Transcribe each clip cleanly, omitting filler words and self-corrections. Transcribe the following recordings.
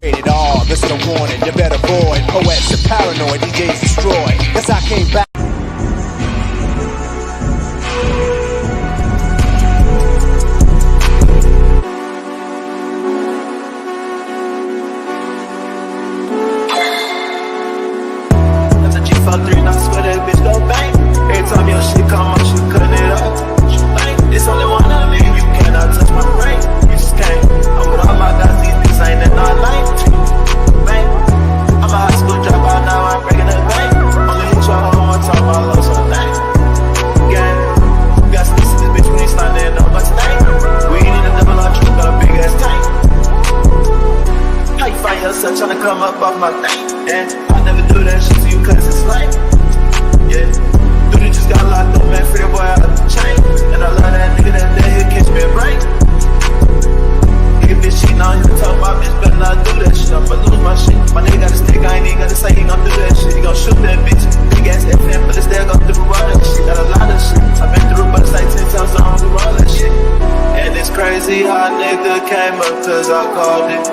Rated R, listen to warning, you better avoid. Poets are paranoid, DJs destroy. Guess I came back. That's a G53 and I swear that bitch go bang. Every time your shit come out, she cutting it up. She think it's only one of me, you cannot touch my brain. You just can't. I'm with all my guys, these bitches ain't that not like. Bang. I'm a high school dropout now, I'm breaking the bank. Only hit your home one time, I love so thank. Gang. You got to listen to this bitch when he's standing on my stank. We ain't in a double R truck, got a big ass tank. How you find yourself trying to come up off my thing? And I never do that shit to you cause it's lame. Yeah. Dude, just got locked up, man, free the boy out of the chain. And I love that nigga that day, he'll catch me a break. Nigga bitch cheating on you, talk my bitch, better not do that shit. I'ma lose my shit. My nigga got a stick, I ain't even gotta say he gon' do that shit. He gon' shoot that bitch. Big ass FM, but it's there, gon' do all that shit. Got a lot of shit. I've been through, but it's like 10 times, I don't do all that shit. And it's crazy how nigga came up cause I called it.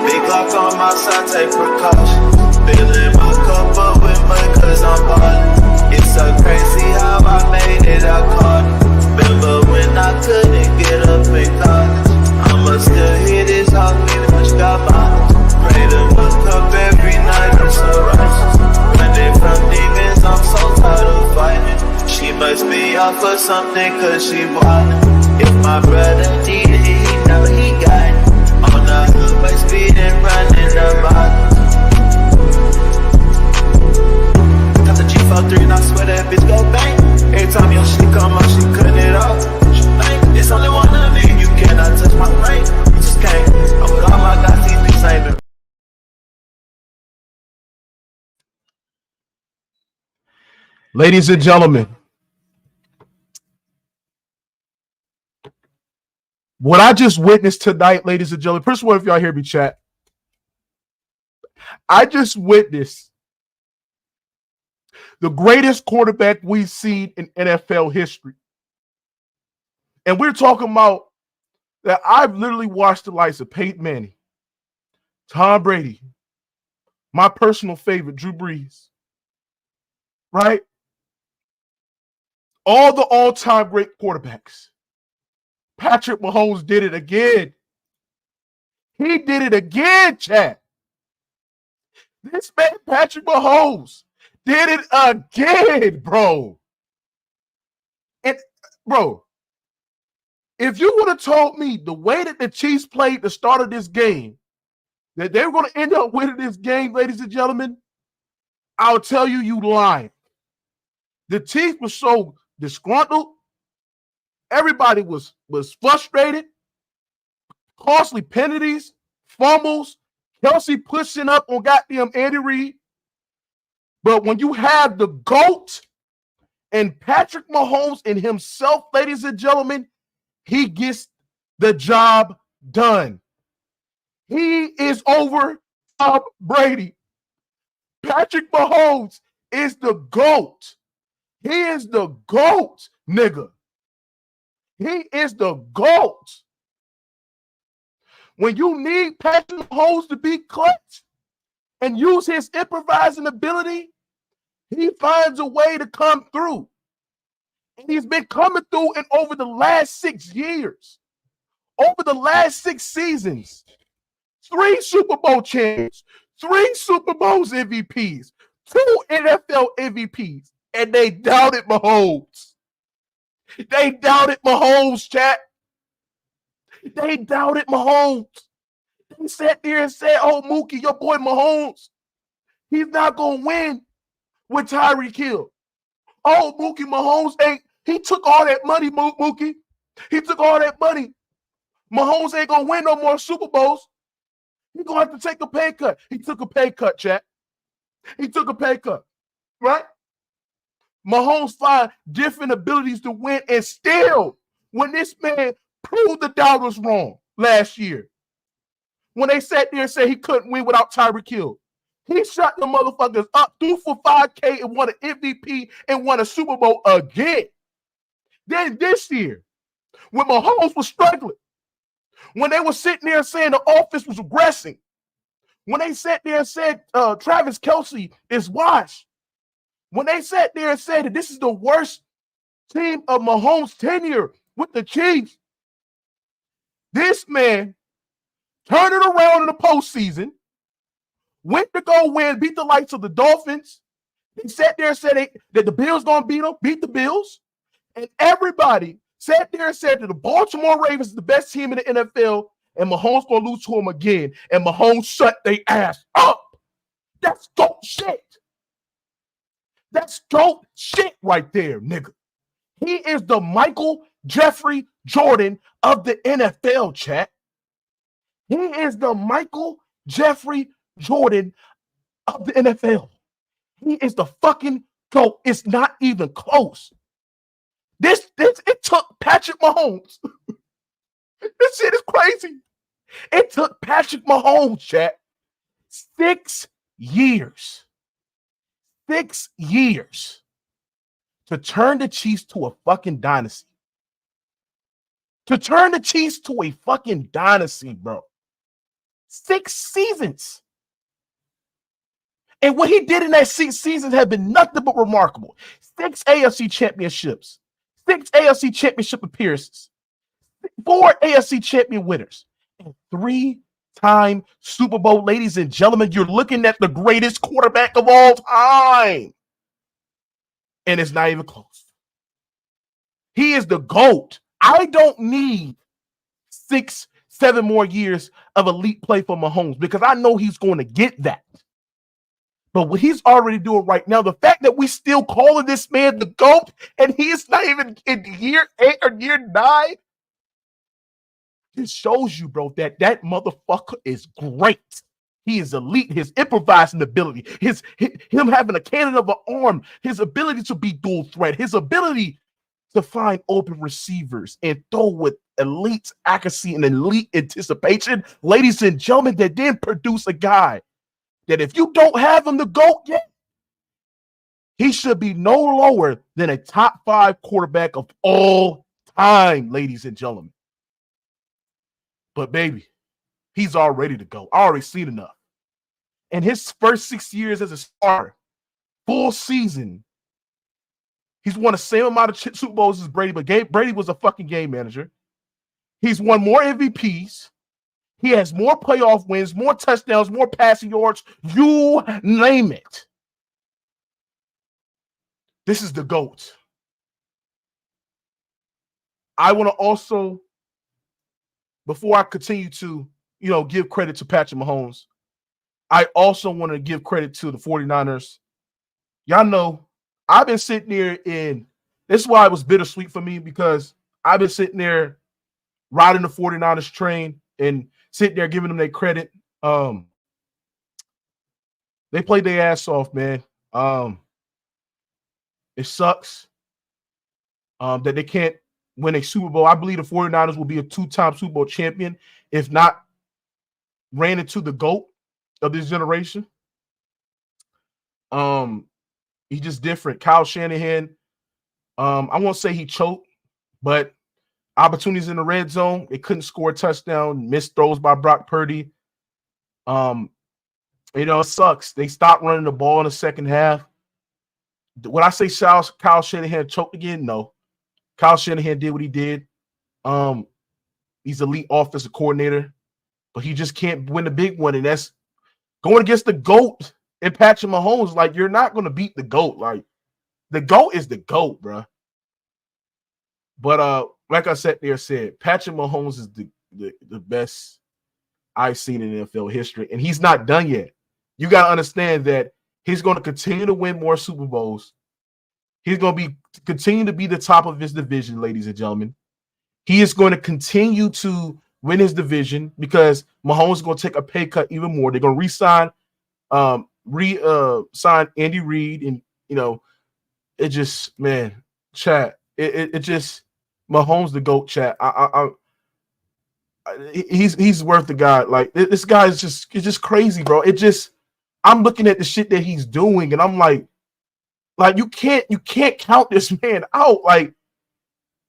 Big Glock on my side, take precautions. Filling my cup up with mud cause I'm ballin'. It's so crazy how I made it, I caught it. Remember when I couldn't get up in college? I'ma still hear this house, meaning much got bottles. Pray to look up every night, I'm so righteous. Running from demons, I'm so tired of fighting. She must be off for something cause she wildin'. If my brother needed it, he know he got it. On the highway speeding, running the bottle. Got the G53 and I swear that bitch go bang. Every time your shit come out, she cutting it off. She think it's only one of me, you cannot touch my brain. You just can't. I'm with all my guys, these bitches ain't been. Ladies and gentlemen, what I just witnessed tonight, ladies and gentlemen, first of all, if y'all hear me chat, I just witnessed the greatest quarterback we've seen in NFL history. And we're talking about that I've literally watched the likes of Peyton Manning, Tom Brady, my personal favorite, Drew Brees, right? All the all-time great quarterbacks. Patrick Mahomes did it again. He did it again, chat. This man, Patrick Mahomes, did it again, bro. And, bro, if you would have told me the way that the Chiefs played the start of this game, that they were going to end up winning this game, ladies and gentlemen, I'll tell you, you lying. The Chiefs were so disgruntled. Everybody was frustrated. Costly penalties, fumbles, Kelsey pushing up on goddamn Andy Reid. But when you have the GOAT and Patrick Mahomes and himself, ladies and gentlemen, he gets the job done. He is over Tom Brady. Patrick Mahomes is the GOAT. He is the GOAT, nigga. He is the GOAT. When you need Patrick Mahomes to be clutch and use his improvising ability, he finds a way to come through. And he's been coming through in over the last 6 years, over the last 6 seasons. 3 Super Bowl champions, 3 Super Bowls MVPs, 2 NFL MVPs, and they doubted Mahomes. They doubted Mahomes, chat. They doubted Mahomes. They sat there and said, oh, Mookie, your boy Mahomes, he's not going to win with Tyreek Hill. Oh, Mookie Mahomes ain't, he took all that money, Mookie. He took all that money. Mahomes ain't going to win no more Super Bowls. He's going to have to take a pay cut. He took a pay cut, chat. He took a pay cut, right? Mahomes find different abilities to win, and still, when this man proved the doubters wrong last year, when they sat there and said he couldn't win without Tyreek Hill, he shot the motherfuckers up, threw for 5K and won an MVP and won a Super Bowl again. Then this year, when Mahomes was struggling, when they were sitting there saying the offense was regressing, When they sat there and said Travis Kelce is washed, when they sat there and said that this is the worst team of Mahomes' tenure with the Chiefs, this man turned it around in the postseason, went to go win, beat the likes of the Dolphins. They sat there and said that the Bills gonna beat the Bills, and everybody sat there and said that the Baltimore Ravens is the best team in the NFL, and Mahomes gonna lose to him again, and Mahomes shut their ass up. That's dope shit. That's dope shit right there, nigga. He is the Michael Jeffrey Jordan of the NFL, chat. He is the Michael Jeffrey Jordan of the NFL. He is the fucking GOAT. It's not even close. It took Patrick Mahomes. This shit is crazy. It took Patrick Mahomes, chat, 6 years. 6 years to turn the Chiefs to a fucking dynasty. To turn the Chiefs to a fucking dynasty, bro. 6 seasons. And what he did in that 6 seasons have been nothing but remarkable. 6 AFC championships, 6 AFC championship appearances, 4 AFC champion winners, and 3-time Super Bowl. Ladies and gentlemen, you're looking at the greatest quarterback of all time. And it's not even close. He is the GOAT. I don't need 6, 7 more years of elite play for Mahomes because I know he's going to get that. But what he's already doing right now, the fact that we still calling this man the GOAT and he's not even in year 8 or year 9, it shows you, bro, that motherfucker is great. He is elite. His improvising ability, him having a cannon of an arm, his ability to be dual threat, his ability to find open receivers and throw with elite accuracy and elite anticipation, ladies and gentlemen, that then produce a guy that if you don't have him the GOAT yet, he should be no lower than a top 5 quarterback of all time, ladies and gentlemen. But baby, he's already the GOAT. I already seen enough. And his first 6 years as a starter, full season, he's won the same amount of Super Bowls as Brady, but Brady was a fucking game manager. He's won more MVPs. He has more playoff wins, more touchdowns, more passing yards. You name it. This is the GOAT. I want to also, before I continue to, give credit to Patrick Mahomes, I also want to give credit to the 49ers. Y'all know, I've been sitting there this is why it was bittersweet for me, because I've been sitting there riding the 49ers train and sitting there giving them their credit. They played their ass off, man. It sucks that they can't win a Super Bowl. I believe the 49ers will be a 2-time Super Bowl champion, if not ran into the GOAT of this generation. He's just different. Kyle Shanahan, I won't say he choked, but opportunities in the red zone, they couldn't score a touchdown, missed throws by Brock Purdy. It sucks. They stopped running the ball in the second half. When I say Kyle Shanahan choked again, no. Kyle Shanahan did what he did. He's elite offensive coordinator, but he just can't win the big one, and that's going against the GOAT and Patrick Mahomes. Like, you're not going to beat the GOAT. Like, the GOAT is the GOAT, bro. But like I said, Patrick Mahomes is the best I've seen in NFL history, and he's not done yet. You got to understand that he's going to continue to win more Super Bowls. He's going to continue to be the top of his division, ladies and gentlemen. He is going to continue to win his division because Mahomes is going to take a pay cut even more. They're going to re-sign Andy Reid, and it just, man, chat. It just, Mahomes the GOAT, chat. He's worth the guy. Like, this guy is just crazy, bro. I'm looking at the shit that he's doing, and I'm like you can't count this man out. Like,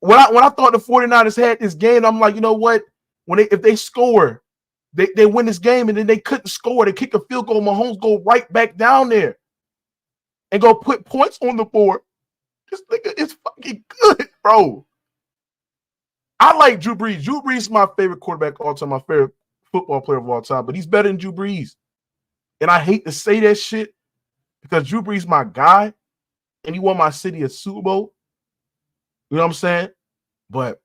when I thought the 49ers had this game, I'm like, you know what? If they score They win this game and then they couldn't score. They kick a field goal. Mahomes go right back down there and go put points on the board. This nigga is fucking good, bro. I like Drew Brees. Drew Brees is my favorite quarterback of all time, my favorite football player of all time, but he's better than Drew Brees. And I hate to say that shit because Drew Brees is my guy and he won my city a Super Bowl. You know what I'm saying? But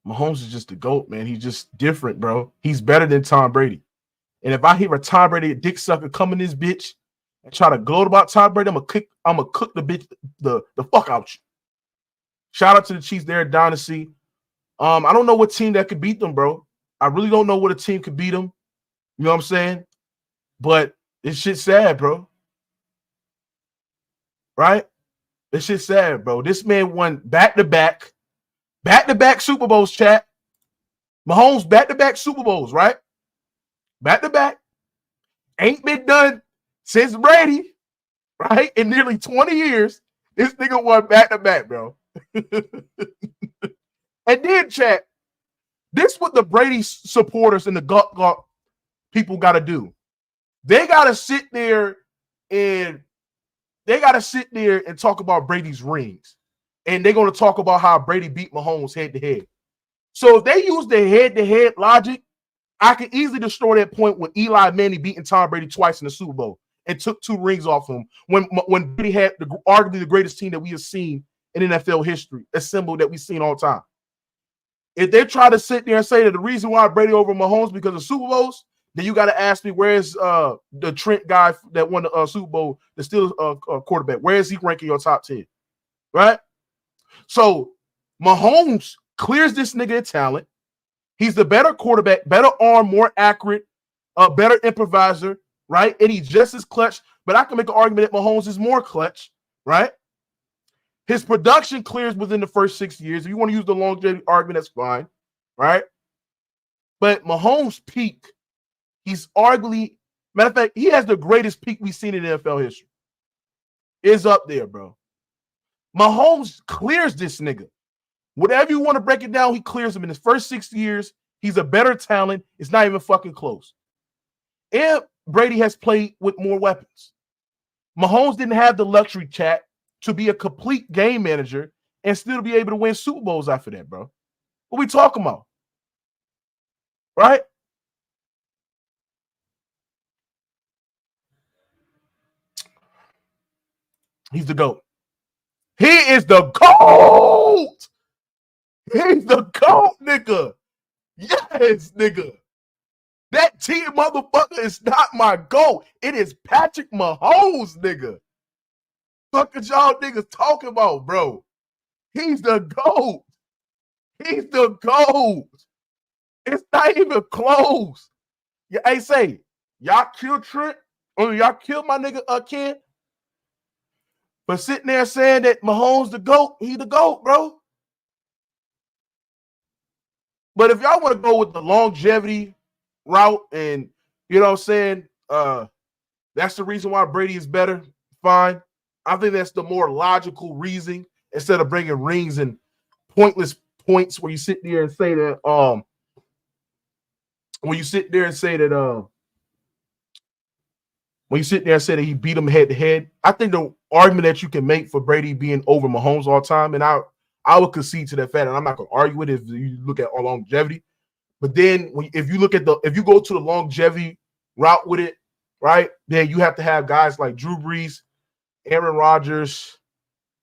Mahomes is just the GOAT, man. He's just different, bro. He's better than Tom Brady. And if I hear a Tom Brady, a dick sucker, come in this bitch and try to gloat about Tom Brady, I'm gonna cook the bitch the fuck out you. Shout out to the Chiefs there at Dynasty. I don't know what team that could beat them, bro. I really don't know what a team could beat them. You know what I'm saying? But this shit's sad, bro. Right? This shit's sad, bro. This man won back-to-back Super Bowls, chat. Mahomes back-to-back Super Bowls, right? Back-to-back. Ain't been done since Brady, right? In nearly 20 years, this nigga won back-to-back, bro. And then, chat, this is what the Brady supporters and the gut people got to do. They got to sit there and talk about Brady's rings. And they're going to talk about how Brady beat Mahomes head-to-head. So if they use the head-to-head logic, I can easily destroy that point with Eli Manning beating Tom Brady twice in the Super Bowl and took 2 rings off him when Brady had arguably the greatest team that we have seen in NFL history, assembled that we've seen all time. If they try to sit there and say that the reason why Brady over Mahomes because of Super Bowls, then you got to ask me where's the Trent guy that won the Super Bowl, the Steelers quarterback. Where is he ranking your top 10? Right? So Mahomes clears this nigga in talent. He's the better quarterback, better arm, more accurate, better improviser, right? And he's just as clutch, but I can make an argument that Mahomes is more clutch, right? His production clears within the first 6 years. If you want to use the longevity argument, that's fine, right? But Mahomes' peak, he's arguably, matter of fact, he has the greatest peak we've seen in NFL history. Is up there, bro. Mahomes clears this nigga. Whatever you want to break it down, he clears him in his first 6 years. He's a better talent. It's not even fucking close. And Brady has played with more weapons. Mahomes didn't have the luxury, chat, to be a complete game manager and still be able to win Super Bowls after that, bro. What we talking about? Right? He's the GOAT. He is the GOAT. He's the GOAT, nigga. Yes, nigga. That team motherfucker is not my GOAT. It is Patrick Mahomes, nigga. Fuck is y'all niggas talking about, bro? He's the GOAT. He's the GOAT. It's not even close. Yeah, hey, say, y'all kill Trent, or y'all kill my nigga Ken. But sitting there saying that Mahomes the GOAT, he the GOAT, bro. But if y'all want to go with the longevity route and, you know what I'm saying, that's the reason why Brady is better, fine. I think that's the more logical reason instead of bringing rings and pointless points where you sit there and say that when you sit there and say that he beat him head to head, I think the argument that you can make for Brady being over Mahomes all time, and I would concede to that fact, and I'm not going to argue with it if you look at longevity. But then if you go to the longevity route with it, right, then you have to have guys like Drew Brees, Aaron Rodgers,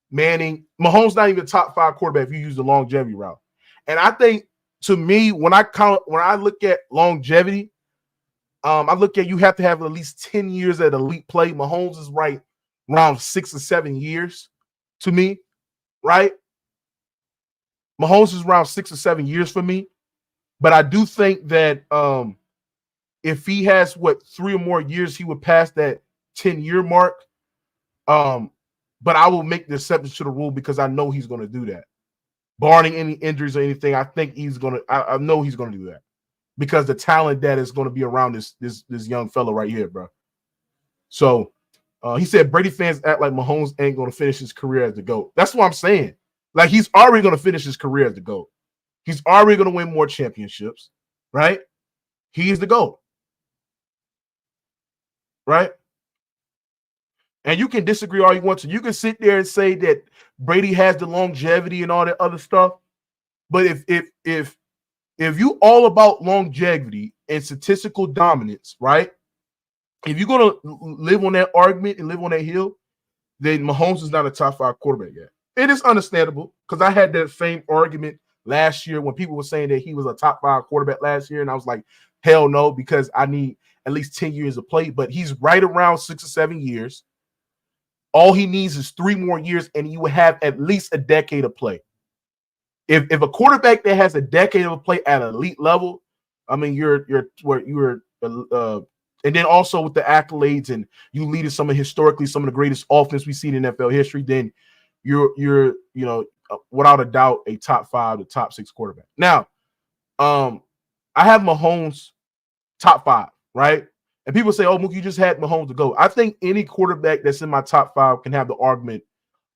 Manning. Mahomes not even top 5 quarterback if you use the longevity route. And I think, to me, when I look at longevity, I look at you have to have at least 10 years at elite play. Mahomes is right around 6 or 7 years to me, right? Mahomes is around 6 or 7 years for me. But I do think that if he has 3 or more years, he would pass that 10-year mark. But I will make the exception to the rule because I know he's going to do that. Barring any injuries or anything, I think I know he's going to do that because the talent that is going to be around this young fella right here, bro. So he said Brady fans act like Mahomes ain't going to finish his career as the GOAT. That's what I'm saying. Like, he's already going to finish his career as the GOAT. He's already going to win more championships, right? He is the GOAT. Right? And you can disagree all you want to. You can sit there and say that Brady has the longevity and all that other stuff. But if you all about longevity and statistical dominance, right? If you're gonna live on that argument and live on that hill, then Mahomes is not a top 5 quarterback yet. It is understandable because I had that same argument last year when people were saying that he was a top 5 quarterback last year, and I was like, hell no, because I need at least 10 years of play. But he's right around 6 or 7 years. All he needs is 3 more years, and you will have at least a decade of play. If a quarterback that has a decade of play at an elite level, I mean, you're and then also with the accolades and you leading some of the greatest offense we've seen in NFL history, then you're without a doubt a top 5 to top 6 quarterback. Now, I have Mahomes top 5, right? And people say, "Oh, Mookie, you just had Mahomes to go." I think any quarterback that's in my top 5 can have the argument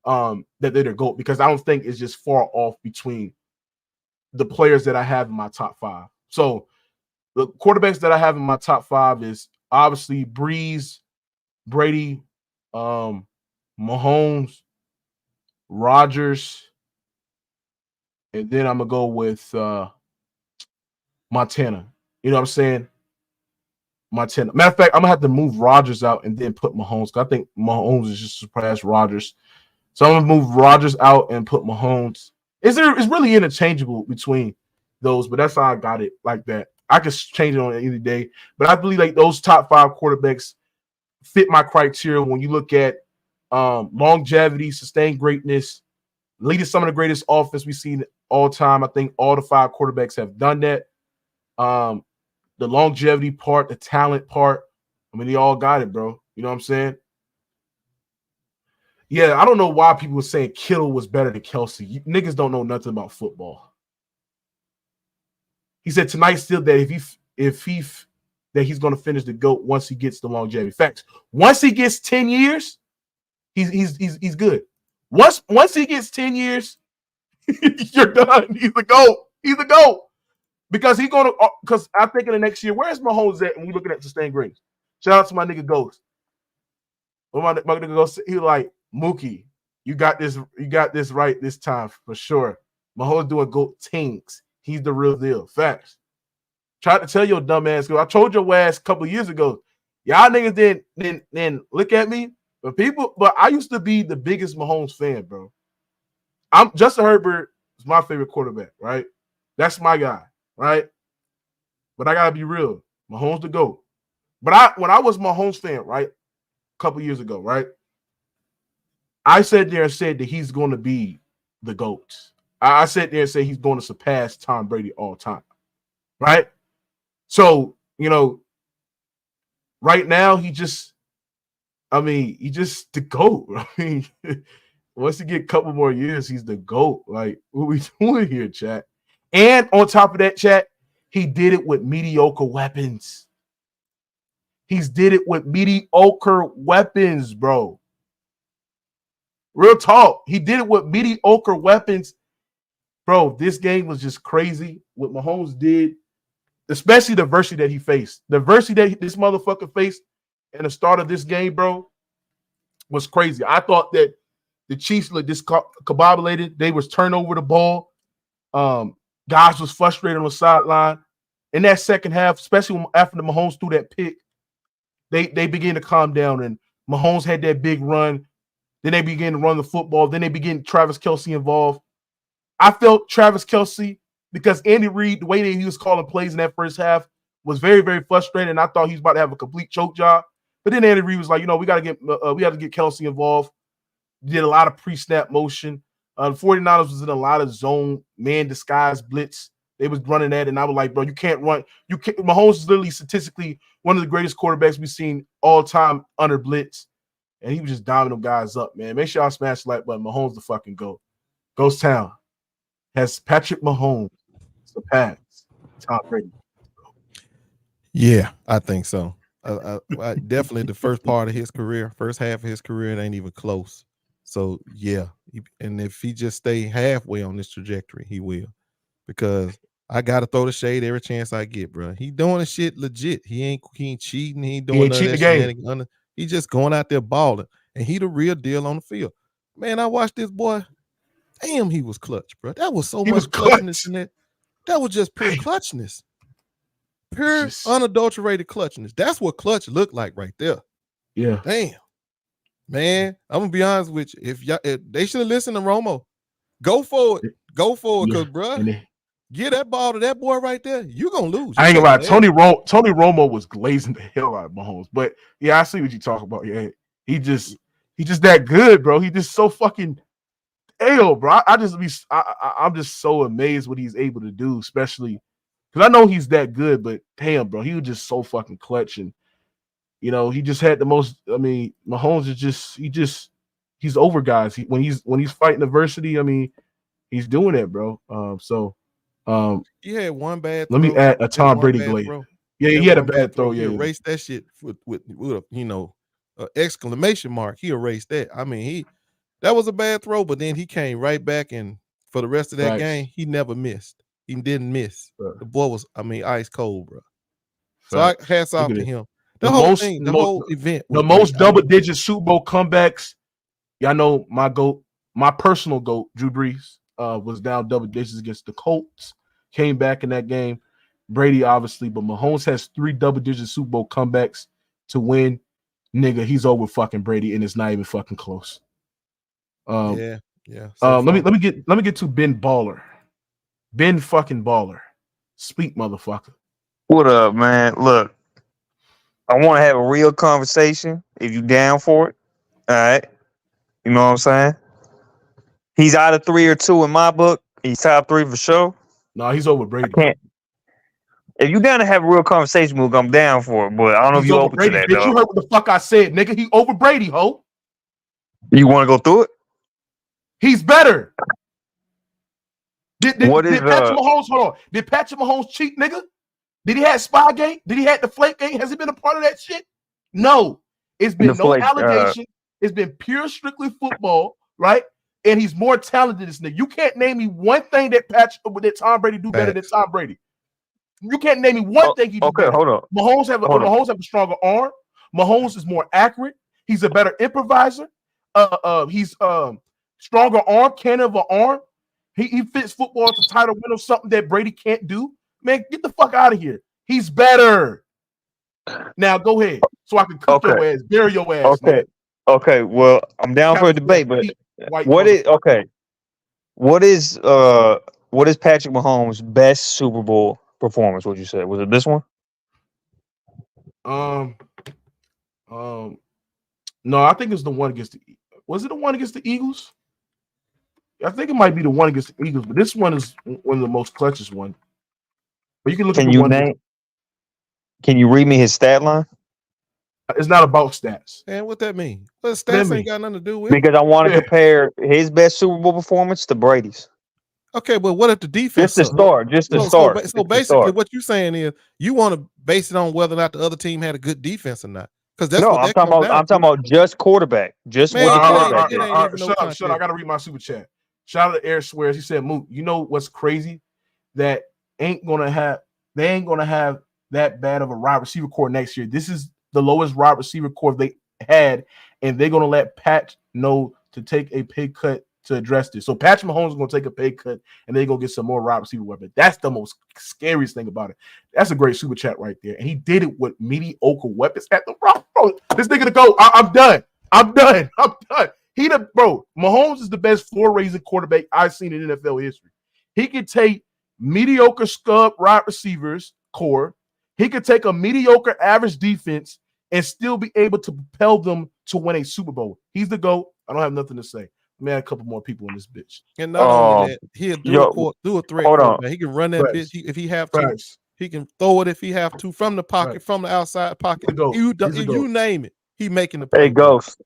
that they're the GOAT, because I don't think it's just far off between the players that I have in my top 5. So the quarterbacks that I have in my top 5 is obviously Breeze, Brady, Mahomes, Rodgers, and then I'm gonna go with Montana. You know what I'm saying? Montana. Matter of fact, I'm gonna have to move Rodgers out and then put Mahomes. I think Mahomes is just surpassed Rodgers. So I'm gonna move Rodgers out and put Mahomes. It's really interchangeable between those, but that's how I got it like that. I could change it on any day, but I believe like those top 5 quarterbacks fit my criteria when you look at longevity, sustained greatness, leading some of the greatest offense we've seen all time. I think all the 5 quarterbacks have done that. The longevity part, the talent part, I mean, they all got it, bro. You know what I'm saying? Yeah, I don't know why people were saying Kittle was better than Kelsey. You niggas don't know nothing about football. He said tonight still that he's going to finish the GOAT once he gets the longevity. Facts. Once he gets 10 years, he's good. Once he gets 10 years, you're done. He's the GOAT. He's the GOAT. Because I think in the next year, where's Mahomes at when we looking at sustained greatness? Shout out to my nigga Ghost. My nigga Ghost, he like, Mookie, you got this right this time for sure. Mahomes doing GOAT things. He's the real deal. Facts. Tried to tell your dumb ass. I told your ass a couple years ago. Y'all niggas didn't look at me. But I used to be the biggest Mahomes fan, bro. Justin Herbert is my favorite quarterback, right? That's my guy, right? But I gotta be real. Mahomes the GOAT. But when I was Mahomes fan, right, a couple years ago, right, I sat there and said that he's going to be the GOAT. I sat there and said he's going to surpass Tom Brady all time, right? So, right now he just the GOAT. I mean, once he get a couple more years, he's the GOAT. Like, what we doing here, chat? And on top of that, chat, he did it with mediocre weapons. He's did it with mediocre weapons, bro. Real talk. He did it with mediocre weapons. Bro, this game was just crazy. What Mahomes did, especially the adversity that he faced. The adversity that this motherfucker faced in the start of this game, bro, was crazy. I thought that the Chiefs looked discombobulated. They was turning over the ball. Guys was frustrated on the sideline. In that second half, especially after the Mahomes threw that pick, they began to calm down, and Mahomes had that big run. Then they began to run the football. Then they began Travis Kelce involved. I felt Travis Kelce, because Andy Reid, the way that he was calling plays in that first half was very, very frustrating. I thought he was about to have a complete choke job. But then Andy Reid was like, we got to get Kelce involved. Did a lot of pre-snap motion. The 49ers was in a lot of zone, man disguise blitz. They was running that, and I was like, bro, you can't run. Mahomes is literally statistically one of the greatest quarterbacks we've seen all time under blitz. And he was just diming them guys up, man. Make sure y'all smash the like button. Mahomes the fucking GOAT. Ghost Town. Has Patrick Mahomes surpassed Tom Brady? Yeah, I think so. Definitely the first part of his career, first half of his career, it ain't even close. So, yeah. And if he just stay halfway on this trajectory, he will. Because I gotta throw the shade every chance I get, bro. He doing the shit legit. He ain't cheating. He ain't doing none of that shenanigans. He just going out there balling, and he the real deal on the field. Man, I watched this boy. Damn, he was clutch, bro. That was so much clutchness in that. That was just pure clutchness. Pure unadulterated clutchness. That's what clutch looked like right there. Yeah. Damn. Man, I'm gonna be honest with you. If they should have listened to Romo, go for it. Go for it, because bro, get that ball to that boy right there. You're gonna lose. I ain't gonna lie. Tony Romo was glazing the hell out of Mahomes. But yeah, I see what you talk about. Yeah, he just that good, bro. He just so fucking bro. I'm just so amazed what he's able to do, especially because I know he's that good, but damn, bro, he was just so fucking clutch, and he just had the most. I mean, Mahomes is he's over guys. When he's fighting adversity, I mean, he's doing it, bro. He had one bad throw. Let me add a Tom Brady glaze. Yeah, he had a bad throw. He erased that shit with a exclamation mark. He erased that. I mean, that was a bad throw, but then he came right back, and for the rest of that game, he never missed. He didn't miss. The boy was, ice cold, bro. So hats off to him. The whole event. The most double-digit Super Bowl comebacks. Y'all know my GOAT, my personal GOAT, Drew Brees, was down double digits against the Colts. Came back in that game. Brady, obviously, but Mahomes has 3 double-digit Super Bowl comebacks to win. Nigga, he's over fucking Brady, and it's not even fucking close. Yeah. Let me get to Ben Baller. Ben fucking Baller. Speak, motherfucker. What up, man? Look, I want to have a real conversation. If you down for it, all right. You know what I'm saying? He's either 3 or 2 in my book. He's top 3 for sure. No, he's over Brady. If you down to have a real conversation, Mook, I'm down for it. But I don't know if you open Brady, to that, bitch. You heard what the fuck I said, nigga. He over Brady, ho. You want to go through it? He's better. Did Patrick Mahomes? Hold on. Did Patrick Mahomes cheat, nigga? Did he have spy game? Did he have the flake game? Has he been a part of that shit? No. It's been allegation. It's been pure, strictly football, right? And he's more talented than this nigga. You can't name me one thing that Tom Brady do better than Tom Brady. You can't name me one thing he do better. Hold on. Mahomes have a stronger arm. Mahomes is more accurate. He's a better improviser. He's stronger arm, cannon of an arm. He fits football to try to win or something that Brady can't do. Man, get the fuck out of here. He's better. Now go ahead, so I can cook your ass, bury your ass. Okay. Okay. Well, I'm down for a debate, but what is Patrick Mahomes' best Super Bowl performance? Would you say, was it this one? No, I think it's the one against was it the one against the Eagles? I think it might be the one against the Eagles, but this one is one of the most clutchest one. But you can look at the one. Can you read me his stat line? It's not about stats. And what that mean? Well, stats ain't got nothing to do with it. Because I want to compare his best Super Bowl performance to Brady's. Okay, but what if the defense? Just to start. So basically, what you're saying is you want to base it on whether or not the other team had a good defense or not. Because that's I'm talking about just quarterback. Just quarterback. Shut up. I gotta read my super chat. Shout out to Eric Swears. He said, Mook, you know what's crazy? That they ain't gonna have that bad of a wide receiver core next year. This is the lowest wide receiver core they had, and they're gonna let Pat know to take a pay cut to address this. So Patrick Mahomes is gonna take a pay cut, and they're gonna get some more wide receiver weapons. That's the most scariest thing about it. That's a great super chat right there. And he did it with mediocre weapons at the rock. Bro, this nigga to go. I'm done. Mahomes is the best floor-raising quarterback I've seen in NFL history. He could take mediocre scub wide receivers core. He could take a mediocre average defense and still be able to propel them to win a Super Bowl. He's the GOAT. I don't have nothing to say. Man, a couple more people in this bitch. And not only that, he'll do a threat. Hold on. He can run that bitch if he have to. He can throw it if he have to from the pocket, from the outside pocket. You name it. He making the play. Hey, Ghost.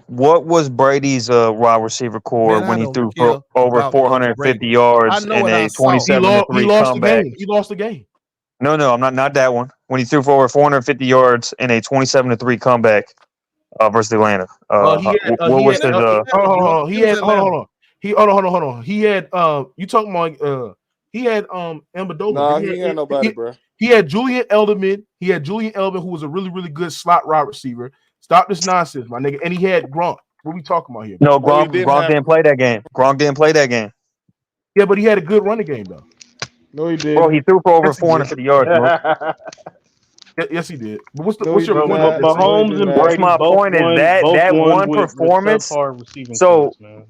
What was Brady's wide receiver core when he threw for over 450 yards in a 27-3 comeback? He lost the game. No, I'm not that one. When he threw for over 450 yards in a 27-3 comeback versus Atlanta. What was his? Hold on. He had. You talking about? He Amendola. Nah, he ain't had nobody, bro. He had Julian Edelman. He had Julian Edelman, who was a really, really good slot wide receiver. Stop this nonsense, my nigga. And he had Gronk. What are we talking about here? No, No, he Gronk didn't play that game. Gronk didn't play that game. Yeah, but he had a good running game though. No, he did. Bro, he threw for over Yes, he 450 yards, bro. Yes, he did. But what's No, what's he your did point? not. Mahomes and What's Brady my both point is won, that one with performance. subpar receiving So, teams, man.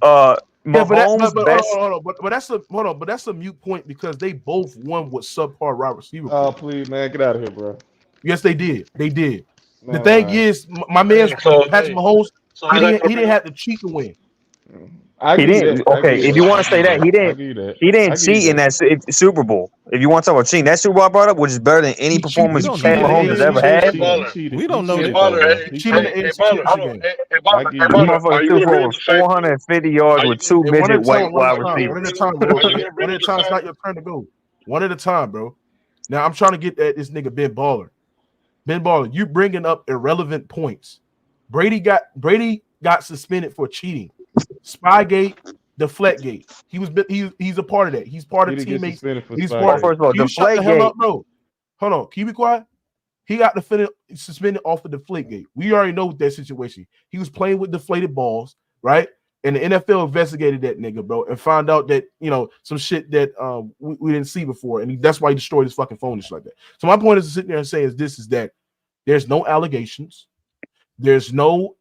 Mahomes best. Hold on. But that's a mute point because they both won with subpar wide receiver. Oh, please, man, get out of here, bro. Yes, they did. They did. Man, The thing is, my man's Patrick Mahomes, So he didn't have to cheat to win. he didn't. Okay, if you want to say that, he didn't. He didn't cheat in that Super Bowl. If you want to talk about cheating, that Super Bowl I brought up, which is better than any performance Pat Mahomes has ever had. We don't know that. Motherfucker threw for over 450 yards with two midget white wide receivers. One at a time, bro. One at a time. It's not your turn to go. One at a time, bro. Now I'm trying to get at this nigga Ben Baller. Ben Baller, you bringing up irrelevant points. Brady got suspended for cheating. Spygate, Deflectgate. He's a part of that. He's part of teammates. He's part. First of all, shut the hell up, bro. Hold on. Can you be quiet? He got suspended off of Deflategate. We already know that situation. He was playing with deflated balls, right? And the NFL investigated that nigga, bro, and found out that some shit that we didn't see before, and that's why he destroyed his fucking phone and shit like that. So my point is to sit there and say is that there's no allegations, there's no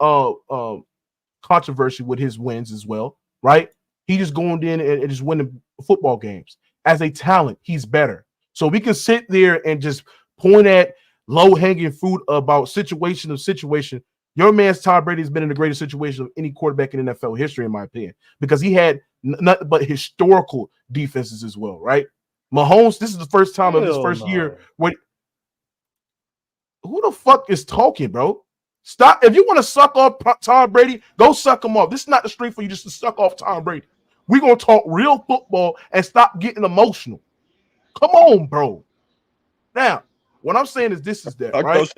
controversy with his wins as well, right? He just going in and just winning football games. As a talent, he's better. So we can sit there and just point at low-hanging fruit about situation. Your man's Tom Brady has been in the greatest situation of any quarterback in NFL history, in my opinion, because he had nothing but historical defenses as well, right? Mahomes, this is the first time of his first year. Who the fuck is talking, bro? Stop. If you want to suck off Tom Brady, go suck him off. This is not the street for you just to suck off Tom Brady. We're going to talk real football and stop getting emotional. Come on, bro. Now, what I'm saying is right?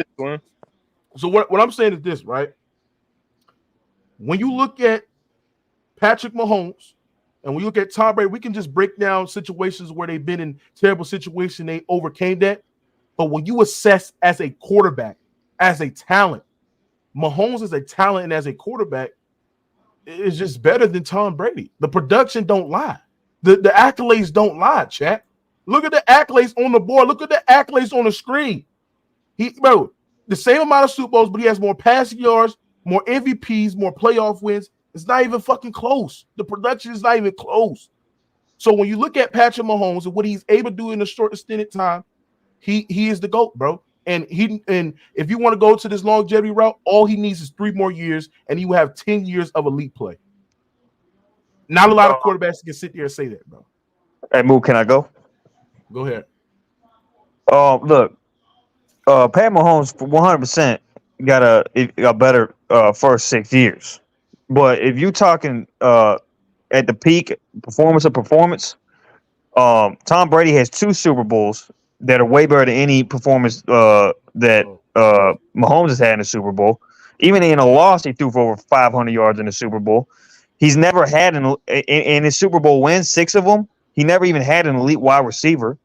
So what I'm saying is this, right? When you look at Patrick Mahomes and when you look at Tom Brady, we can just break down situations where they've been in terrible situations, they overcame that. But when you assess as a quarterback, as a talent, Mahomes is a talent and as a quarterback is just better than Tom Brady. The production don't lie. The accolades don't lie, chat. Look at the accolades on the board. Look at the accolades on the screen. The same amount of Super Bowls, but he has more passing yards, more MVPs, more playoff wins. It's not even fucking close. The production is not even close. So when you look at Patrick Mahomes and what he's able to do in a short extended time, he is the GOAT, bro. And if you want to go to this longevity route, all he needs is 3 more years, and he will have 10 years of elite play. Not a lot of quarterbacks can sit there and say that, bro. Hey, Moo, can I go? Go ahead. Look, Pat Mahomes 100% got a better first 6 years. But if you're talking at the peak performance, Tom Brady has 2 Super Bowls that are way better than any performance that Mahomes has had in the Super Bowl. Even in a loss, he threw for over 500 yards in the Super Bowl. He's never had in his Super Bowl wins, 6 of them. He never even had an elite wide receiver.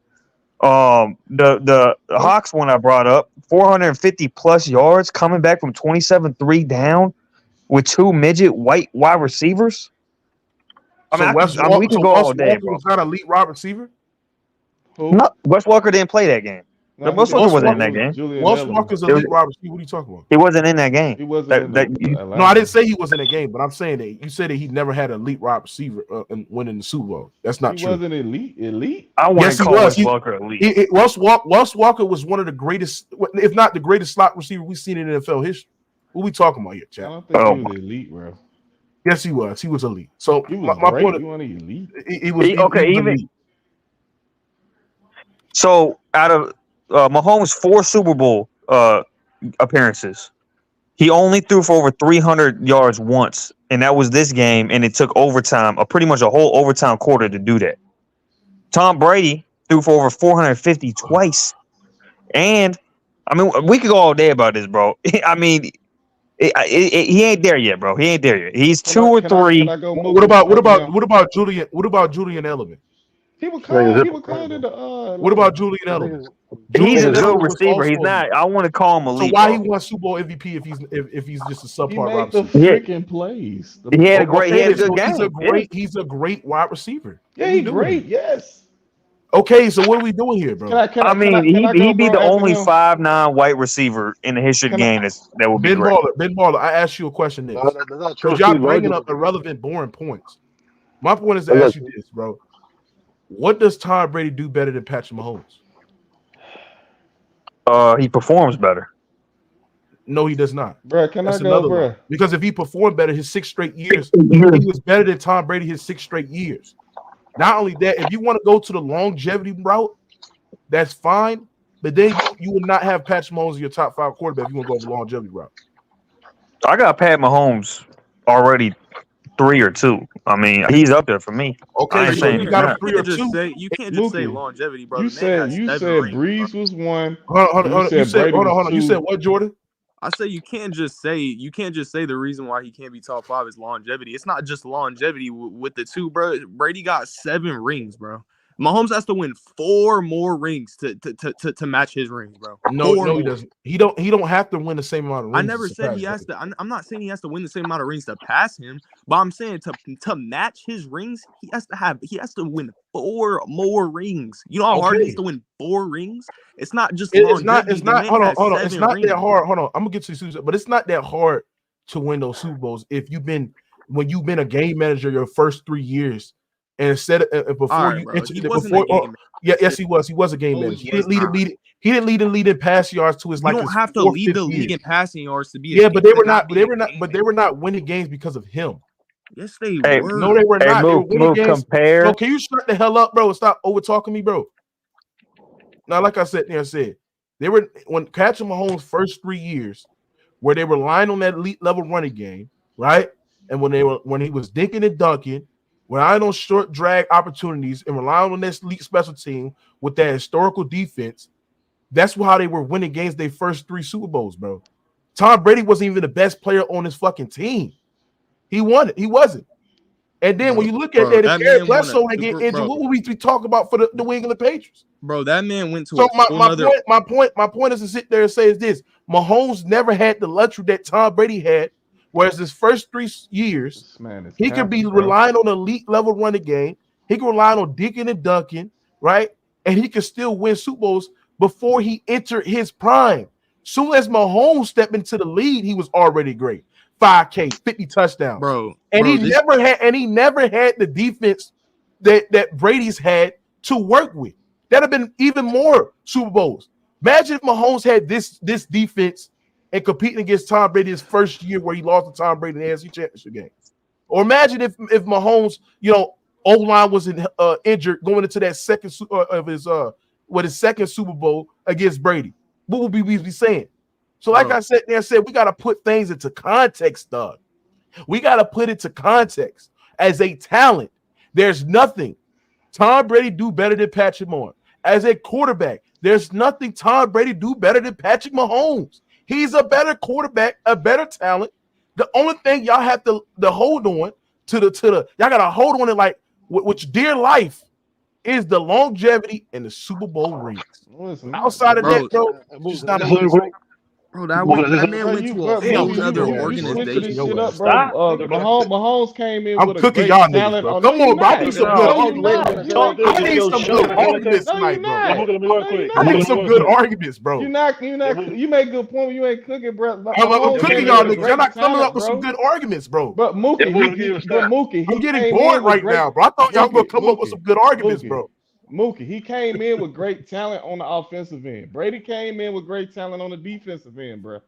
The Hawks one I brought up, 450 plus yards coming back from 27-3 down with 2 midget white wide receivers. We can go all day, bro. Was not an elite wide receiver. No, Wes Walker didn't play that game. Wes Walker wasn't in that game. Wes Walker's a elite wide receiver. What are you talking about? He wasn't in that game. He wasn't. No, I didn't say he wasn't in a game, but I'm saying that you said that he never had an elite wide receiver and winning the Super Bowl. That's not true. He wasn't elite. I wouldn't call Wes Walker elite. Wes Walker was one of the greatest, if not the greatest slot receiver we've seen in NFL history. What are we talking about here, Chad? I don't think he was elite, bro. Yes, he was. He was elite. So he was my point. You want elite? He was elite. So out of Mahomes' 4 Super Bowl appearances, he only threw for over 300 yards once, and that was this game, and it took overtime, pretty much a whole overtime quarter to do that. Tom Brady threw for over 450 twice. And, I mean, we could go all day about this, bro. I mean, he ain't there yet, bro. He ain't there yet. He's 2 or 3. What about Julian Edelman? He was called in the What about Julian Edelman? He's a Julian good Edelman was receiver. He's also not. I want to call him so elite. why Bro. he won Super Bowl MVP if he's just a he subpar wide made the receiver? freaking plays. He had a great. He Okay, had a then, good so game. he's a great wide receiver. Yeah, What he we doing great. here? Yes. Okay, so what are we doing here, bro? I mean, Can I go, he'd be bro? the After only him, 5'9" white receiver in the history of the can I? game that would be great. Ben Baller, I asked you a question No, this. that's not true, Because y'all Steve. bringing up irrelevant, boring points. My point is to ask you this, bro. What does Tom Brady do better than Patrick Mahomes? He performs better. No, he does not. Bro, can That's I go, another bro? lie. Because if he performed better his 6 straight years, he was better than Tom Brady his 6 straight years. Not only that, if you want to go to the longevity route, that's fine. But then you would not have Patrick Mahomes as your top 5 quarterback if you want to go the longevity route. I got Pat Mahomes already 3 or 2. I mean, he's up there for me. Okay, so you got him 3 or 2. You can't just say longevity, bro. You said Breeze bro. was 1. Hold on. You said Brady was 2. You said what, Jordan? I say you can't just say the reason why he can't be top 5 is longevity. It's not just longevity with the 2, bro. Brady got 7 rings, bro. Mahomes has to win 4 more rings to match his rings, bro. No, he doesn't. He don't have to win the same amount of rings. I never said he has to. I'm not saying he has to win the same amount of rings to pass him, but I'm saying to match his rings, he has to win 4 more rings. You know how hard it is to win 4 rings? It's not just It's not. longevity. Hold on. It's not rings. that hard. Hold on. I'm gonna get to the Super Bowl, but it's not that hard to win those Super Bowls if when you've been a game manager your first 3 years. And instead of before you entered yes, he was. He was a game manager. He didn't lead the lead in pass yards to his You don't have to lead the league in passing yards to be. But they were not winning games because of him. Yes, they were. No, they were not. They were winning games. Compare. Bro, can you shut the hell up, bro? Stop over talking me, bro. Now, like I said, they were when Patrick Mahomes' first 3 years, where they were relying on that elite level running game, right? And when he was dinking and dunking. Relying on short drag opportunities and relying on this elite special team with that historical defense, that's how they were winning games their first 3 Super Bowls, bro. Tom Brady wasn't even the best player on his fucking team. He won it. He wasn't. And then when you look at that, if Eric Bledsoe and get injured, what would we be talking about for the New England Patriots? Bro, that man went to my point is to sit there and say is this: Mahomes never had the luxury that Tom Brady had. Whereas his first 3 years, he could be relying on elite level running game. He could rely on dinking and dunking, right? And he could still win Super Bowls before he entered his prime. Soon as Mahomes stepped into the lead, he was already great. 5K, 50 touchdowns, bro. He never had the defense that Brady's had to work with. That'd have been even more Super Bowls. Imagine if Mahomes had this defense. And competing against Tom Brady his first year where he lost to Tom Brady in the AFC Championship game. Or imagine if Mahomes, O-line was injured going into that second his second Super Bowl against Brady. What would we be saying? So like I said, we got to put things into context, Doug. We got to put it to context. As a talent, there's nothing Tom Brady do better than Patrick Mahomes. As a quarterback, there's nothing Tom Brady do better than Patrick Mahomes. He's a better quarterback, a better talent. The only thing y'all have to hold on to y'all gotta hold on it like which dear life is the longevity and the Super Bowl rings. Outside of that, bro, just not a Bro, that man went to a whole other organization. Mahomes came in with a cooking great y'all talent. Niggas, bro. Come on, bro. I need some good arguments tonight, bro. I need some good arguments, bro. You make good point. You ain't cooking, bro. I'm cooking y'all niggas. Y'all not coming up with some good arguments, bro. But Mookie, I'm getting bored right now, bro. I thought y'all were gonna come up with some good arguments, bro. Mookie, he came in with great talent on the offensive end. Brady came in with great talent on the defensive end, bro.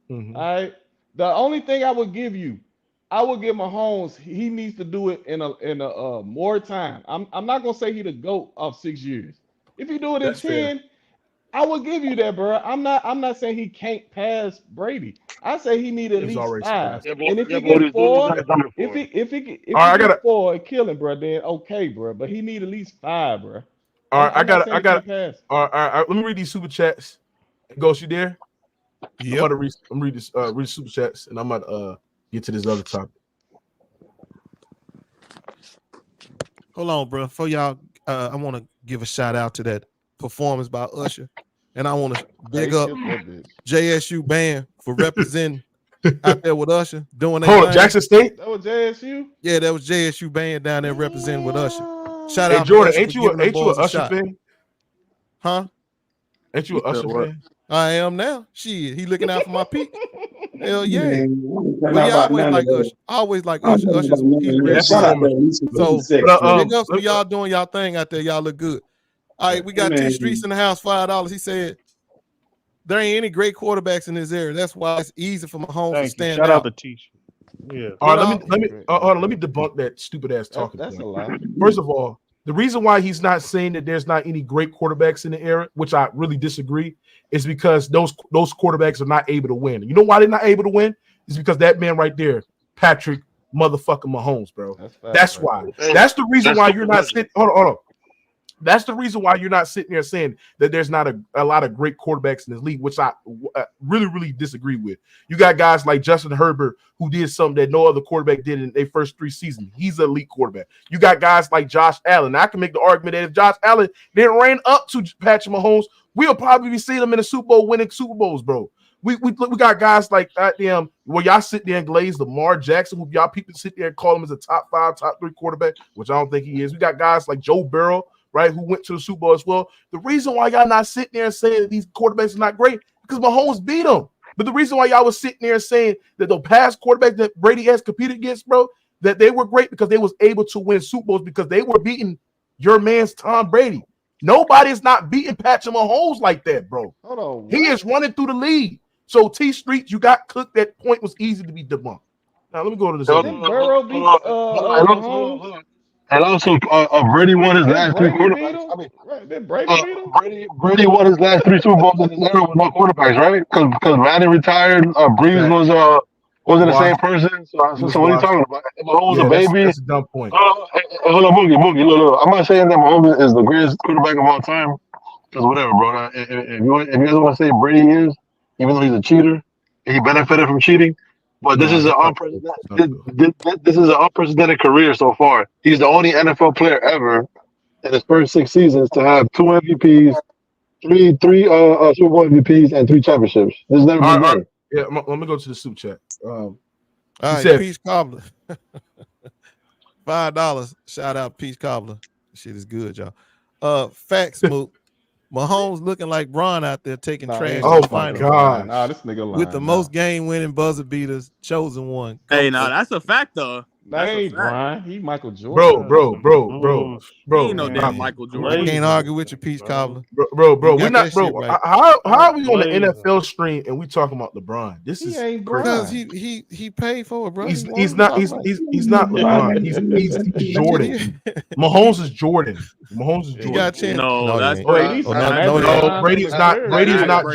Mm-hmm. All right. The only thing I would give Mahomes, he needs to do it in a more time. I'm not gonna say he the GOAT of 6 years. If you do it in 10, I will give you that, bro. I'm not saying he can't pass Brady. I say he need at least 5. And if he get 4, if he get 4 and kill him, bro, then okay, bro. But he need at least 5, bro. All right, I got. All right, let me read these super chats. Ghost, you there? Yeah. I'm read this read super chats, and I'm gonna get to this other topic. Hold on, bro. Before y'all I want to give a shout out to that performance by Usher, and I want to big up JSU band for representing out there with Usher doing their thing. Jackson State. That was JSU. Yeah, that was JSU band down there representing with Usher. Shout Hey out Jordan, to Usher ain't you an Usher fan? Huh? Ain't you an Usher fan? I am now. Shit, he looking out for my peak. Hell yeah. But yeah, I always like Usher. I always like Usher. Usher's he's real good. So big ups for y'all doing y'all thing out there. Y'all look good. All right, we got T Streets in the house, $5. He said there ain't any great quarterbacks in this area. That's why it's easy for Mahomes to stand out. Shout out to T. Yeah. All right, let me debunk that stupid ass talking. That's a lie. First of all, the reason why he's not saying that there's not any great quarterbacks in the era, which I really disagree, is because those quarterbacks are not able to win. You know why they're not able to win? It's because that man right there, Patrick motherfucking Mahomes, bro. That's why. That's the reason why you're not sitting. Hold on. That's the reason why you're not sitting there saying that there's not a lot of great quarterbacks in this league, which I really, really disagree with. You got guys like Justin Herbert who did something that no other quarterback did in their first 3 seasons. He's an elite quarterback. You got guys like Josh Allen. I can make the argument that if Josh Allen didn't reign up to Patrick Mahomes, we'll probably be seeing him in the Super Bowl winning Super Bowls, bro. We got guys like goddamn where y'all sit there and glaze Lamar Jackson, who y'all people sit there and call him as a top 5, top 3 quarterback, which I don't think he is. We got guys like Joe Burrow, right, who went to the Super Bowl as well. The reason why y'all not sitting there and saying that these quarterbacks are not great because Mahomes beat them. But the reason why y'all was sitting there and saying that the past quarterbacks that Brady has competed against, bro, that they were great because they was able to win Super Bowls because they were beating your man's Tom Brady. Nobody's not beating Patrick Mahomes like that, bro. Hold on. He is running through the league. So T Street, you got cooked. That point was easy to be debunked. Now let me go to this. Burrow beat Mahomes. And also, Brady won his last 3 quarterbacks. Brady won his last 3 Super Bowls in his era with no quarterbacks, right? Because Manning retired. Breeze wasn't the same person. So what are you talking about? Mahomes a baby. That's a dumb point. Hold on, Boogie. Look. I'm not saying that Mahomes is the greatest quarterback of all time. Because whatever, bro. If you guys want to say Brady is, even though he's a cheater, he benefited from cheating. But this is an unprecedented career so far. He's the only NFL player ever in his first 6 seasons to have 2 MVPs, three Super Bowl MVPs, and 3 championships. This has never been done. Yeah, let me go to the soup chat. All right, Peach Cobbler. $5. Shout out Peach Cobbler. Shit is good, y'all. Facts, Mook. Mahomes looking like Braun out there taking trash. Oh my God! Nah, this nigga lying. With the most game-winning buzzer beaters, chosen one. Hey, that's a fact though. That ain't Brian. He Michael Jordan. Bro. He ain't no damn Michael Jordan. I can't argue with you, Peach Cobbler. Bro. We're not, bro. Right. How are we on the NFL stream and we talking about LeBron? This is because he paid for it, bro. He's not LeBron. He's Jordan. Mahomes is Jordan. He got a chance. No, that's Brady's not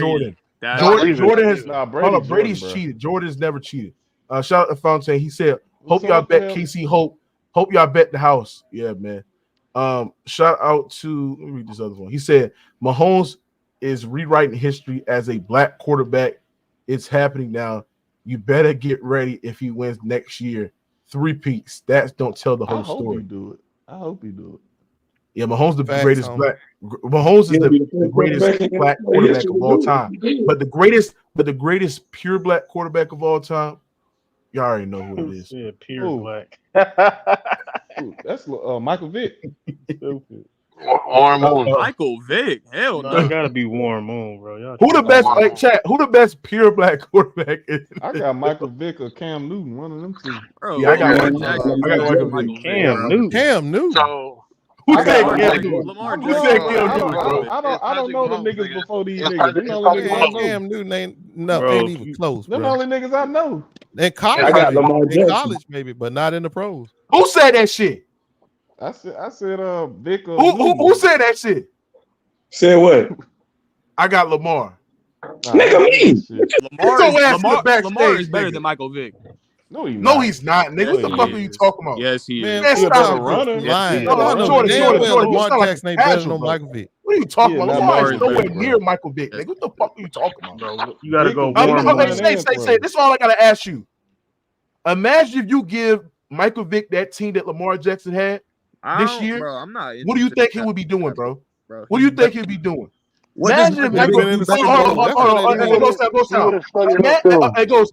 Jordan. Jordan has Brady's cheated. Jordan's never cheated. Shout out to Fontaine. He said, hope y'all bet KC Hope y'all bet the house. Yeah, man. Shout out to, let me read this other one. He said, Mahomes is rewriting history as a black quarterback. It's happening now. You better get ready if he wins next year. 3 peats. That don't tell the whole story. I hope you do it. Yeah, Mahomes is the greatest black. Mahomes is the greatest black quarterback of all time. But the greatest pure black quarterback of all time, y'all already know who it is. Yeah, pure black. That's Michael Vick. Warren Moon. Michael Vick. Hell no. It's gotta be Warren Moon, bro. Who the best who the best pure black quarterback is? I got Michael Vick or Cam Newton, one of them 2. Bro, yeah, I got Michael Cam Newton. Cam Newton. So who said Cam Newton? Lamar Who said Cam Newton, bro? I don't know the niggas before these niggas. Them only niggas I know. Cam Newton ain't even close, Them bro. only niggas I know. In college, maybe, but not in the pros. Who said that shit? I said Vic. Who said that shit? Said what? I got Lamar. Nigga, me. Lamar is better than Michael Vick. No, he's not, nigga. What the fuck are you talking about? Yes, he is. Man, stop it, runner. Jordan, Lamar Jackson ain't better than Michael Vick. What are you talking about? Lamar is nowhere better, near Michael Vick. Nigga, what the fuck are you talking about, bro? You gotta go. Say. This is all I gotta ask you. Imagine if you give Michael Vick that team that Lamar Jackson had, this year, bro, I'm not. what do you think he would be doing, bro? What do you think he'd be doing? Imagine if Michael.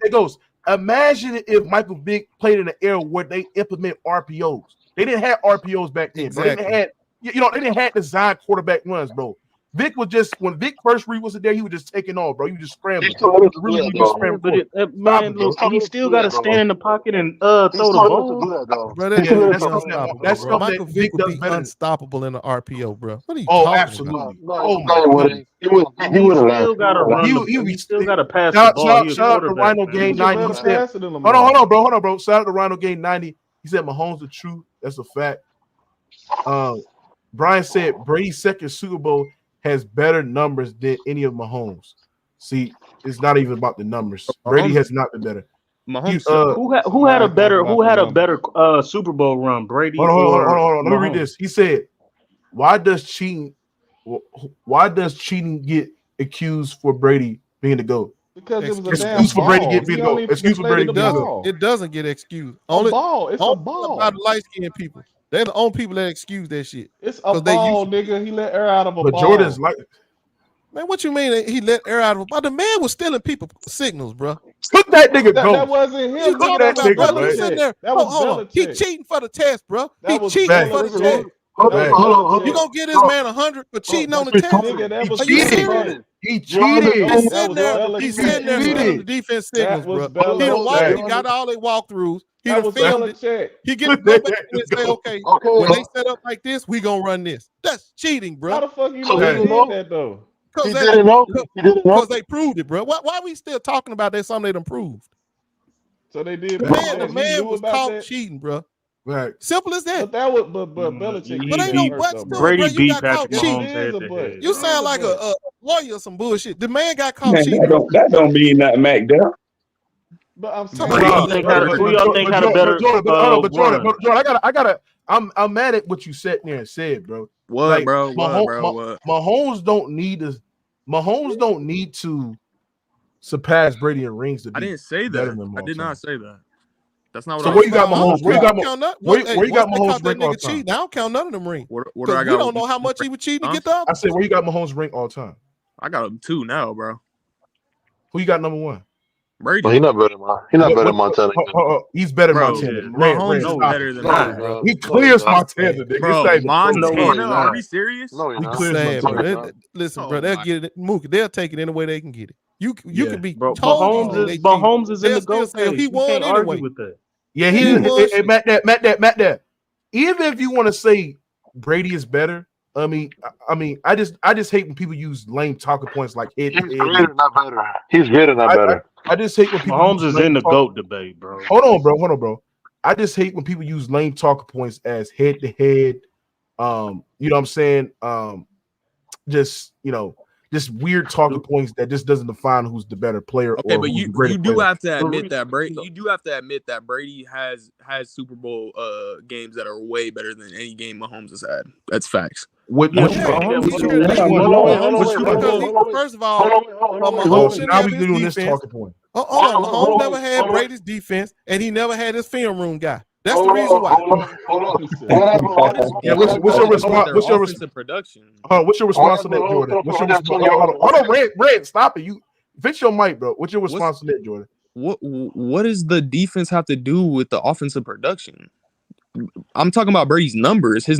It goes. Imagine if Michael Vick played in an era where they implement RPOs. They didn't have RPOs back then. Exactly. Bro. They didn't have design quarterback runs, bro. Vic was just when Vic first read was there, he was just taking off, bro. You just scrambling. He still got to stand in the pocket and throw the ball. Bro, that's something Michael Vick would be unstoppable in the RPO, bro. What are you talking about? Oh my he still got to run. He still got to pass the ball. Shout out to Rhino Game 90. Hold on, bro. Shout out to Rhino Game 90. He said Mahomes the truth. That's a fact. Brian said Brady's second Super Bowl has better numbers than any of Mahomes. See, it's not even about the numbers. Brady has not been better. Mahomes, who had a better Super Bowl run, Brady? Hold on. Let me read this. He said, "Why does cheating get accused for Brady being the GOAT?" Because it was a excuse for Brady getting being the GOAT. Excuse for Brady being the GOAT. It doesn't get excused. It's a ball. About the light-skinned people. They're the only people that excuse that shit. It's a ball, nigga. He let air out of a ball. But Jordan's like, man, what you mean he let air out of a ball? The man was stealing people signals, bro. Look that nigga go. That wasn't him. Look at that nigga, bro. He cheating for the test, bro. He cheating for the test. Hold on. You gonna give this man 100 for cheating on the test? Nigga, He cheated. He's sitting there stealing the defense signals, bro. He done walked. He got all their walkthroughs. He done filmed it. He get back and say, okay, when they set up like this, we gonna run this. That's cheating, bro. How the fuck you know that though? Because they proved it, bro. Why are we still talking about that? Something they done proved. So they did. The man was caught cheating, bro. Right. Simple as that. But that was Belichick. But ain't no buts to Brady it, bro. beat Patrick Mahomes. You sound like a lawyer or some bullshit. The man got caught cheating. That don't mean nothing, Mac. But I'm saying, who y'all think had a better Jordan, I'm mad at what you sat there and said, bro. What, bro? Mahomes don't need to surpass Brady in rings to be. I didn't say that. I did not say that. That's not what. So where you got Mahomes? Where you got Mahomes ring all time? I don't count none of them rings. What do I got? We don't know how much he was cheating to get the other. I said where you got Mahomes ring all time? I got him 2 now, bro. Who you got number 1? Brady. Well, he's not better than Montana. He's better than Montana. Mahomes is better than Montana. He clears Montana. Bro, Montana? Are we serious? No, he clears Montana. Listen, bro, they'll get it. Mookie, they'll take it any way they can get it. You can be told. Mahomes is in the GOAT. He won anyway. With that. Yeah, he Matt that. Even if you want to say Brady is better, I mean, I just hate when people use lame talking points like head. He's greater, not better. He's greater, not better. I just hate when people Mahomes is in the GOAT debate, bro. Hold on, bro. I just hate when people use lame talking points as head to head. You know what I'm saying? Just weird talking points that just doesn't define who's the better player. Okay, but you do have to admit that Brady. You do have to admit that Brady has Super Bowl games that are way better than any game Mahomes has had. That's facts. First of all, now we doing this talking point. Mahomes never had Brady's defense, and he never had his film room guy. That's the reason why. What's your response? What's your response? Production. What's your response to that, Jordan? What's your response? Hold on, Red, stop it. You fix your mic, bro. What's your response to that, Jordan? What does the defense have to do with the offensive production? I'm talking about Brady's numbers. He has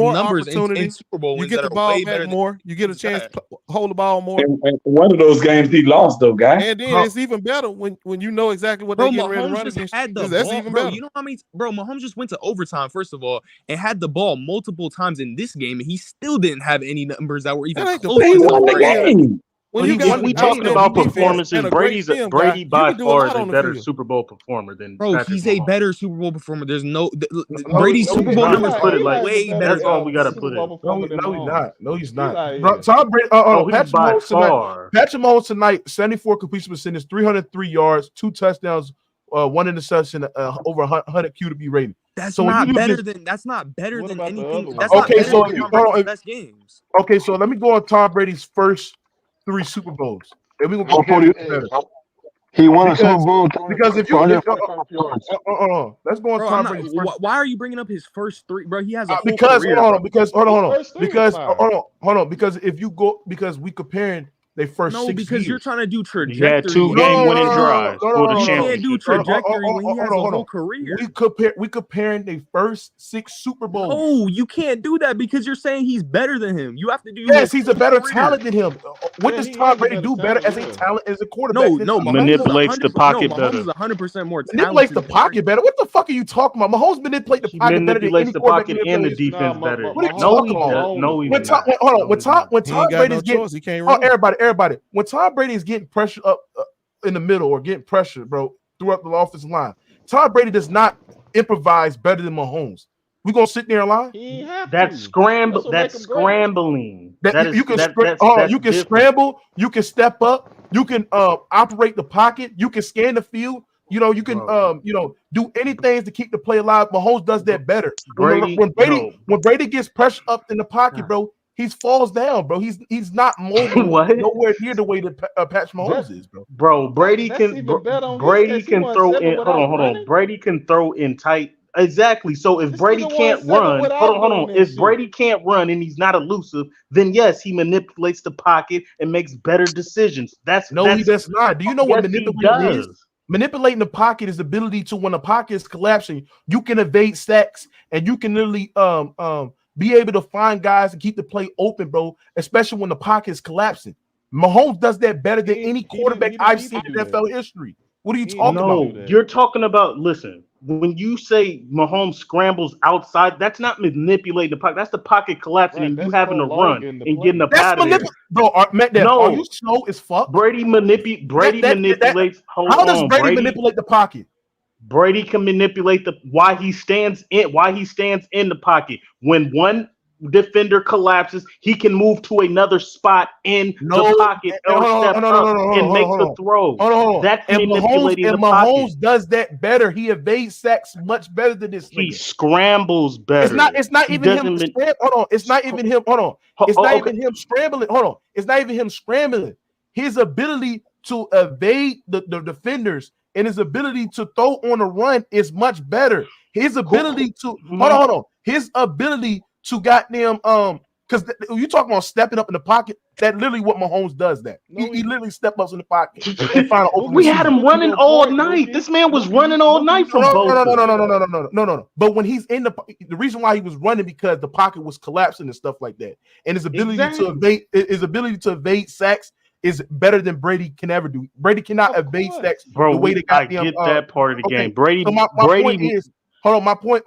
more numbers in Super Bowl wins. You get the ball back more. You get a chance to hold the ball more. And one of those games he lost, though, guy. And then it's even better when you know exactly what they're getting ready to run against. That's even better. You know how many? Bro, Mahomes just went to overtime, first of all, and had the ball multiple times in this game, and he still didn't have any numbers that were even close to the game. When we talking about performances, Brady by far is a better Super Bowl performer than Patrick he's Mahomes. A better Super Bowl performer. There's Brady's Super Bowl numbers put it like way better. That's all we got to put it. No, he's not. Tom Brady. Patrick Mahomes tonight, 74 completion percentage, 303 yards, 2 touchdowns, 1 interception, over 100 QB rating. That's not better than anything. That's okay. So best games. Okay, so let me go on Tom Brady's first 3 Super Bowls. And we're gonna go better. He won a Super Bowl because if you 145 yards. Let's go on Bro, Tom Brady's first. why are you bringing up his first three, bro? He has a whole because career. hold on, because if you go because we comparing their first 6 years. Because you're trying to do trajectory. He had 2 game-winning drives for the championship. You can't do trajectory when he has a whole career. We comparing their first 6 Super Bowls. No, you can't do that because you're saying he's better than him. You have to do. Yes, he's a better talent than him. What does Tom Brady do better as a talent as a quarterback? No, manipulates the pocket better. Mahomes is 100% more talented. Manipulates the pocket better. What the fuck are you talking about? Mahomes manipulates the pocket better than any quarterback in the and the defense better. What are you talking about? When Tom Brady's getting everybody. When Tom Brady is getting pressure up in the middle or getting pressure, bro, throughout the offensive line, Tom Brady does not improvise better than Mahomes. We gonna sit there and lie? That's scrambling. You can scramble. You can step up. You can operate the pocket. You can scan the field. You can do anything to keep the play alive. Mahomes does that better. When Brady gets pressure up in the pocket, bro, he falls down, bro. He's not mobile nowhere near the way that Patrick Mahomes is, bro. Bro, Brady can throw in. Hold on. Brady can throw in tight. Exactly. So if Brady can't run, hold on. If Brady can't run and he's not elusive, then yes, he manipulates the pocket and makes better decisions. He does not. Do you know what manipulating is? Manipulating the pocket is the ability to, when the pocket is collapsing, you can evade sacks and you can literally be able to find guys and keep the play open, bro, especially when the pocket is collapsing. Mahomes does that better than any quarterback I've seen in NFL history. What are you talking about? No, you're talking about, listen, when you say Mahomes scrambles outside, that's not manipulating the pocket. That's the pocket collapsing and you having to run and getting up out of there. Bro, are you slow as fuck? Brady manipulates. How does Brady manipulate the pocket? Brady can manipulate why he stands in the pocket. When one defender collapses, he can move to another spot in the pocket or step up and make the throw. That's manipulating the pocket. Mahomes does that better. He evades sacks much better than this. He scrambles better. It's not even him. It's not even him. It's not even him scrambling. It's not even him scrambling. His ability to evade the defenders and his ability to throw on the run is much better. His ability to his ability to goddamn because you talking about stepping up in the pocket, that literally what Mahomes does. That he literally step up in the pocket and find an open. We had him running all night. This man was running all night from both. No. But when he's in the reason why he was running because the pocket was collapsing and stuff like that, and his ability to evade sacks is better than Brady can ever do. Brady cannot evade sacks the way they got I get that part of the game. Brady. So my point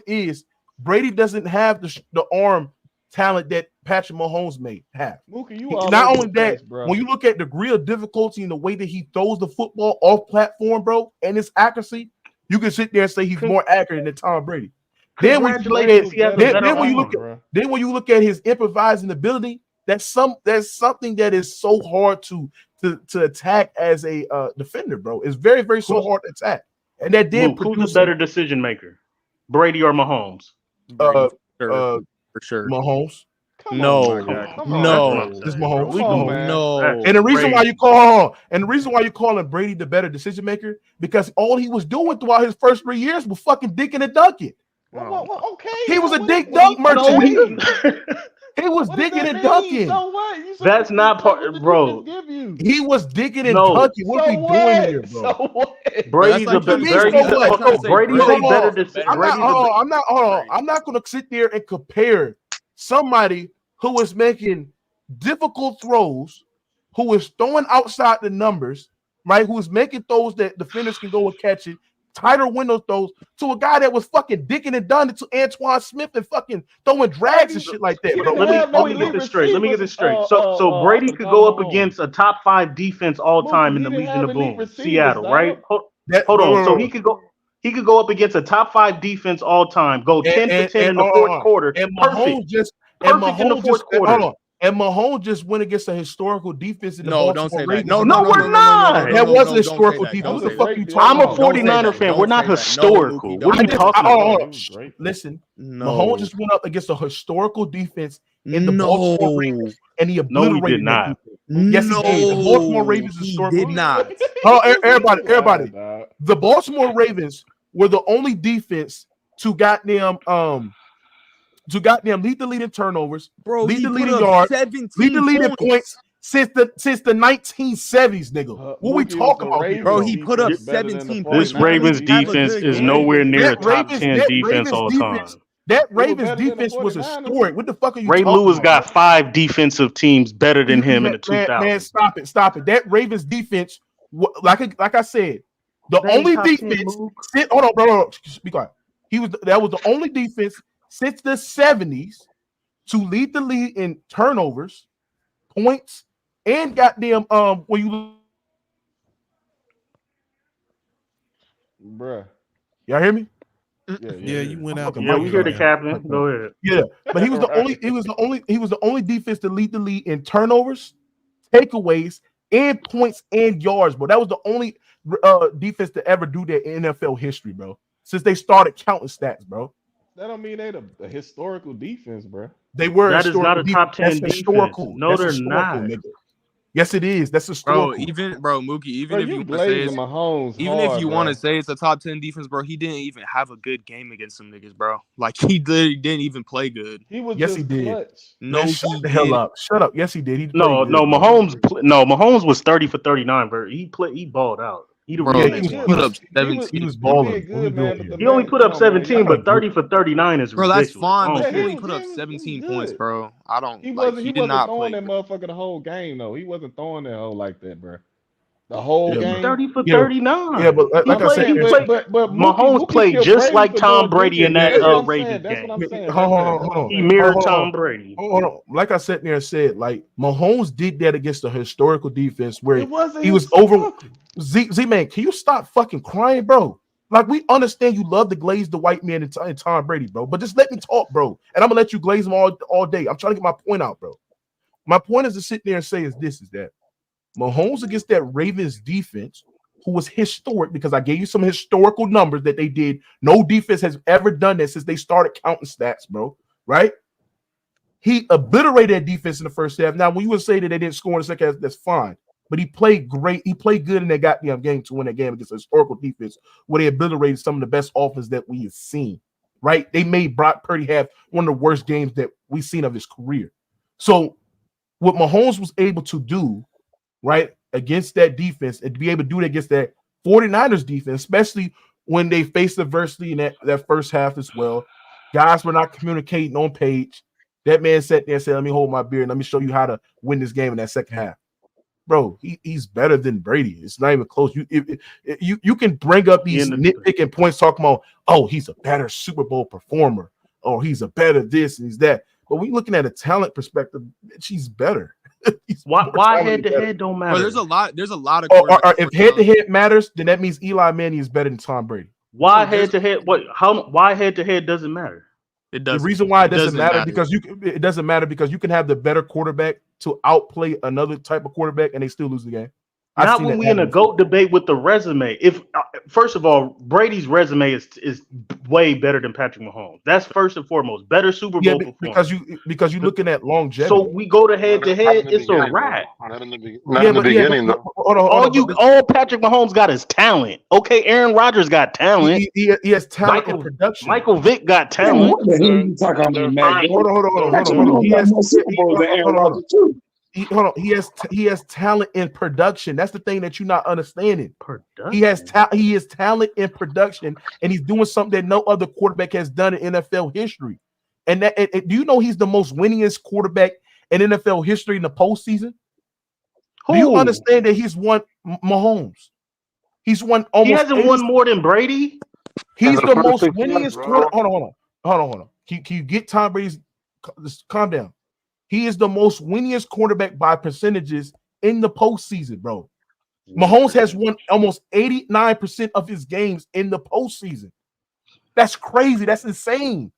is Brady doesn't have the arm talent that Patrick Mahomes may have. Not only that, when you look at the degree of difficulty in the way that he throws the football off platform, bro, and his accuracy, you can sit there and say he's more accurate than Tom Brady. Then when you look at his improvising ability, there's something that is so hard to attack as a defender, bro. It's very, very so hard to attack. And that did who's the better decision maker, Brady or Mahomes? For sure. Mahomes. No. It's Mahomes. No. And the reason why you call him Brady the better decision maker, because all he was doing throughout his first 3 years was fucking dicking and dunking. Okay. He was a dick dunk merchant. He was digging and dunking. So what? That's not part, bro. He was digging and dunking. What are we doing here, bro? So what? Brady's a better decision. I'm not going to sit there and compare somebody who is making difficult throws, who is throwing outside the numbers, right? Who is making throws that defenders can go and catch it, tighter window throws, to a guy that was fucking dicking and dunking to Antoine Smith and fucking throwing drags and shit like that. Let me get this straight. So Brady could go up against a top 5 defense all time in the Legion of Boom, Seattle, right? Hold on. So he could go up against a top 5 defense all time, go 10 for 10 in the fourth quarter. And Mahomes just went against a historical defense in the Baltimore Ravens. No, we're not. That wasn't historical defense. What the fuck are you talking about? I'm a 49er fan. We're not historical. What are you talking about? Listen, Mahomes just went up against a historical defense in the Baltimore Ravens, and he obliterated not. Yes, he did. The Baltimore Ravens he historically did not. everybody. The Baltimore Ravens were the only defense to goddamn lead the lead in turnovers, Bro, lead he the put lead in up yards, 17 lead the lead in points. points since the 1970s, nigga. What we talking about here? Bro, he put up 17 points. This Ravens defense is nowhere near a top 10 defense all time. That Ravens defense was historic. What the fuck are you Ray talking Lewis about? got 5 defensive teams better than him in the 2000s. Man, stop it. That Ravens defense, like I said, the only defense. Hold on, bro. Be quiet. That was the only defense since the 70s to lead the league in turnovers, points, and goddamn when you. Bruh. Y'all hear me? Yeah, you went out. Yeah, we hear the captain. Go ahead. Yeah, but he was the only. He was the only defense to lead the league in turnovers, takeaways, and points and yards, bro. That was the only defense to ever do that in NFL history, bro. Since they started counting stats, bro. That don't mean they the historical defense, bro. They were. That is not a top 10 That's defense. historical. No, That's they're historical, not. nigga. Yes, it is. That's historical. Mookie, even if you want to say Mahomes even if you want to say it's a top 10 defense, bro, he didn't even have a good game against some niggas, bro. Like he didn't even play good. He was he did. Clutch. No, man, shut the hell up. Shut up. Yes, he did. Mahomes was 30 for 39, bro. He balled out. He put up 17. He was balling. He only put up 17, but 30 for 39 is ridiculous. Bro, that's fine. But Yeah, he put up 17 points, bro. He wasn't throwing that motherfucker the whole game though. He wasn't throwing that whole like that, bro. The whole game. 30 for 39. Yeah, but like I said, but Mahomes played just like Tom Brady in that Ravens game. That's what I'm saying. Hold on. He mirrored Tom Brady. Hold on. Like I sat there and said, like Mahomes did that against a historical defense where he was over. Z-Man, can you stop fucking crying, bro? Like, we understand you love to glaze the white man and Tom Brady, bro. But just let me talk, bro. And I'm gonna let you glaze him all day. I'm trying to get my point out, bro. My point is to sit there and say is that Mahomes against that Ravens defense, who was historic, because I gave you some historical numbers that they did. No defense has ever done that since they started counting stats, bro. Right? He obliterated that defense in the first half. Now, when you would say that they didn't score in the second half, that's fine. But he played great. He played good in that goddamn game to win that game against a historical defense where they obliterated some of the best offense that we have seen. Right? They made Brock Purdy have one of the worst games that we've seen of his career. So what Mahomes was able to do, right, against that defense and to be able to do it against that 49ers defense, especially when they faced adversity in that first half as well. Guys were not communicating on page. That man sat there and said, let me hold my beer and let me show you how to win this game in that second half. Bro, he's better than Brady. It's not even close. You can bring up these nitpicking points talking about, oh, he's a better Super Bowl performer, or he's a better this and he's that. But when you're looking at a talent perspective, she's better. Why head-to-head don't matter? Bro, there's a lot of if head-to-head matters, then that means Eli Manning is better than Tom Brady. Why head-to-head? Why head-to-head doesn't matter? It doesn't. The reason why it doesn't matter because it doesn't matter because you can have the better quarterback to outplay another type of quarterback and they still lose the game. Not when we in a GOAT debate with the resume. If first of all, Brady's resume is way better than Patrick Mahomes. That's first and foremost. Better Super Bowl performance. Because you're looking at longevity. So we go to head, it's a wrap. Not in the beginning, though. All Patrick Mahomes got is talent. Okay, Aaron Rodgers got talent. He has talent in production. Michael Vick got talent. What the hell you talking about, man? Hold on. He has Super Bowl than Aaron Rodgers too. He has talent in production. That's the thing that you're not understanding. He has talent in production, and he's doing something that no other quarterback has done in NFL history. And do you know he's the most winningest quarterback in NFL history in the postseason? Do you understand that he's won Mahomes? He's won almost. He hasn't won more than Brady. He's the most winningest. Hold on. Can you get Tom Brady's? Just calm down. He is the most winningest quarterback by percentages in the postseason, bro. Mahomes has won almost 89% of his games in the postseason. That's crazy. That's insane.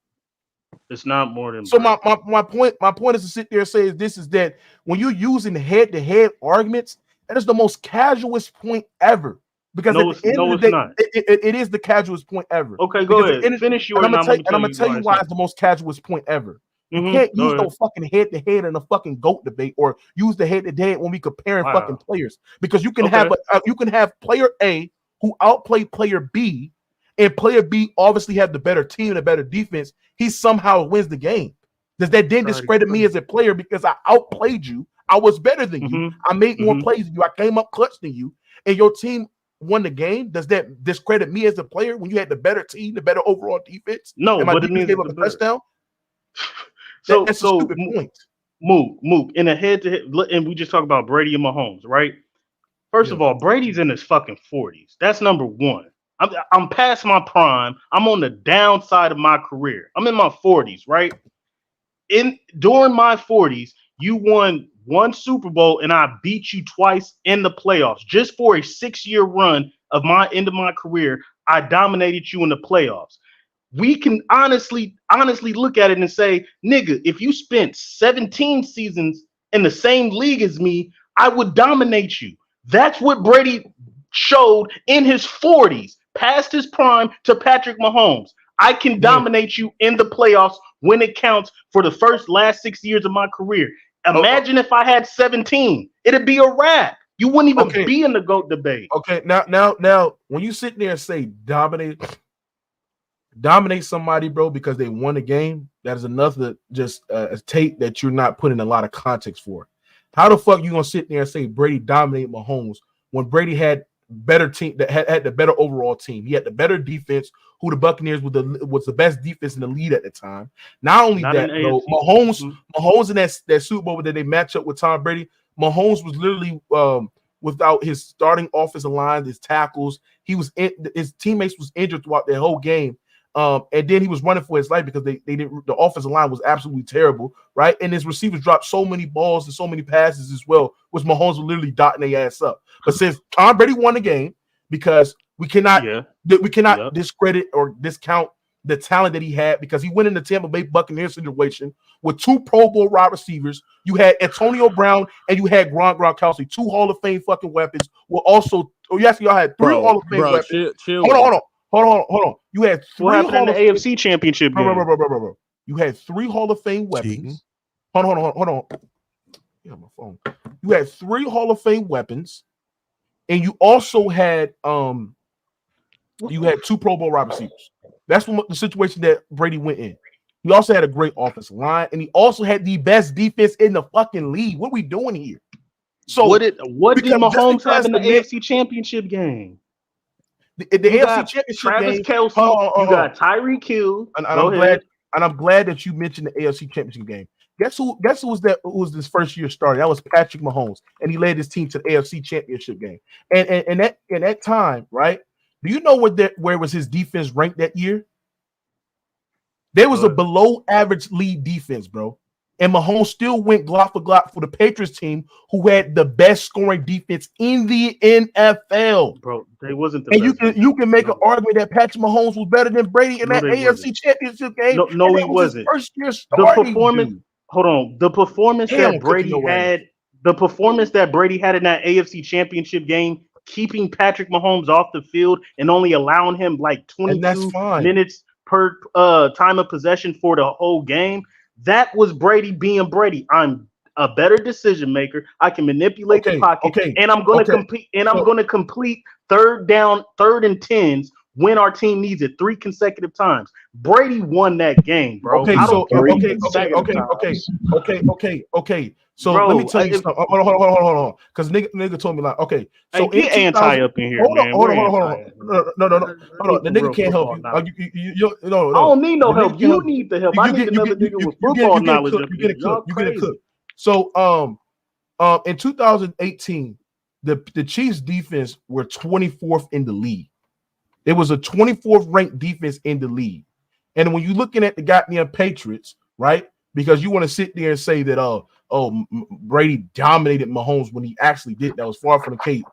It's not more than. So my point is to sit there and say is that when you're using head-to-head arguments, that is the most casualist point ever. Because at the end of the day, it is the casualist point ever. Okay, go ahead. Finish yours. And I'm gonna tell you why it's the most casualist point ever. You can't use no fucking head-to-head in a fucking GOAT debate, or use the head-to-head when we comparing fucking players, because you can have player A who outplayed player B, and player B obviously have the better team and a better defense. He somehow wins the game. Does that then discredit me as a player because I outplayed you? I was better than you. I made more plays than you. I came up clutch than you, and your team won the game. Does that discredit me as a player when you had the better team, the better overall defense? No, and my but it defense means gave up a touchdown. That's a stupid point. Mook, in a head-to-head, and we just talked about Brady and Mahomes, right? First of all, Brady's in his fucking 40s. That's number one. I'm past my prime. I'm on the downside of my career. I'm in my 40s, right? During my 40s, you won one Super Bowl and I beat you twice in the playoffs. Just for a 6-year run of my end of my career, I dominated you in the playoffs. We can honestly look at it and say, nigga, if you spent 17 seasons in the same league as me, I would dominate you. That's what Brady showed in his 40s, past his prime, to Patrick Mahomes. I can dominate you in the playoffs when it counts for the last 6 years of my career. Imagine if I had 17, it'd be a wrap. You wouldn't even be in the GOAT debate. Okay, now, when you sit there and say dominate somebody, bro, because they won a game, that is another just a tape that you're not putting a lot of context for. How the fuck you gonna sit there and say Brady dominated Mahomes when Brady had better team, that had the better overall team? He had the better defense, who the Buccaneers was the best defense in the league at the time. Not only that, though, Mahomes in that Super Bowl that they match up with Tom Brady, Mahomes was literally without his starting offensive line, his tackles. His teammates was injured throughout the whole game. And then he was running for his life because they didn't. The offensive line was absolutely terrible, right? And his receivers dropped so many balls and so many passes as well, which Mahomes was literally dotting their ass up. But since Tom Brady won the game, because we cannot discredit or discount the talent that he had, because he went in the Tampa Bay Buccaneers situation with 2 Pro Bowl wide receivers. You had Antonio Brown and you had Gronkowski, 2 Hall of Fame fucking weapons. Y'all had 3 Hall of Fame weapons. Hold on. You had 3 what happened in the AFC Championship game? Bro. You had 3 Hall of Fame weapons. Hold on. Yeah, my phone. You had 3 Hall of Fame weapons, and you also had 2 Pro Bowl wide receivers. That's the situation that Brady went in. He also had a great offensive line, and he also had the best defense in the fucking league. What are we doing here? So what did Mahomes have in the AFC Championship game? The AFC Championship Travis game. Kelce, you got Tyreek Hill. I'm glad that you mentioned the AFC Championship game. Guess who was this first year starter? That was Patrick Mahomes, and he led his team to the AFC Championship game. And that time, right? Do you know where was his defense ranked that year? There was a below average league defense, bro. And Mahomes still went glock for glock for the Patriots team, who had the best scoring defense in the NFL. Bro, they wasn't the best. And you can make an argument that Patrick Mahomes was better than Brady in that AFC Championship game. No, he wasn't. First year starting. The performance that Brady had in that AFC Championship game, keeping Patrick Mahomes off the field and only allowing him like 22 minutes per time of possession for the whole game. That was Brady being Brady. I'm a better decision maker. I can manipulate the pocket, and I'm going to complete. And I'm going to complete third and 10s when our team needs it 3 consecutive times. Brady won that game, bro. Okay. So bro, let me tell you something. Hold on. Because nigga told me like, okay. So get anti up in here, man. Hold on. No. The nigga can't help you. No. I don't need no help. You need the help. I need another nigga with football knowledge. You get a cook. So in 2018, the Chiefs defense were 24th in the league. It was a 24th ranked defense in the league. And when you're looking at the goddamn Patriots, right? Because you want to sit there and say that Brady dominated Mahomes when he actually did. That was far from the case.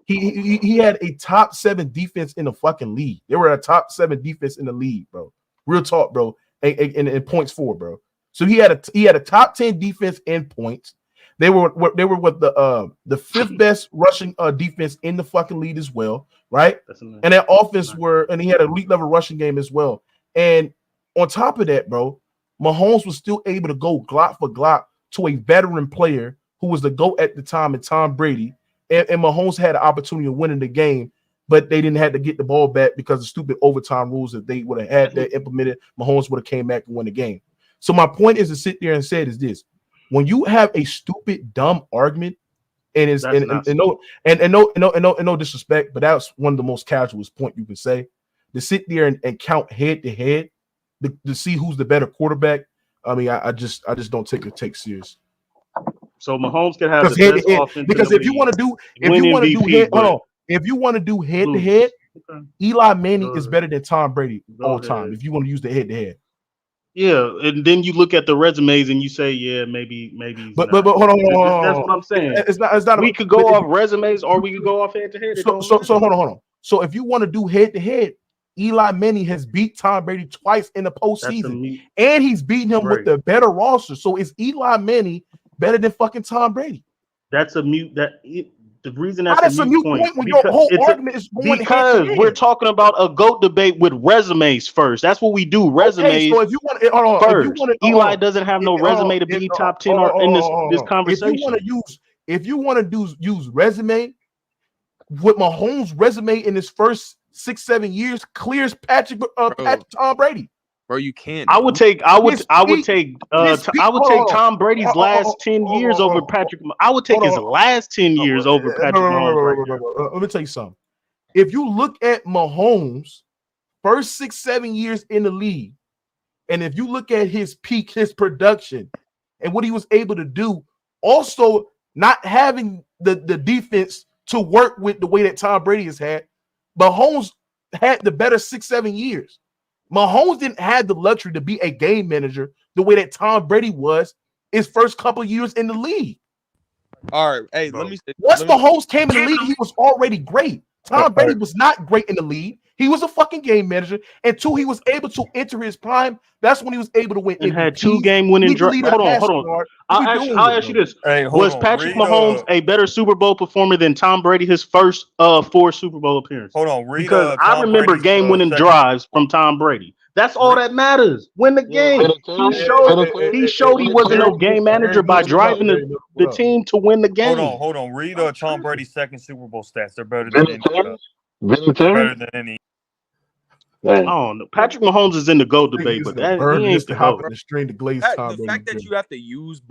He had a top 7 defense in the fucking league. They were a top 7 defense in the league, bro. Real talk, bro. And points for, bro. So he had a top 10 defense in points. They were with the 5th best rushing defense in the fucking league as well, right? And that offense and he had an elite level rushing game as well. And on top of that, bro, Mahomes was still able to go glot for glot to a veteran player who was the GOAT at the time, and Tom Brady. And Mahomes had an opportunity of winning the game, but they didn't have to get the ball back because of stupid overtime rules that they would have had that implemented. Mahomes would have came back and won the game. So my point is to sit there and say is this: when you have a stupid, dumb argument, and it's no disrespect, but that's one of the most casualest point you can say. To sit there and count head to head to see who's the better quarterback. I mean, I just don't take serious. So Mahomes can have the best offense because if you want to do head to head, Eli Manning is better than Tom Brady all time. If you want to use the head to head. Yeah, and then you look at the resumes and you say, yeah, maybe. But hold on. That's what I'm saying. It's not. We could go off resumes, or we could go off head to head. So hold on. So if you want to do head to head, Eli Manning has beat Tom Brady twice in the postseason, and he's beaten him with the better roster. So is Eli Manning better than fucking Tom Brady? That's a mute. The reason that's a mute point when your whole argument is going because we're talking about a GOAT debate with resumes first. That's what we do. Resumes. Okay, so if you want first, Eli doesn't have no resume to be top 10 or in this conversation. If you want to use resume, with Mahomes' resume in his first 6-7 years clears Tom Brady. Bro, you can't. I would take Tom Brady's last 10 years over Patrick. I would take his last 10 years over Patrick Mahomes. Let me tell you something. If you look at Mahomes' first 6-7 years in the league, and if you look at his peak, his production, and what he was able to do, also not having the defense to work with the way that Tom Brady has had, Mahomes had the better 6-7 years. Mahomes didn't have the luxury to be a game manager the way that Tom Brady was his first couple of years in the league. All right, hey, let me say. Once Mahomes came in the league, he was already great. Tom Brady was not great in the league. He was a fucking game manager. And two, he was able to enter his prime. That's when he was able to win. And had 2 game winning drives. Hold on. I'll ask you this. Was Patrick Mahomes a better Super Bowl performer than Tom Brady his first 4 Super Bowl appearances? Hold on. Because I remember game winning drives from Tom Brady. That's all that matters. Win the game. He showed he wasn't no game manager by driving the team to win the game. Hold on. Read Tom Brady's second Super Bowl stats. They're better than any. I don't know. Patrick Mahomes is in the GOAT debate, but he ain't the GOAT. The fact that you have to use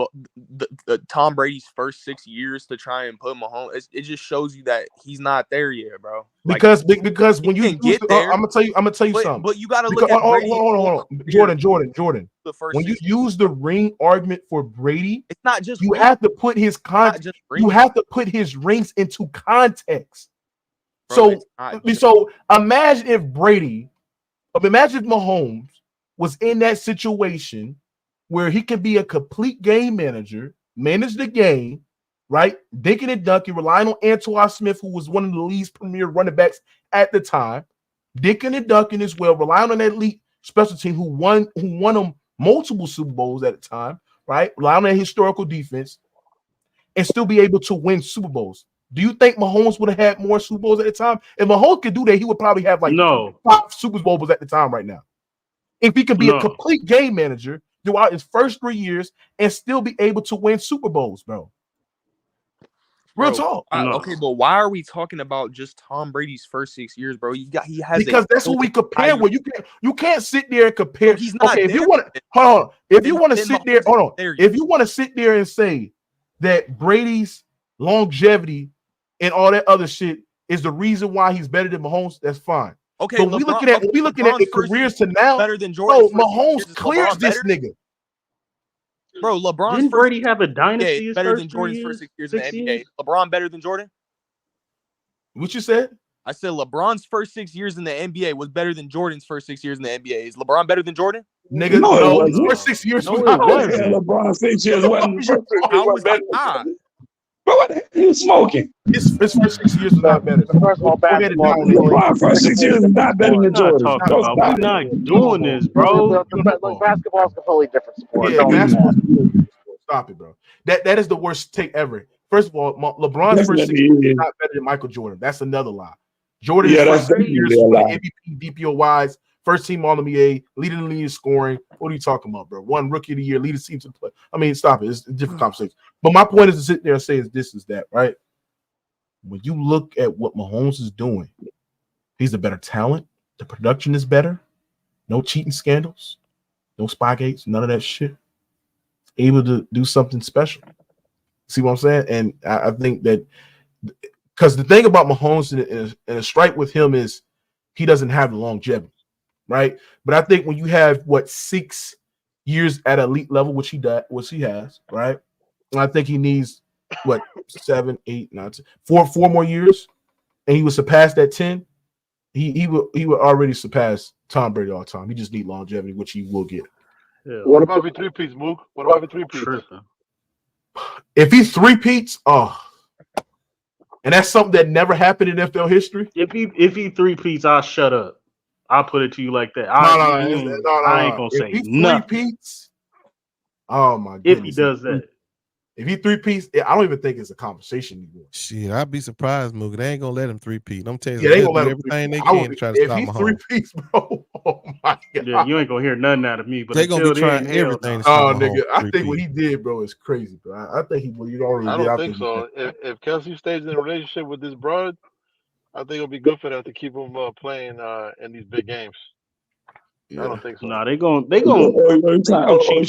Tom Brady's first 6 years to try and put Mahomes, it just shows you that he's not there yet, bro. Because when you get there, I'm gonna tell you something. But you gotta look at Brady. Hold on. Jordan. When you use the ring argument for Brady, it's not just you have to put his you have to put his rings into context. Bro, so imagine if Mahomes was in that situation where he can be a complete game manager, manage the game, right? Dinking and dunking, relying on Antoine Smith, who was one of the league's premier running backs at the time, dinking and dunking as well, relying on that elite special team who won him multiple Super Bowls at the time, right? Relying on that historical defense, and still be able to win Super Bowls. Do you think Mahomes would have had more Super Bowls at the time? If Mahomes could do that, he would probably have 5 Super Bowls at the time right now. If he could be a complete game manager throughout his first 3 years and still be able to win Super Bowls, bro. Real talk. Okay, but why are we talking about just Tom Brady's first 6 years, bro? He has because that's what we compare with. You can't sit there and compare. He's not. Okay, if you want to hold on, if you want to sit there, hold on. If you want to sit there and say that Brady's longevity and all that other shit is the reason why he's better than Mahomes, that's fine. Okay, but we looking at the careers to now. Better than Jordan. Bro, Mahomes clears this nigga. Bro, LeBron didn't Brady have a dynasty? Better than Jordan's first 6 years in the NBA. LeBron better than Jordan? What you said? I said LeBron's first 6 years in the NBA was better than Jordan's first 6 years in the NBA. Is LeBron better than Jordan? Nigga, no, his first 6 years was not better. LeBron 6 years wasn't better. Bro, what the hell are you smoking? His first 6 years was not better. First of all, LeBron's first 6 years is not better than Jordan. We're not doing this, bro. Basketball is a completely different sport. Yeah, basketball. Stop it, bro. That is the worst take ever. First of all, LeBron's first 6 years is not better than Michael Jordan. That's another lie. Jordan's first 6 years for MVP, DPOYs first team All-NBA, leading the league in scoring. What are you talking about, bro? One rookie of the year, leading team to play. I mean, stop it. It's a different conversation. But my point is to sit there and say this is that, right? When you look at what Mahomes is doing, he's a better talent. The production is better. No cheating scandals. No Spygates. None of that shit. Able to do something special. See what I'm saying? And I think that because the thing about Mahomes and a strike with him is he doesn't have the longevity, right? But I think when you have 6 years at elite level, which he has, right? And I think he needs 7, 8, 9, 10, 4 more years, and he would surpass that 10. He would already surpass Tom Brady all the time. He just need longevity, which he will get. Yeah. What about if he three-peats, Mook? What about if he three-peats? If he three-peats, and that's something that never happened in NFL history. If he three-peats, I'll shut up. I'll put it to you like that. I ain't gonna say nothing. Three-peats, oh my goodness. If he does that. If he three-peats, I don't even think it's a conversation anymore. Shit, I'd be surprised, Mookie. They ain't gonna let him three-peat. I'm telling you, they ain't gonna let him everything they can to try to stop Mahomes. If he three-peats, bro, oh my God. Yeah, you ain't gonna hear nothing out of me. But they gonna be trying everything. Nigga, I think what he did, bro, is crazy, bro. I think he already I don't think so. If Kelsey stays in a relationship with this broad, I think it'll be good for them to keep him playing in these big games. Yeah. I don't think so. Nah, they gonna cheat for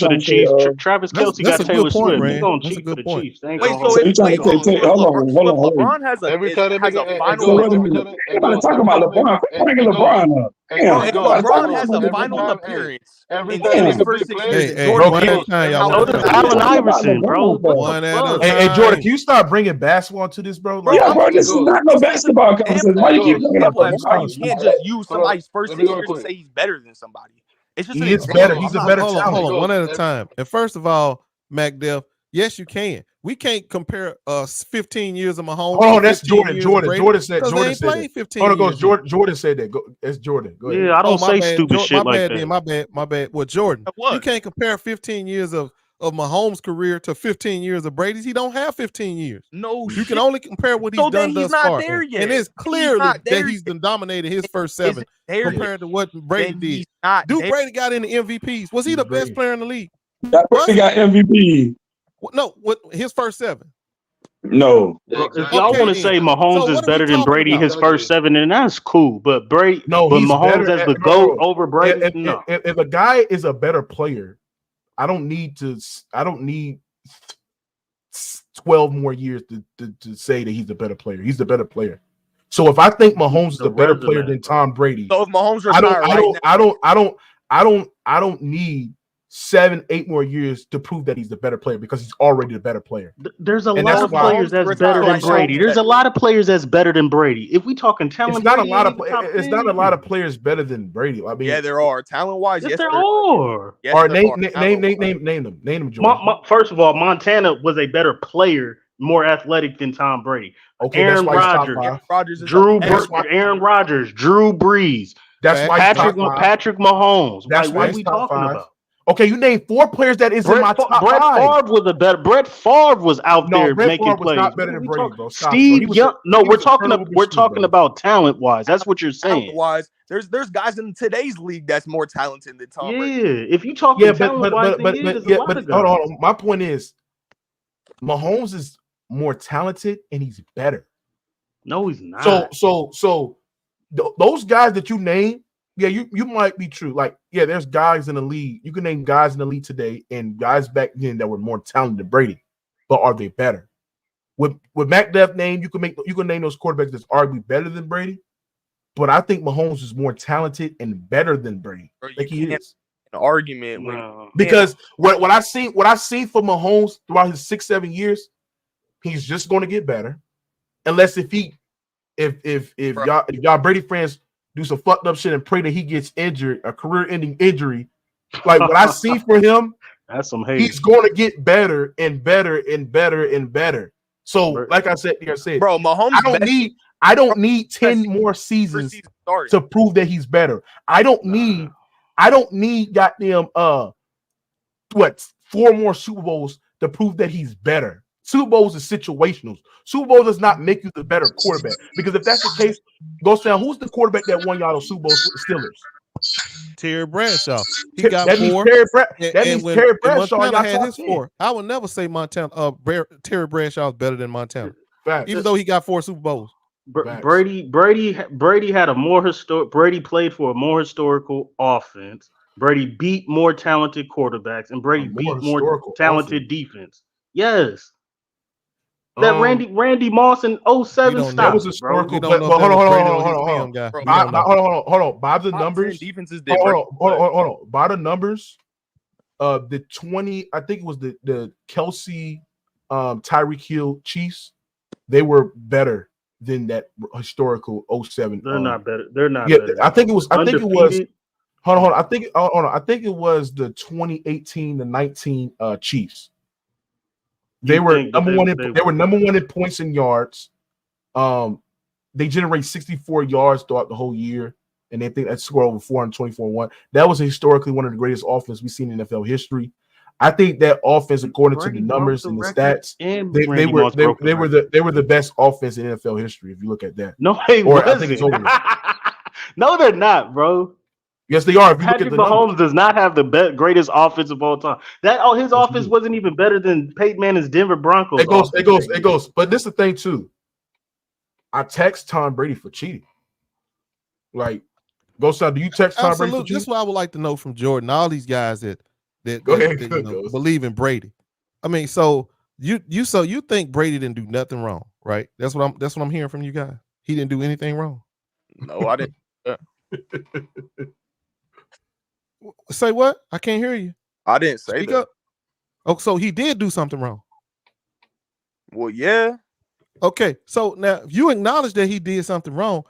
the Chiefs. Travis Kelce got Taylor Swift. They gonna cheat for the Chiefs. Hold on. LeBron has a final. Everybody talking about LeBron. Bring LeBron up. LeBron has a final appearance in his first 6 years. So does Allen Iverson, bro. Hey, Jordan, can you start bringing basketball to this, bro? Yeah, bro, this is not no basketball conversation. Why you keep bringing up LeBron? You can't just use somebody's first 6 years to say he's better than somebody. It's just he is better. He's a better talent. Hold on, one at a time. And first of all, Mac Def, yes, you can. We can't compare 15 years of Mahomes. Oh, that's Jordan. Jordan said 15 Hold on, goes Jordan said that. It's Jordan. Go ahead. Yeah, I don't say stupid shit like that. My bad. Well, Jordan, you can't compare 15 years of Mahomes' career to 15 years of Brady's. He don't have 15 years. No, you can only compare what he's done thus far. And it's clear that he's been dominated his first 7 compared to what Brady did. Brady got in the MVPs. Was he the best player in the league? Brady got MVP. No, what his first 7? No. If y'all want to say Mahomes is better than Brady his first 7, then that's cool. But Mahomes as the GOAT over Brady. If a guy is a better player, I don't need 12 more years to say that he's a better player. He's the better player. So if I think Mahomes is a better player than Tom Brady, so if Mahomes I don't need 7, 8 more years to prove that he's the better player because he's already the better player. There's a lot of players that's better than Brady. There's a lot of players that's better than Brady. If we talking talent, it's not a lot of players better than Brady. I mean, yeah, there are talent wise. Yes, there are. Yes, all right, name them. Jordan. First of all, Montana was a better player, more athletic than Tom Brady. Okay, Aaron Rodgers, Drew Brees. That's why Patrick Mahomes. That's what are we talking about? Okay, you named 4 players that is in my top 5. Brett Favre was out there making plays. Not better than Brady, bro. Steve Young. No, we're talking about talent wise. That's what you're saying. Wise, there's guys in today's league that's more talented than Tom Brady. Yeah, if you talking talent wise, hold on. My point is, Mahomes is more talented and he's better. No, he's not. So those guys that you name. Yeah, you might be true. Like, yeah, there's guys in the league. You can name guys in the league today and guys back then that were more talented than Brady, but are they better? With McDuff name, you can name those quarterbacks that's arguably better than Brady, but I think Mahomes is more talented and better than Brady. Like he is. An argument because what I see for Mahomes throughout his 6-7 years, he's just going to get better, unless if y'all Brady fans do some fucked up shit and pray that he gets injured, a career-ending injury. Like what I see for him, that's some hate. He's going to get better and better and better and better. So, like I said, bro, Mahomes. I don't need 10 more seasons to prove that he's better. I don't need goddamn 4 more Super Bowls to prove that he's better. Super Bowls is situational. Super Bowl does not make you the better quarterback. Because if that's the case, go down. Who's the quarterback that won y'all those Super Bowls with the Steelers? Terry Bradshaw. He got that 4. That means Terry Bradshaw Montana y'all had top his 10. 4. I would never say Terry Bradshaw is better than Montana, even though he got 4 Super Bowls. Brady had a more historic. Brady played for a more historical offense. Brady beat more talented quarterbacks, and Brady beat more talented defense. Yes. That Randy Moss in 07 stop. That was historical, bro. but hold on. Hold on. By the Top numbers, 10 defenses hold on. By the numbers, the 20, I think it was the Kelsey, Tyreek Hill Chiefs. They were better than that historical 07. They're not better. They're not Yeah, better. I think it was. Undefeated. Hold on. I think it was the 2018 to 19 Chiefs. They were number one. They were number one in points and yards. They generate 64 yards throughout the whole year, and they think that score over 424-1. That was historically one of the greatest offenses we've seen in NFL history. I think that offense, according to the numbers and the stats, they were the best offense in NFL history. If you look at that, no, they wasn't. No, they're not, bro. Yes, they are. If you Patrick look at the Mahomes numbers. does not have the greatest offense of all time. His offense wasn't even better than Peyton Manning's Denver Broncos. It goes. But this is the thing too. I text Tom Brady for cheating. Like, do you text Tom Brady for cheating? This is what I would like to know from Jordan. All these guys that believe in Brady. I mean, so you think Brady didn't do nothing wrong, right? That's what I'm hearing from you guys. He didn't do anything wrong. No, I didn't. Say what? I can't hear you. I didn't say Speak that. up. Oh, so he did do something wrong. Well, yeah. Okay, so now if you acknowledge that he did something wrong,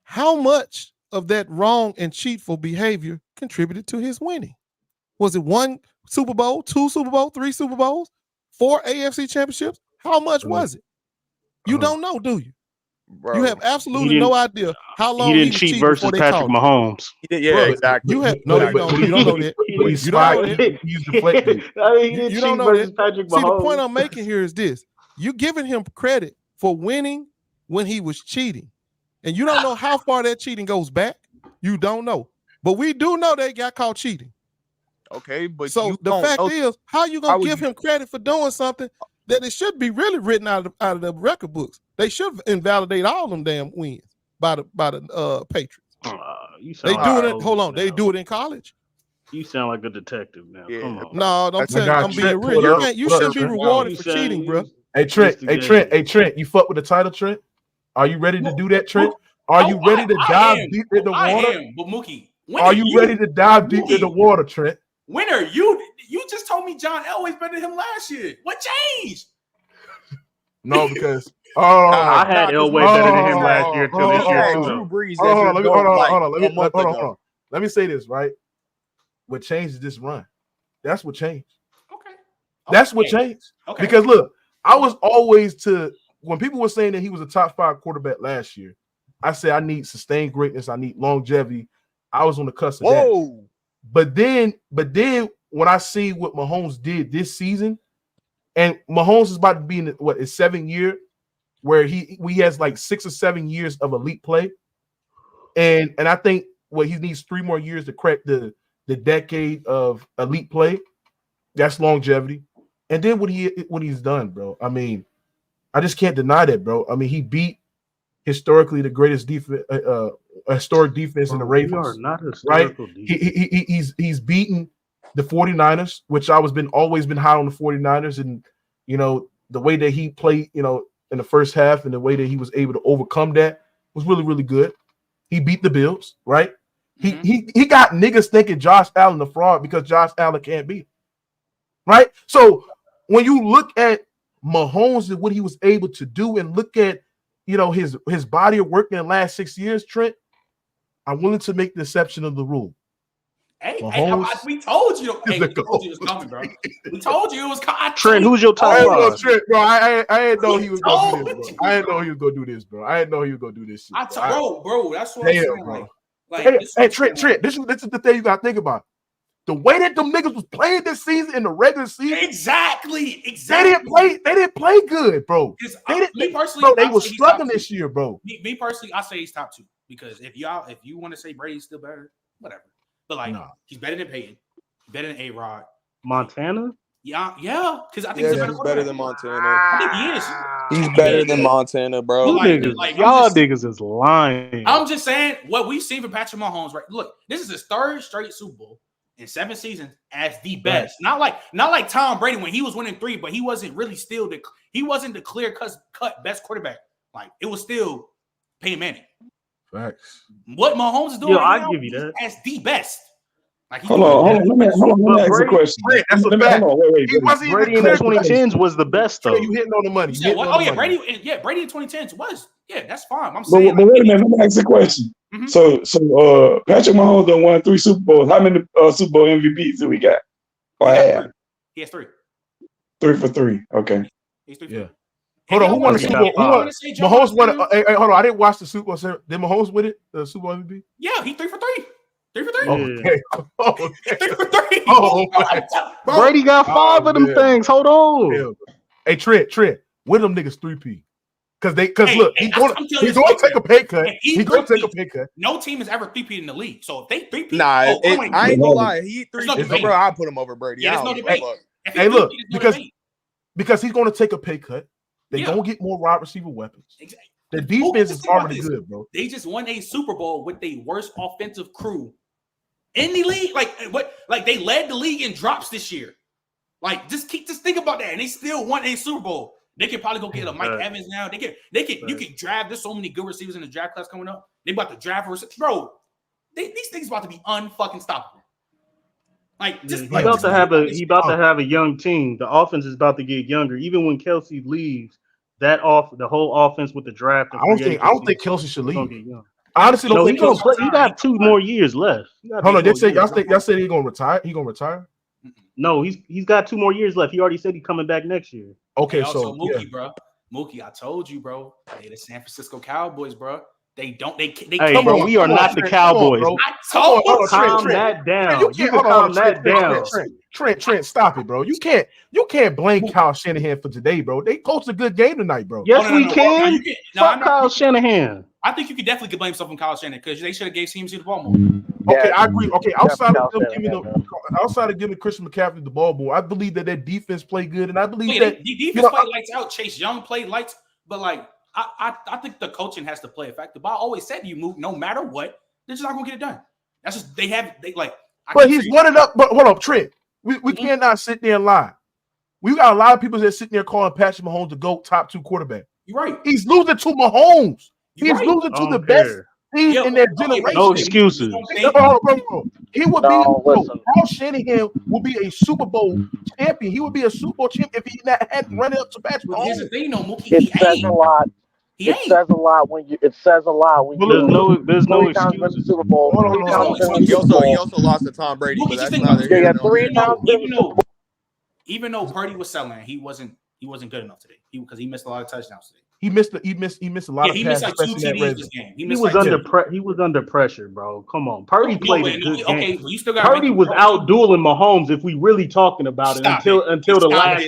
how much of that wrong and cheatful behavior contributed to his winning? Was it 1 Super Bowl, 2 Super Bowls, 3 Super Bowls, 4 AFC championships? How much was it? You don't know, do you? Bro, you have absolutely no idea how long he didn't cheat versus Patrick Mahomes. Exactly. You have you don't know that. You don't know that. He's deflected. You don't know that. Patrick Mahomes. See, the point I'm making here is this: you giving him credit for winning when he was cheating, and you don't know how far that cheating goes back. You don't know, but we do know they got caught cheating. Okay, but so the fact is, how you gonna give him credit for doing something that it should be really written out of the record books? They should invalidate all them damn wins by the Patriots. They do it. Hold on, they do it in college. You sound like a detective now. Yeah. Come on. No, don't tell you. I'm being real. You should be rewarded for cheating, bro. Hey Trent, you fuck with the title, Trent? Are you ready to do that, Trent? Are you ready to dive deep in the water? I am, but Mookie, are you ready to dive deep in the water, Trent? Winner, you just told me John Elway's better than him last year. What changed? No, because I had Elway better than him last year until this year. Drew Brees. Hold on. Let me say this, right? What changed is this run. That's what changed. Okay. That's what changed. Okay. Because look, I was always when people were saying that he was a top 5 quarterback last year, I said I need sustained greatness, I need longevity. I was on the cusp of that. But then when I see what Mahomes did this season, and Mahomes is about to be in his 7th year, where he has like 6 or 7 years of elite play, and I think he needs 3 more years to crack the decade of elite play. That's longevity, and then what he's done, bro. I mean, I just can't deny that, bro. I mean, he beat historically the greatest defense, historic defense in the Ravens. We are not historical defense. He's beaten the 49ers, which always been high on the 49ers, and the way that he played, in the first half, and the way that he was able to overcome that was really, really good. He beat the Bills, right? Mm-hmm. He got niggas thinking Josh Allen a fraud because Josh Allen can't beat him, right? So when you look at Mahomes and what he was able to do, and look at his body of work in the last 6 years, Trent, I'm willing to make the exception of the rule. Hey, we told you. We told you it was coming, bro. We told you it was coming. Trent, who's your top 5? Trent, bro, I didn't know he was gonna do this, bro. I didn't know he was gonna do this, bro. I didn't know he was gonna do this shit. Bro, that's what I'm saying. Bro. Hey, Trent, this is the thing you gotta think about. The way that them niggas was playing this season in the regular season, exactly. They didn't play good, bro. Me personally, they were struggling this year, bro. Me personally, I say he's top 2 because if you want to say Brady's still better, whatever. But like, he's better than Peyton. Better than A-Rod. Montana? Yeah, because I think Yeah, he's a better he's better than Montana. I think he is. He's better than Montana, bro. Y'all niggas is lying. I'm just saying what we've seen from Patrick Mahomes, right? Look, this is his third straight Super Bowl in 7 seasons as the best. Not like Tom Brady when he was winning 3, but he wasn't really he wasn't the clear cut best quarterback. Like it was still Peyton Manning. Facts. What Mahomes is doing I now, give you that. as the best. Like Hold on. Let me ask a question. That's a fact. Brady in the 2010s was the best though. You hitting on the money. Brady in 2010s was. Yeah, that's fine. I'm But saying. wait a minute. Let me ask a question. Mm-hmm. So Patrick Mahomes done won 3 Super Bowls. How many Super Bowl MVPs do we got? He has 3. 3 for 3. Okay. He's 3 for 3. Hold on. Who won the Super Bowl? Mahomes won. Hold on. I didn't watch the Super Bowl. Did Mahomes win it? The Super Bowl MVP? Yeah, he 3 for 3. 3 for 3. Okay. 3 for 3. Oh, Brady got 5 of them things. Hold on. Hey, Trent, where them niggas 3P? Because look, he's going to take a pay cut. He's going to take a pay cut. No team has ever 3P'd in the league. So if they 3P, I ain't gonna lie. He 3P, bro. I put him over Brady. Yeah, there's no debate. Hey, look, because he's going to take a pay cut. They're going to get more wide receiver weapons. Exactly. The defense is already good, bro. They just won a Super Bowl with the worst offensive crew in the league. Like they led the league in drops this year. Like just think about that, and they still won a Super Bowl. They could probably go get a Mike Evans now. You can draft. There's so many good receivers in the draft class coming up. They about to draft for bro. These things about to be unfucking stoppable. Like just he about to have a young team. The offense is about to get younger. Even when Kelsey leaves, the whole offense with the draft. I don't think Kelsey should leave. I honestly don't think Kelsey. He got 2 more years left. Hold on, y'all said he's gonna retire. He gonna retire? No, he's got 2 more years left. He already said he's coming back next year. Okay, so Mookie, bro. Mookie, I told you, bro. They the San Francisco Cowboys, bro. They hey, bro, we are not the Cowboys. I told you. Calm that down. You can calm that down. Trent, stop it, bro. You can't blame Kyle Shanahan for today, bro. They coached a good game tonight, bro. Yes, we can. Fuck Kyle Shanahan. I think you could definitely blame something from Kyle Shanahan because they should have gave CMC the ball more. Okay, I agree. Okay, outside of giving Christian McCaffrey the ball more, I believe that their defense played good, and I believe that the defense played lights out. Chase Young played lights, but like I think the coaching has to play a factor. But I always said no matter what, they're just not gonna get it done. That's just But he's running up. But hold up, Trent. We cannot sit there and lie. We got a lot of people that sitting there calling Patrick Mahomes the GOAT top 2 quarterback. You're right. He's losing to Mahomes. He's losing to the best team in their generation. No excuses. He would be. Kyle Shanahan will be a Super Bowl champion. He would be a Super Bowl champion if he hadn't run up to Patrick Mahomes. Here's the thing, though, Mookie. It says a lot. It says a lot when you. There's no excuses. Super Bowl. He also lost to Tom Brady, but that's not. Yeah, 3 times. Even though Purdy was selling, he wasn't good enough today. Because he missed a lot of touchdowns today. He missed a lot of passes. He missed like 2 TDs this game. He was under pressure, bro. Come on. Purdy played a good game. Purdy was out dueling Mahomes if we really talking about it until the last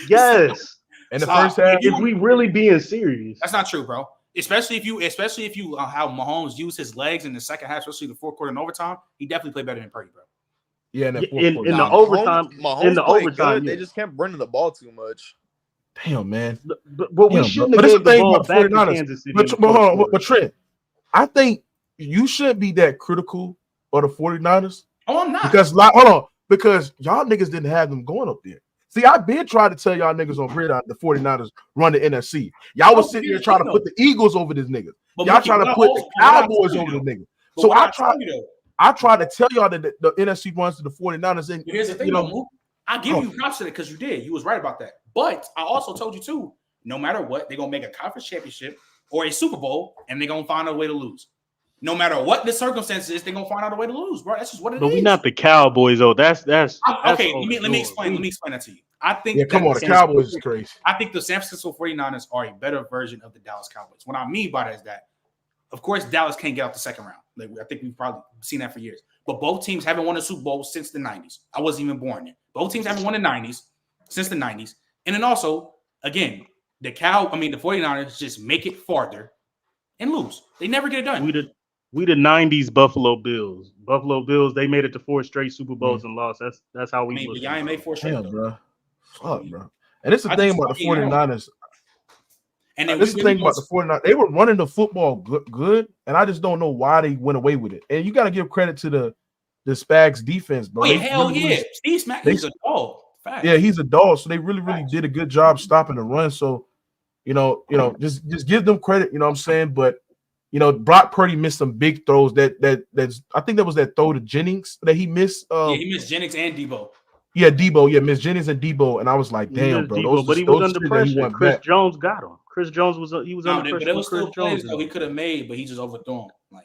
Yes. In the first half, if we really being serious. That's not true, bro. Especially if you how Mahomes used his legs in the second half, especially the 4th quarter and overtime, he definitely played better than Purdy, bro. Yeah, in the overtime. Mahomes they just kept running the ball too much. Damn, man. But we shouldn't have gave the ball back to Kansas City. But Trent, I think you shouldn't be that critical of the 49ers. Oh, I'm not. Because y'all niggas didn't have them going up there. See, I've been trying to tell y'all niggas on Gridiron the 49ers run the NFC. Y'all was sitting there trying to put the Eagles over this nigga. Y'all trying to put the Cowboys over the nigga. So I tried to tell y'all that the NFC runs to the 49ers. And here's the thing, I give you props to that because you did. You was right about that. But I also told you too, no matter what, they're gonna make a conference championship or a Super Bowl, and they're gonna find a way to lose. No matter what the circumstances is, they're gonna find out a way to lose, bro. That's just what it is. But we're not the Cowboys, though. That's okay. Let me explain that to you. I think the Cowboys is crazy. I think the San Francisco 49ers are a better version of the Dallas Cowboys. What I mean by that is that, of course, Dallas can't get out the second round. Like, I think we've probably seen that for years. But both teams haven't won a Super Bowl since the 90s. I wasn't even born yet. Both teams haven't won the 90s since the 90s. And then also, again, the 49ers just make it farther and lose. They never get it done. We the '90s Buffalo Bills. Buffalo Bills. They made it to 4 straight Super Bowls and lost. That's how we I mean, look. but y'all ain't made 4 straight. Damn, bro. Fuck, bro. And it's the thing about the 49ers. And then this is the thing about the 49ers. They were running the football good, and I just don't know why they went away with it. And you got to give credit to the Spags defense, bro. Oh, yeah, hell yeah. Steve Smack, he's a dog. Fact. Yeah, he's a dog. So they really did a good job stopping the run. So, just give them credit, you know what I'm saying? But Brock Purdy missed some big throws. That's I think that was that throw to Jennings that he missed. Yeah, he missed Jennings and Debo. Yeah, Debo. Yeah, Miss Jennings and Debo. And I was like, damn, bro. Debo, but he was under pressure. Chris Jones got him. Chris Jones was under pressure. But it was still plays that he could have made, but he just overthrew him. Like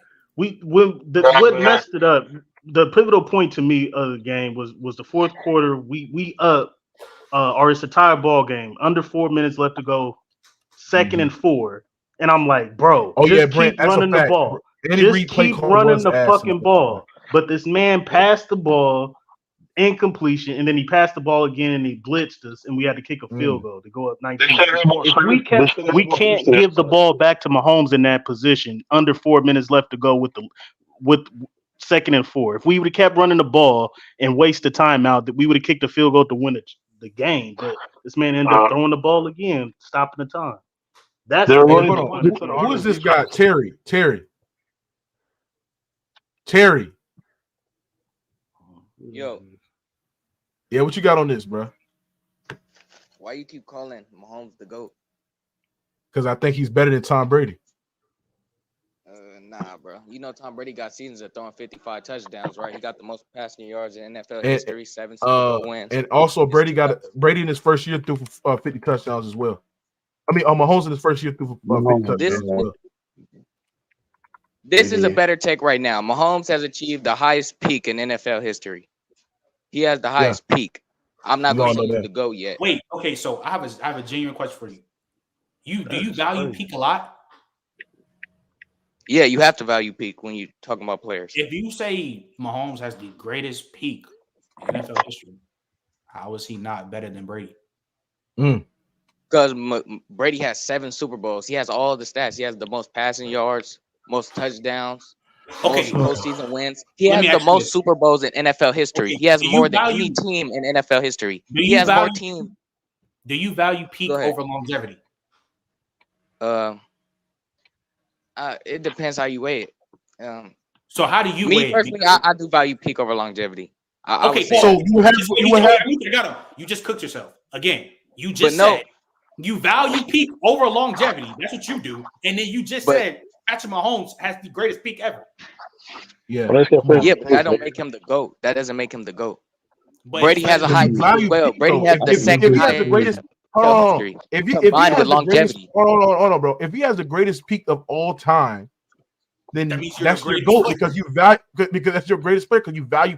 what messed it up. The pivotal point to me of the game was the fourth quarter. We up, or it's a tie ball game. Under 4 minutes left to go. Second and 4, and I'm like, bro, keep running the ball. Just keep running the fucking ball. But this man passed the ball, incompletion, and then he passed the ball again and he blitzed us, and we had to kick a field goal to go up 19. If we can't give the ball back to Mahomes in that position, under 4 minutes left to go with second and 4. If we would have kept running the ball and wasted time out, that we would have kicked a field goal to win the game. But this man ended up throwing the ball again, stopping the time. Who is this guy? Terry. Yo. Yeah, what you got on this, bro? Why you keep calling Mahomes the GOAT? Because I think he's better than Tom Brady. Nah, bro. You know Tom Brady got seasons of throwing 55 touchdowns, right? He got the most passing yards in NFL history, 7 Super Bowl wins. And also Brady in his first year threw for 50 touchdowns as well. I mean, Mahomes in his first year threw for 50 touchdowns as well. This is a better take right now. Mahomes has achieved the highest peak in NFL history. He has the highest peak. I'm not going to say the GOAT yet. Wait, okay, so I have a genuine question for you. Do you value peak a lot? Yeah, you have to value peak when you're talking about players. If you say Mahomes has the greatest peak in NFL history, how is he not better than Brady? Because Brady has 7 Super Bowls. He has all the stats. He has the most passing yards, most touchdowns, most postseason wins. He has the most Super Bowls in NFL history. Okay. He has more than any team in NFL history. He has more teams. Do you value peak over longevity? It depends how you weigh it. So how do you weigh it? Me personally, I do value peak over longevity. You just cooked yourself again. You just said you value peak over longevity. That's what you do, and then you just said Patrick Mahomes has the greatest peak ever. Yeah, but that don't make him the GOAT. That doesn't make him the GOAT. Brady has a high peak as well. Brady has the second highest. If he has longevity. Hold on, bro. If he has the greatest peak of all time, then that's your GOAT because that's your greatest player because you value.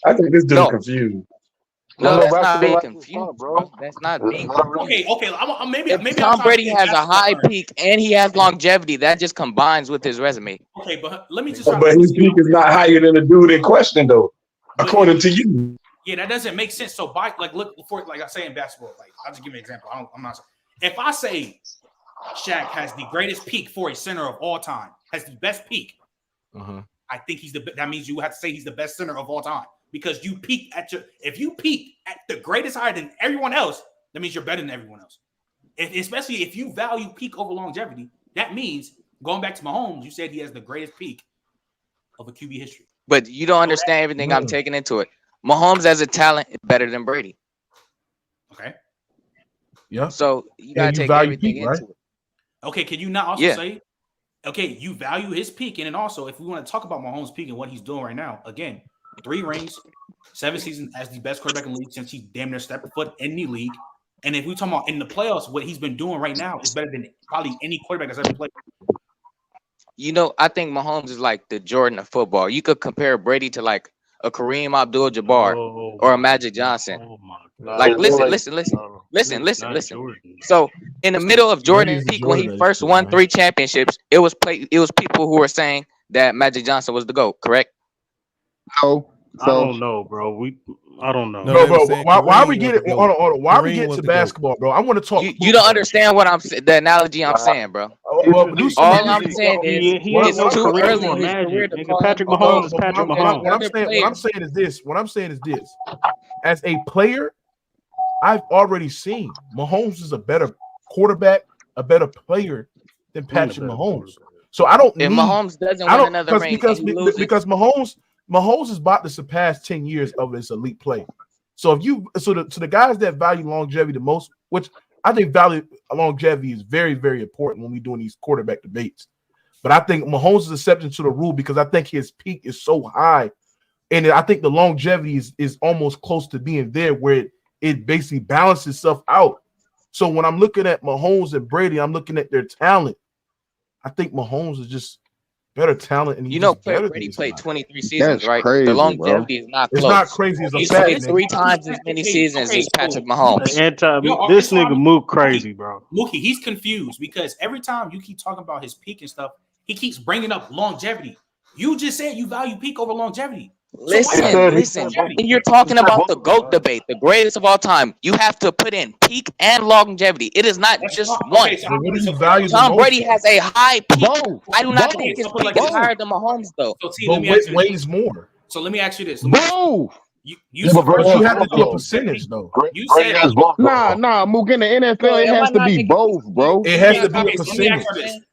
I think this dude confused. No, that's not being confused, bro. That's not being confused. Okay. Maybe Tom Brady has a high peak and he has longevity. That just combines with his resume. Okay, but let me just. But his peak is not higher than the dude in question, though, according to you. Yeah, that doesn't make sense. So, look before, like I say in basketball, I'll just give you an example. I'm not. If I say Shaq has the greatest peak for a center of all time, has the best peak, I think that means you have to say he's the best center of all time because you peak if you peak at the greatest higher than everyone else, that means you're better than everyone else. Especially if you value peak over longevity, that means going back to Mahomes, you said he has the greatest peak of a QB history. But you don't understand everything I'm taking into it. Mahomes as a talent is better than Brady. Okay. Yeah. So you gotta take everything into it. Okay, can you not also say, okay, you value his peak, and then also if we want to talk about Mahomes' peak and what he's doing right now, again, 3 rings, 7 seasons as the best quarterback in the league since he damn near stepped foot in the league. And if we talk about in the playoffs, what he's been doing right now is better than probably any quarterback that's ever played. You know, I think Mahomes is like the Jordan of football. You could compare Brady to like a Kareem Abdul-Jabbar or a Magic Johnson. Like, listen. So, in the middle of Jordan's peak, when he first won 3 championships, it was people who were saying that Magic Johnson was the GOAT, correct? No. I don't know, bro. I don't know. No, bro. Why we get it? Hold on. Why we get to basketball, bro? I want to talk. You don't understand what the analogy I'm saying, bro. All I'm saying is it's too early in his career to call Patrick Mahomes is Patrick Mahomes. What I'm saying is this. As a player, I've already seen Mahomes is a better quarterback, a better player than Patrick Mahomes. So I don't need. Mahomes doesn't win another ring because Mahomes is about to surpass 10 years of his elite play. So the guys that value longevity the most, which I think value longevity is very, very important when we're doing these quarterback debates. But I think Mahomes is exception to the rule because I think his peak is so high, and I think the longevity is almost close to being there where it basically balances itself out. So when I'm looking at Mahomes and Brady, I'm looking at their talent. I think Mahomes is just better talent, and Brady played 23 seasons, right? Crazy, the longevity is not close. It's not crazy as a He fact, played man. 3 times as many seasons as Patrick Mahomes. This nigga Mook crazy, bro. Mookie, he's confused because every time you keep talking about his peak and stuff, he keeps bringing up longevity. You just said you value peak over longevity. Listen. When you're talking about the GOAT debate, the greatest of all time, you have to put in peak and longevity. It is not just one. Tom Brady has a high peak. I do not think his peak is higher than Mahomes, though. So, T, let me ask you this. Weighs more. So let me ask you this. You have to do a percentage though. You said nah, Mook, in the NFL, it has to be both, bro. It has to be a percentage.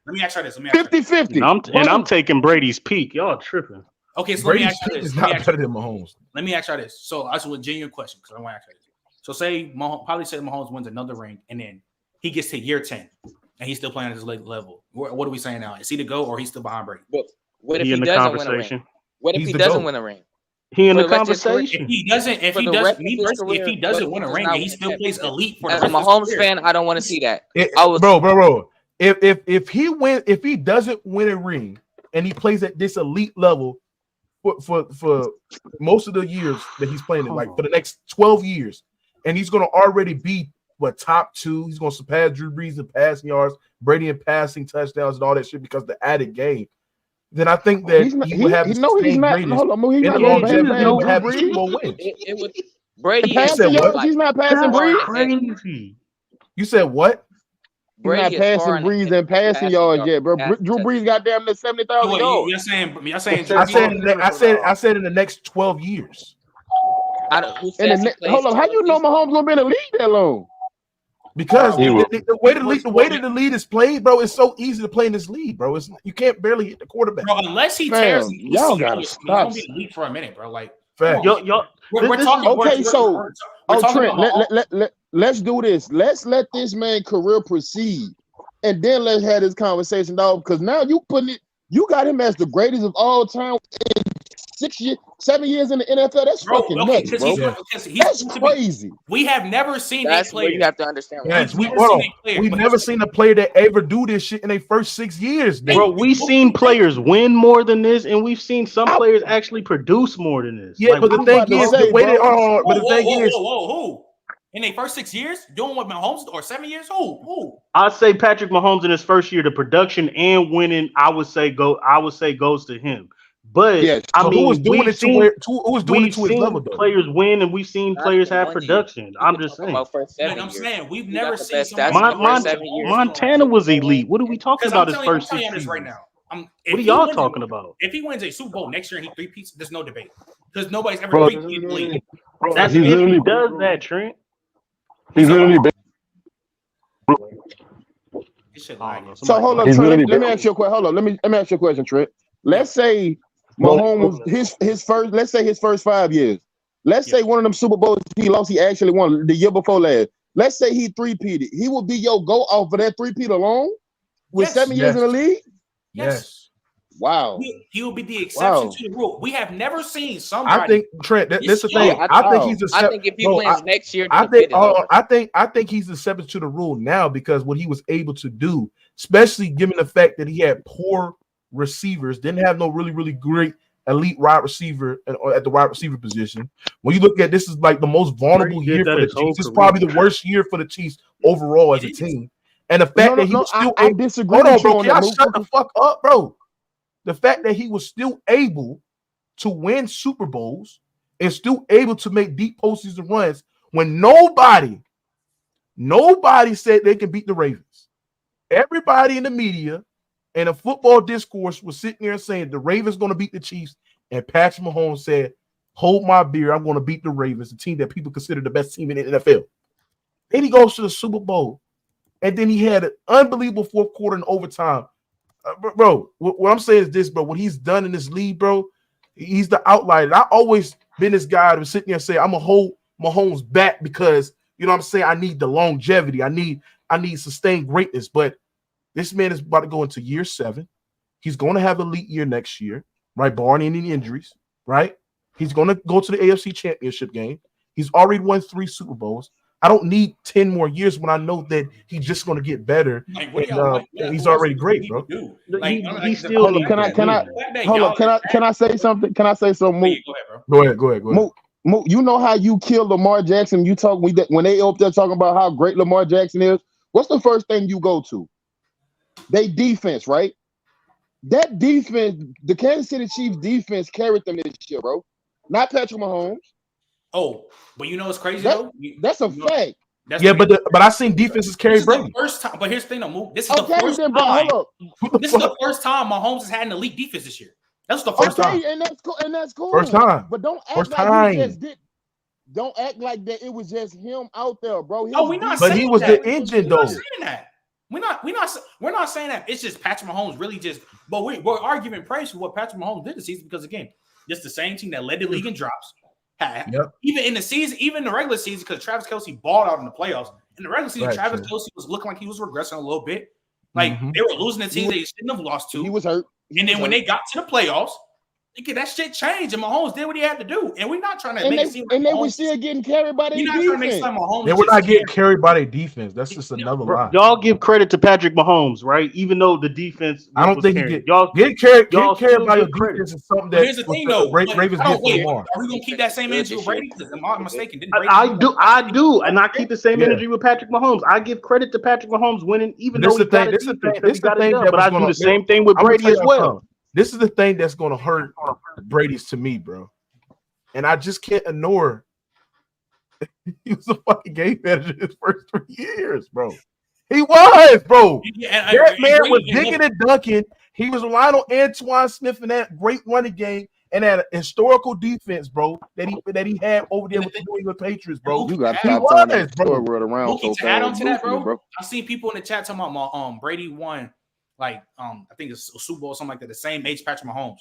Let me ask you this. 50-50. And I'm taking Brady's peak. Y'all tripping. Okay, so Brady's let me ask you this. is not better than Mahomes. Let me ask you this. So that's a genuine question because I want to ask you this. So say Mahomes wins another ring and then he gets to year 10 and he's still playing at his level. What are we saying now? Is he the GOAT or he's still behind Brady? What if he doesn't win a ring? What if he doesn't win a ring? He in the conversation. If he doesn't win a ring and he still plays elite for the rest of his career. As a Mahomes fan, I don't want to see that. Bro. If he doesn't win a ring and he plays at this elite level for most of the years that he's playing it, like for the next 12 years, and he's going to already be top 2. He's going to surpass Drew Brees in passing yards, Brady in passing touchdowns, and all that shit because of the added game. Then I think that he would have the same greatest in the longevity and would have Super Bowl wins. Brady he's not passing Brees. You said what? He's not passing Brees and passing yards yet, bro. Drew Brees got damn near 70,000 yards. You're saying I said in the next 12 years. Hold on, how you know Mahomes gonna be in the league that long? Because the way the lead is played, bro, it's so easy to play in this league, bro. You can't barely hit the quarterback. Bro, unless he tears, y'all gotta stop. He's gonna be elite for a minute, bro. Like, fact. We're talking. Okay, Trent, let's do this. Let's let this man career proceed, and then let's have this conversation, dog. Because now you got him as the greatest of all time. 7 years in the NFL, that's fucking nuts, bro. That's crazy. We have never seen that's a player. Where you have to understand. Yes, we've never seen a player that ever do this shit in their first 6 years. Bro, we've seen players win more than this, and we've seen some players actually produce more than this. Yeah, but the thing is, who? In their first 6 years, doing what Mahomes or 7 years? Who? I'd say Patrick Mahomes in his first year, the production and winning, I would say goes to him. But yes. I mean, who was doing it to his level, though? Players win, and we've seen players have production. I'm just saying. I'm saying we've never seen someone. Montana was elite. What are we talking about? His first 6 seasons right now. What are y'all talking about? If he wins a Super Bowl next year and he three-peats, there's no debate because nobody's ever three-peated the league. That's if he does that, Trent. He's literally. So hold on, Trent. Let me ask you a question. Hold on. Let me ask you a question, Trent. Let's say Mahomes his first 5 years. Let's say one of them Super Bowls he lost, he actually won the year before last. Let's say he three-peated. He will be your go off of that three-peat alone with 7 years in the league? Yes. Wow. He will be the exception to the rule. We have never seen somebody. I think Trent. That's the thing. I think he's I think if he wins next year, I think he's the exception to the rule now because what he was able to do, especially given the fact that he had poor receivers, didn't have no really great elite wide receiver at the wide receiver position. When you look at this, is like the most vulnerable year for the Chiefs. It's probably the worst year for the Chiefs overall as a team. And the fact that he was still I disagree. Hold on, bro. Can y'all shut the fuck up, bro? The fact that he was still able to win Super Bowls and still able to make deep postseason runs when nobody said they can beat the Ravens. Everybody in the media and the football discourse was sitting there saying the Ravens going to beat the Chiefs, and Patrick Mahomes said, hold my beer, I'm going to beat the Ravens, the team that people consider the best team in the NFL. Then he goes to the Super Bowl, and then he had an unbelievable fourth quarter in overtime. Bro, what I'm saying is this, bro. What he's done in this league, bro, he's the outlier. And I always been this guy who's sitting there and say, I'm going to hold Mahomes back because, you know what I'm saying, I need the longevity. I need sustained greatness. But this man is about to go into year 7. He's going to have an elite year next year, right? Barring any injuries, right? He's going to go to the AFC Championship game. He's already won 3 Super Bowls. I don't need 10 more years when I know that he's just going to get better. Like, and he's already great, bro. He still needs Can I say something? Can I say something? Go ahead. Mo, you know how you kill Lamar Jackson? You talk when they up there talking about how great Lamar Jackson is. What's the first thing you go to? They defense, right? That defense, the Kansas City Chiefs defense carried them this year, bro. Not Patrick Mahomes. Oh, but you know what's crazy though? That's a fact. But I seen defenses carry Brady. First time, but here's the thing, though, this is the first time. This is the first time Mahomes has had an elite defense this year. That's the first time, and that's cool. First time, but don't act like you just did. Don't act like that. It was just him out there, bro. We're not. But he was the engine, though. We're not saying that. We're not saying that. It's just Patrick Mahomes really just. But we're arguing praise for what Patrick Mahomes did this season because again, just the same team that led the league in drops. Even in the season, even in the regular season, because Travis Kelce balled out in the playoffs. In the regular season, Travis Kelce was looking like he was regressing a little bit. Like they were losing the teams they shouldn't have lost to. He was hurt. And then when they got to the playoffs, that shit changed, and Mahomes did what he had to do. And we're not trying to make it seem like they were still getting carried by their defense. They were not getting carried by their defense. That's just another lie. Y'all give credit to Patrick Mahomes, right? Even though the defense, I don't think he did. Y'all get carried by your defense is something that. Here's the thing, though. Ravens get Lamar. Are we gonna keep that same energy with Brady? Because am I mistaken? I do, and I keep the same energy with Patrick Mahomes. I give credit to Patrick Mahomes winning, even though he got a defense that he got it done. But I do the same thing with Brady as well. This is the thing that's going to hurt Brady's to me, bro. And I just can't ignore he was a fucking game manager his first 3 years, bro. He was, bro. That man was digging and dunking. He was relying on Antoine Smith and that great running game and that historical defense, bro, that he had over there with the New England Patriots, bro. You got to stop throwing that word around. To add on to that, bro, I've seen people in the chat talking about Brady won. Like, I think it's a Super Bowl or something like that, the same age Patrick Mahomes.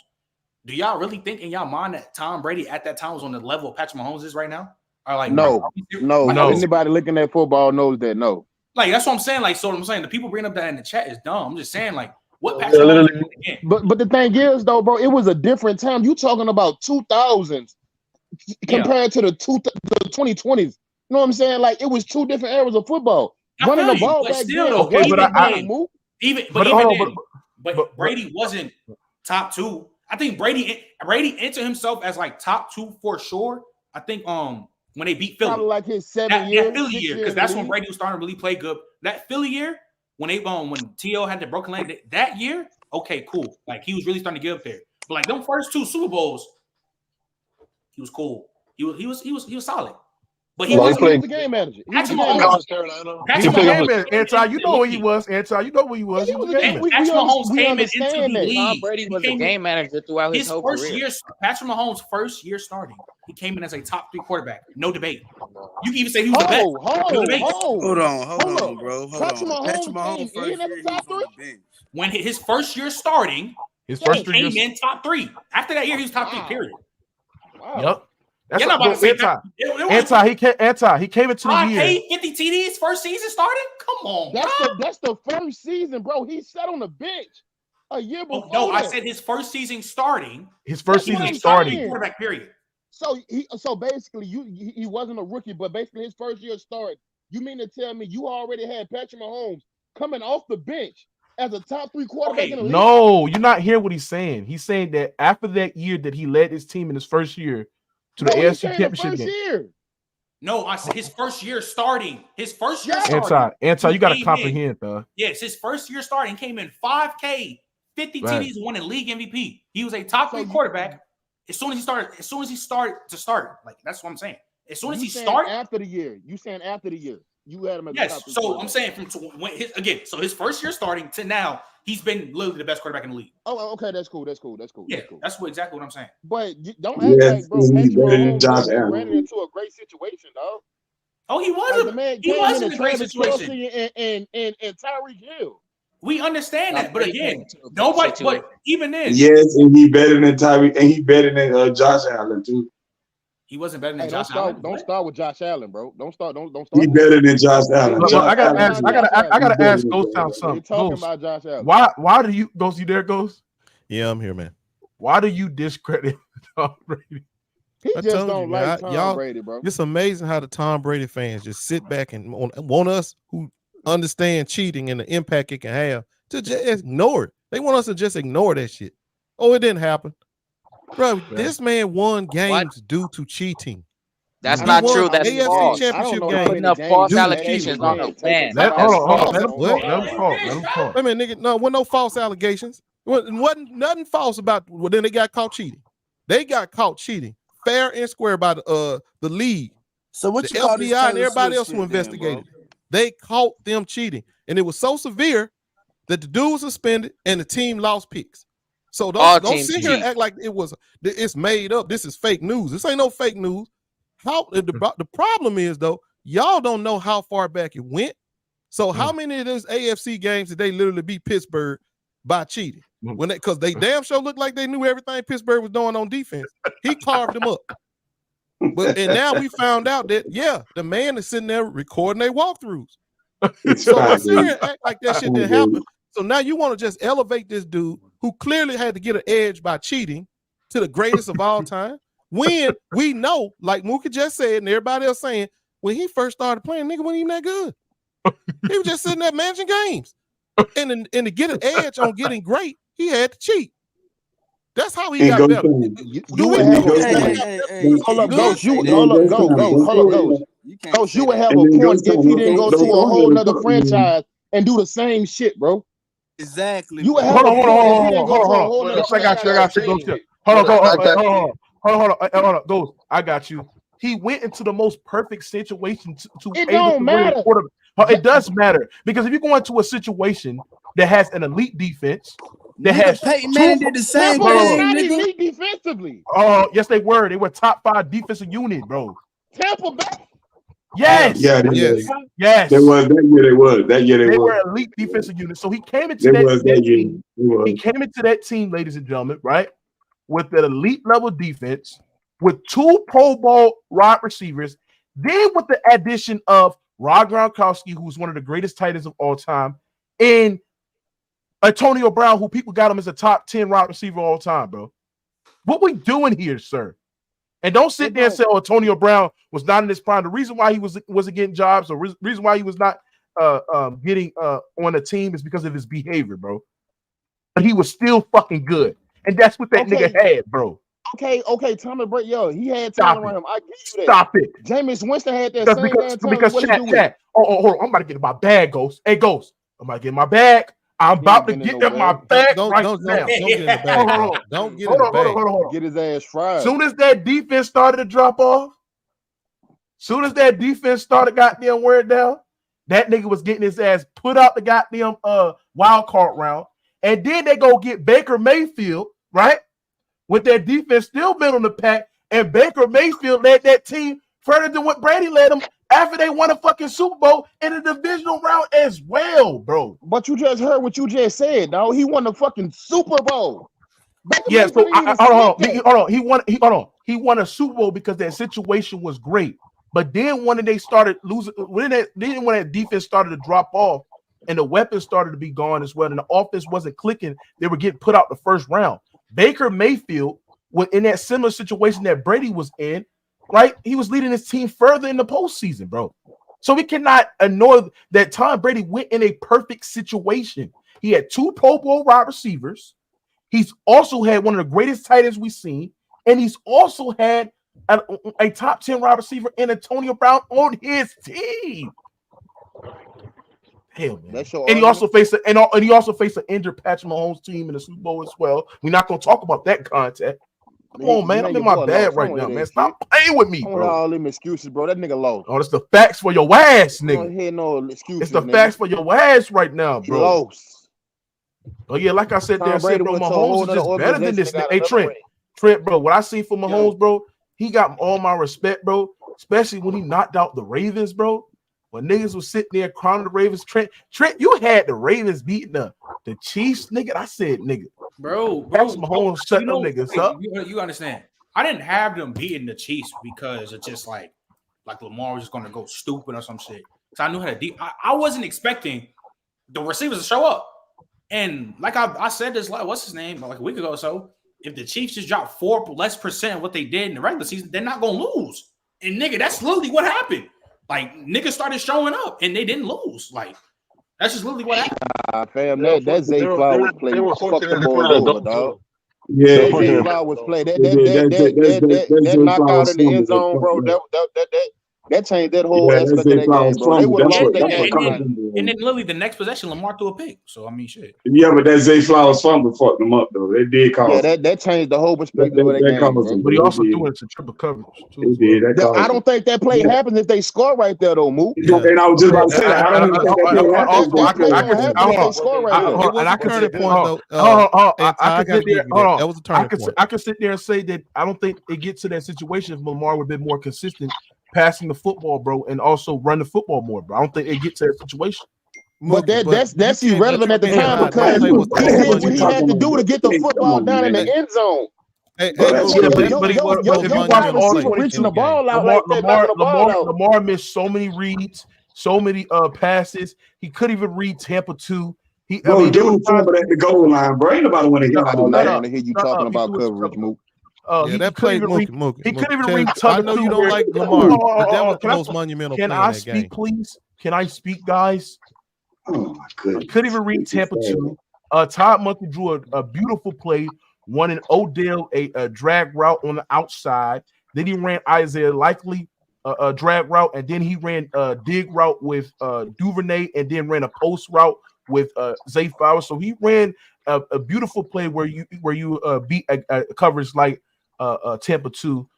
Do y'all really think in y'all mind that Tom Brady at that time was on the level of Patrick Mahomes is right now? Or like, no. Anybody looking at football knows that. No. Like, that's what I'm saying. Like, so what I'm saying, the people bringing up that in the chat is dumb. I'm just saying, like, what Patrick Mahomes did. But the thing is, though, bro, it was a different time. You talking about 2000s compared to the 2020s. You know what I'm saying? Like, it was 2 different eras of football. Running the ball back then. But Brady wasn't top 2. I think Brady entered himself as like top 2 for sure. I think when they beat Philly, probably like his 7 years, that Philly year, because that's when Brady was starting to really play good. That Philly year when T.O. had the broken leg, that year, okay, cool. Like he was really starting to get up there. But like them first 2 Super Bowls, he was cool. He was solid. But he was the game manager. Anti, you know who he was. Anti, you know who he was. He was the game manager. Patrick Mahomes came into the league. Tom Brady was a game manager throughout his whole career. Patrick Mahomes' first year starting, he came in as a top 3 quarterback. No debate. You can even say he was the best. Hold on, bro. Patrick Mahomes first year, he was on the bench. When his first year starting, he came in top 3. After that year, he was top 3. Period. Wow. Yep. That's he came into the year. 50 TDs first season started? Come on, that's the first season, bro. He sat on the bench a year before. No, I said his first season starting. His first season starting. Quarterback, period. So basically, he wasn't a rookie, but basically his first year started. You mean to tell me you already had Patrick Mahomes coming off the bench as a top 3 quarterback in the league? No, you're not hearing what he's saying. He's saying that after that year that he led his team in his first year to the AFC Championship game. No, I said his first year starting. His first year starting. Anti, you got to comprehend, though. Yes, his first year starting came in 5K, 50 TDs, won a league MVP. He was a top 3 quarterback. As soon as he started to start, like that's what I'm saying. As soon as he saying started after the year, you saying after the year, you had him as yes. the top three So quarterback. I'm saying so his first year starting to now, he's been literally the best quarterback in the league. Oh, okay, that's cool. Yeah, that's exactly what I'm saying. But don't act like, bro, he's Patrick better than Mahomes Josh ran Allen. into a great situation, dog. Oh, he Like wasn't. the man He came wasn't in a great Travis situation. Kelce and Tyreek Hill. We understand that, but Brady again, came into a great nobody. situation. But even then, Yes, and he better than Tyreek, and he better than Josh Allen too. he wasn't better than Hey, Josh Allen. Don't start with Josh Allen, bro. Don't start. He better than Josh Allen. Look, Josh I gotta Allen, ask. I gotta ask Ghost Town We're something. talking Ghost, about Josh Allen. why do you Ghost? You there, Ghost? Yeah, I'm here, man. Why do you discredit Tom Brady? He I just told don't you, man. like Tom Y'all, Brady, bro. it's amazing how the Tom Brady fans just sit back and want us who understand cheating and the impact it can have to just ignore it. They want us to just ignore that shit. Oh, it didn't happen. Bro, this man won games due to cheating. That's He not won true. That's AFC false. championship You're game. putting up false Due to allegations cheating. on the man. Hold That's on. false. Let him talk. Wait a minute, nigga. No, wasn't no false allegations. Wasn't nothing false about. Well, then they got caught cheating. They got caught cheating, fair and square by the league. So what the you call this FBI and Taylor everybody Swift else who shit then, investigated bro? it. They caught them cheating, and it was so severe that the dude was suspended and the team lost picks. So don't sit here and act like it's made up. This is fake news. This ain't no fake news. The problem is though, y'all don't know how far back it went. So how many of those AFC games did they literally beat Pittsburgh by cheating? Because they damn sure looked like they knew everything Pittsburgh was doing on defense. He carved them up. And now we found out that the man is sitting there recording their walkthroughs. So don't sit here and act like that shit didn't happen. So now you want to just elevate this dude who clearly had to get an edge by cheating to the greatest of all time. When we know, like Mookie just said, and everybody else saying, when he first started playing, nigga wasn't even that good. He was just sitting there managing games. And to get an edge on getting great, he had to cheat. That's how he got better. You would have hold up, Ghost. You would have a point if he didn't go to a whole nother franchise and do the same shit, bro. Exactly. You would have a point if he didn't go to a whole nother franchise. I got you. Hold on. Ghost, I got you. He went into the most perfect situation to It able don't to matter. win quarterback. It does matter because if you go into a situation that has an elite defense, that has Peyton Manning did the same Tampa was thing, not nigga. elite defensively. Oh, yes, they were. They were top 5 defensive unit, bro. Tampa Bay. Yes. Yeah, Yes. They was that year. They was that year. They They were was. elite defensive unit. So he came into that team. He came into that team, ladies and gentlemen, right, with an elite level defense, with 2 Pro Bowl wide receivers, then with the addition of Rob Gronkowski, who's one of the greatest tight ends of all time, and Antonio Brown, who people got him as a top 10 wide receiver of all time, bro. What we doing here, sir? And don't sit there and say, Antonio Brown was not in his prime. The reason why he wasn't getting jobs, or reason why he was not getting on a team is because of his behavior, bro. But he was still fucking good. And that's what that nigga had, bro. Okay, Tommy Brady, he had talent around him. I give you that. Stop it. Jameis Winston had that same damn talent. Because chat. Hold on. I'm about to get in my bag, Ghost. Hey, Ghost. I'm about to get in my bag. I'm about to get in my bag right now. Don't get in the bag. Hold on. Don't get in the bag. Hold on. Get his ass fried. Soon as that defense started to drop off, goddamn wear down, that nigga was getting his ass put out the goddamn wild card round. And then they go get Baker Mayfield, right? With their defense still middle in the pack, and Baker Mayfield led that team further than what Brady led them after they won a fucking Super Bowl in the divisional round as well, bro. But you just heard what you just said, dog. He won the fucking Super Bowl. Yeah, so hold on. He won a Super Bowl because that situation was great. But then when they started losing, when that defense started to drop off and the weapons started to be gone as well, and the offense wasn't clicking, they were getting put out the first round. Baker Mayfield was in that similar situation that Brady was in, right? He was leading his team further in the postseason, bro. So we cannot ignore that Tom Brady went in a perfect situation. He had 2 Pro Bowl wide receivers. He's also had one of the greatest tight ends we've seen, and he's also had a top 10 wide receiver in Antonio Brown on his team. Hell, man. And he also faced an injured Patrick Mahomes team in the Super Bowl as well. We're not going to talk about that contact. Come on, man. I'm in my bag right now, man. Stop playing with me, bro. All them excuses, bro. That nigga lost. Oh, it's the facts for your ass, nigga. I don't hear no excuses. It's the facts for your ass right now, bro. He lost. Oh yeah, like I said, bro, Mahomes is just better than this. Hey, Trent, bro, what I see from Mahomes, bro, he got all my respect, bro. Especially when he knocked out the Ravens, bro. When niggas was sitting there crying the Ravens, Trent, you had the Ravens beating the Chiefs, nigga. I said, nigga, bro, Mahomes shut them niggas up. You understand? I didn't have them beating the Chiefs because it's just like Lamar was just gonna go stupid or some shit. So I knew how to deep. I wasn't expecting the receivers to show up. And like I said this, like what's his name, like a week ago or so. If the Chiefs just dropped 4% of what they did in the regular season, they're not gonna lose. And nigga, that's literally what happened. Like niggas started showing up and they didn't lose. Like that's just literally what happened. Fam, that Zay Flowers play was fucking over, dog. Yeah, Zay Flowers play that knockout in the end zone, bro. That changed that whole aspect of that game, bro. They would have lost that game. And then literally the next possession, Lamar threw a pick. So I mean, shit. Yeah, but that Zay Flowers fumble fucked them up though. They did cause. Yeah, that changed the whole perspective of that game. But he also threw it to triple coverage too. I don't think that play happens if they score right there, though, Mook. And I was just about to say that. I don't think that play happens. I can sit there and say that I don't think it gets to that situation if Lamar would have been more consistent passing the football, bro, and also run the football more, bro. I don't think it gets to that situation. But that's irrelevant at the time because he did what he had to do to get the football down in the end zone. Lamar missed so many reads, so many passes. He couldn't even read Tampa 2. Dude fumbled at the goal line, bro. Ain't nobody want to hear all that. I don't hear you talking about coverage, Mook. That play, Mookie. He couldn't even read. I know you don't like Lamar, but that was the most monumental play in that game. Can I speak, please? Can I speak, guys? Oh my goodness! He couldn't even read Tampa 2. Todd Monken drew a beautiful play, won an Odell a drag route on the outside. Then he ran Isaiah Likely a drag route, and then he ran a dig route with Duvernay, and then ran a post route with Zay Flowers. So he ran a beautiful play where you beat a coverage like Tampa 2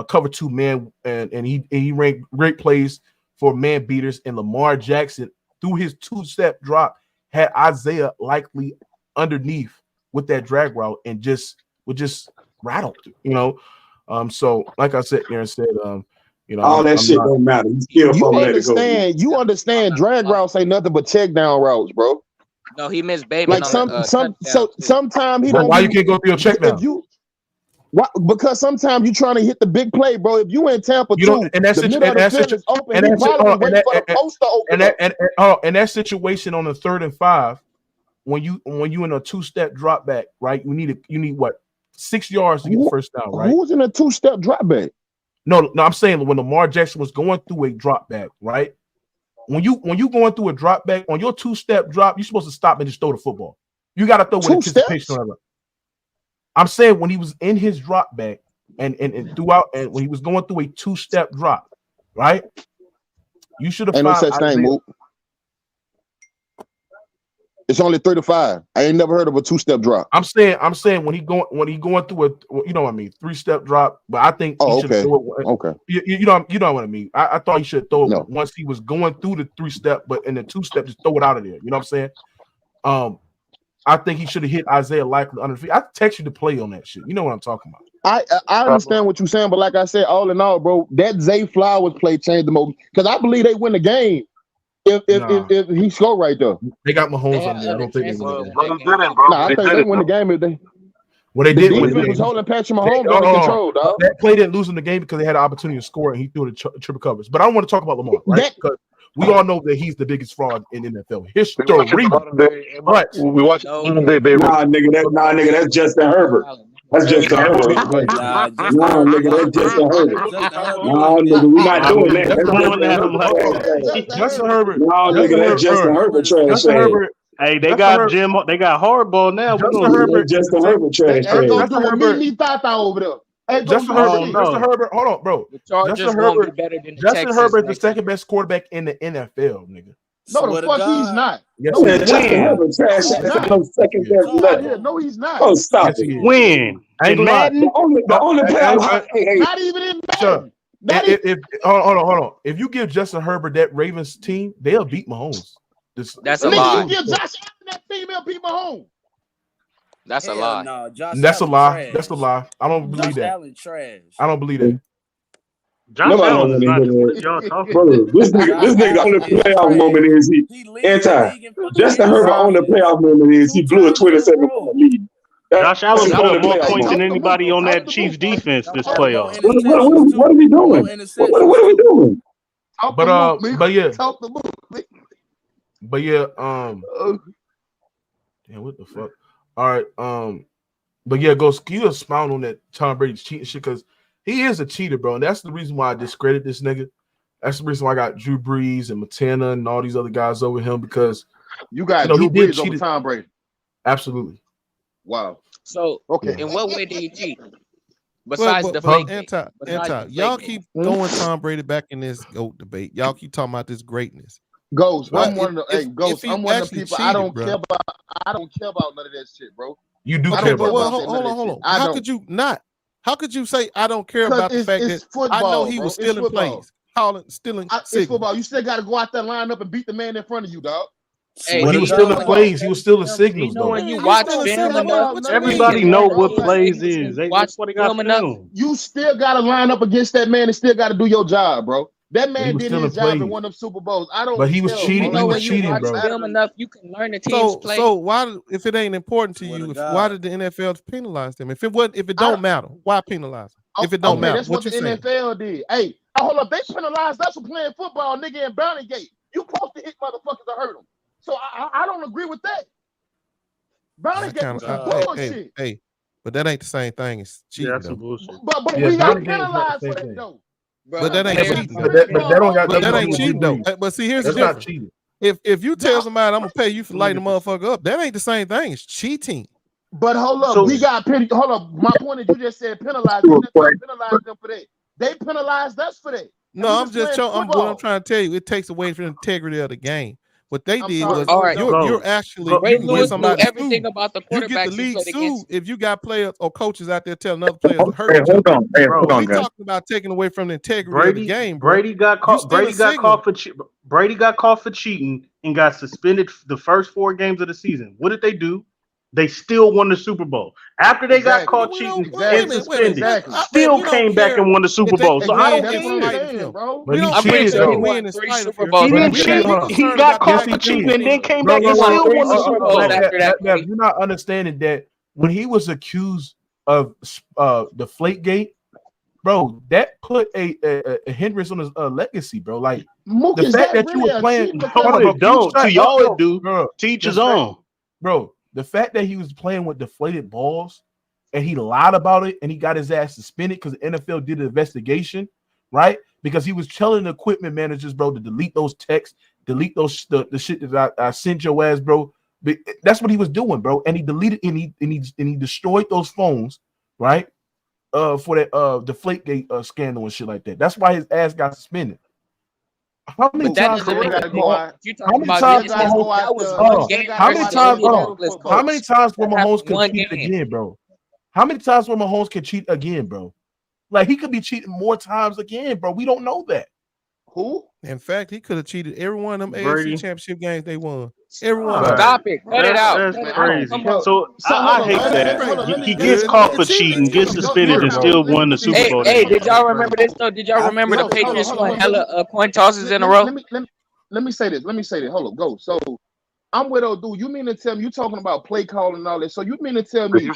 cover 2 man, and he ran great plays for man beaters. And Lamar Jackson through his 2-step drop had Isaiah Likely underneath with that drag route and would just rattle, so like I said, Aaron said, all that shit don't matter. You understand drag routes ain't nothing but check down routes, bro. No, he missed Bateman. Like sometimes he don't. Why you can't go through your check down? Because sometimes you're trying to hit the big play, bro. If you in Tampa too, and that situation on the 3rd and 5, when you in a 2-step drop back, right? You need what 6 yards to get the first down, right? Who's in a 2-step drop back? No, I'm saying when Lamar Jackson was going through a drop back, right? When you going through a drop back on your 2-step drop, you're supposed to stop and just throw the football. You got to throw with anticipation. I'm saying when he was in his drop back and throughout, and when he was going through a 2-step drop, right? You should have. Ain't no such thing, Mook. It's only 3 to 5. I ain't never heard of a 2-step drop. I'm saying when he going through a 3-step drop, but I think he should throw it. Okay. You know what I mean. I thought he should throw it once he was going through the 3-step, but in the 2-step, just throw it out of there. You know what I'm saying? I think he should have hit Isaiah Likely under the feet. I text you to play on that shit. You know what I'm talking about. I understand what you're saying, but like I said, all in all, bro, that Zay Flowers play changed the most because I believe they win the game if he scored right there. They got Mahomes on there. I don't think they win the game. I think they win the game if they. Well, they did win the game. Was holding Patrick Mahomes under control, dog. That play didn't lose in the game because they had an opportunity to score and he threw the triple covers. But I don't want to talk about Lamar, right? Because we all know that he's the biggest fraud in NFL history. But we watch day, baby. Nah, nigga, that's Justin Herbert. That's Justin Herbert. Nah, nigga, that's Justin Herbert. Nah, nigga, we not doing that. Justin Herbert. Nah, nigga, that's Justin Herbert trash. Hey, they got Jim. They got Hardball now. Justin Herbert trash. Justin over there. Hey, Justin Herbert, hold on, bro. The Chargers won't be better than the Justin Texans Herbert is the second best quarterback in the NFL, nigga. No, the fuck he's not. Yes, Man, Justin Herbert trash. No secondary nothing. No, he's not. Oh, stop it. When? In Madden? The only playoff. Not even in Madden. If hold on. If you give Justin Herbert that Ravens team, they'll beat Mahomes. That's a lie. You give Josh Allen that female beat Mahomes. That's a lie. No, That's a lie. That's a lie. I don't believe that. Allen trash. I don't believe that. Josh Allen is not. What y'all talking about? This nigga on the playoff moment is he Justin Herbert on the playoff moment is he blew a 27-point lead. Josh Allen put up more points than anybody on that Chiefs defense this playoff. What are we doing? What are we doing? But yeah, damn, what the fuck? All right, but yeah, go ski a expound on that Tom Brady's cheating shit because he is a cheater, bro, and that's the reason why I discredit this nigga. That's the reason why I got Drew Brees and Montana and all these other guys over him because you got Drew Brees over Tom Brady. Absolutely. Wow. So, in what way did he cheat? Besides the fake, y'all keep throwing Tom Brady back in this GOAT debate. Y'all keep talking about this greatness. Ghost, I'm one of the people. I don't care about none of that shit, bro. You do care about. Well, hold on. How could you not? How could you say I don't care about the fact that football, I know he was stealing plays, stealing? It's football. You still got to go out there, line up, and beat the man in front of you, dog. Hey, he was stealing plays. He was stealing signals, though. When you watch film enough, everybody know what plays is. That's what they got film. You still got to line up against that man and still got to do your job, bro. That man did his job and won them Super Bowls. I don't. But he was cheating. He was cheating, bro. Film enough, you can learn the team's play. So why, if it ain't important to you, why did the NFL penalize them? If it don't matter, why penalize them? If it don't matter, that's what the NFL did. Hey, hold up, they penalized us for playing football, nigga, in Bounty Gate. You supposed to hit motherfuckers to hurt them. So I don't agree with that. Bounty Gate was some bullshit. Hey, but that ain't the same thing as cheating. That's some bullshit. But we got penalized for that though. But that ain't cheating. But that ain't cheating though. But see, here's the difference. If you tell somebody I'm gonna pay you for lighting the motherfucker up, that ain't the same thing. It's cheating. But hold up, we got hold up. My point is, you just said penalize them. Penalize them for that. They penalized us for that. No, I'm just what I'm trying to tell you. It takes away from the integrity of the game. What they did was you're actually Ray Lewis knew everything about the quarterbacks. You get the league sued if you got players or coaches out there telling other players to hurt. Hold on, we talking about taking away from the integrity of the game. Bro. Brady got caught for cheating and got suspended the first 4 games of the season. What did they do? They still won the Super Bowl. After they got caught cheating and suspended, still came back and won the Super Bowl. So I don't care. But he cheated, though. He got caught for cheating and then came back and still won the Super Bowl after that. You're not understanding that when he was accused of Deflategate, bro, that put a hindrance on his legacy, bro. Like the fact that you were playing, don't to y'all it do. Teach his own, bro. The fact that he was playing with deflated balls and he lied about it and he got his ass suspended because the NFL did an investigation, right? Because he was telling the equipment managers, bro, to delete those texts, delete those the shit that I sent your ass, bro. That's what he was doing, bro. And he deleted and he destroyed those phones, right? For that Deflategate scandal and shit like that. That's why his ass got suspended. How many times? How many times will Mahomes can cheat again, bro? How many times will Mahomes can cheat again, bro? Like he could be cheating more times again, bro. We don't know that. Who? In fact, he could have cheated every one of them AFC championship games they won. Everyone. Stop it. Cut it out. That's crazy. So I hate that. He gets caught for cheating, gets suspended, and still won the Super Bowl. Hey, did y'all remember this though? Did y'all remember the Patriots won hella coin tosses in a row? Let me say this. Hold up, go. So I'm with old dude. You mean to tell me you talking about play calling and all that? So you mean to tell me you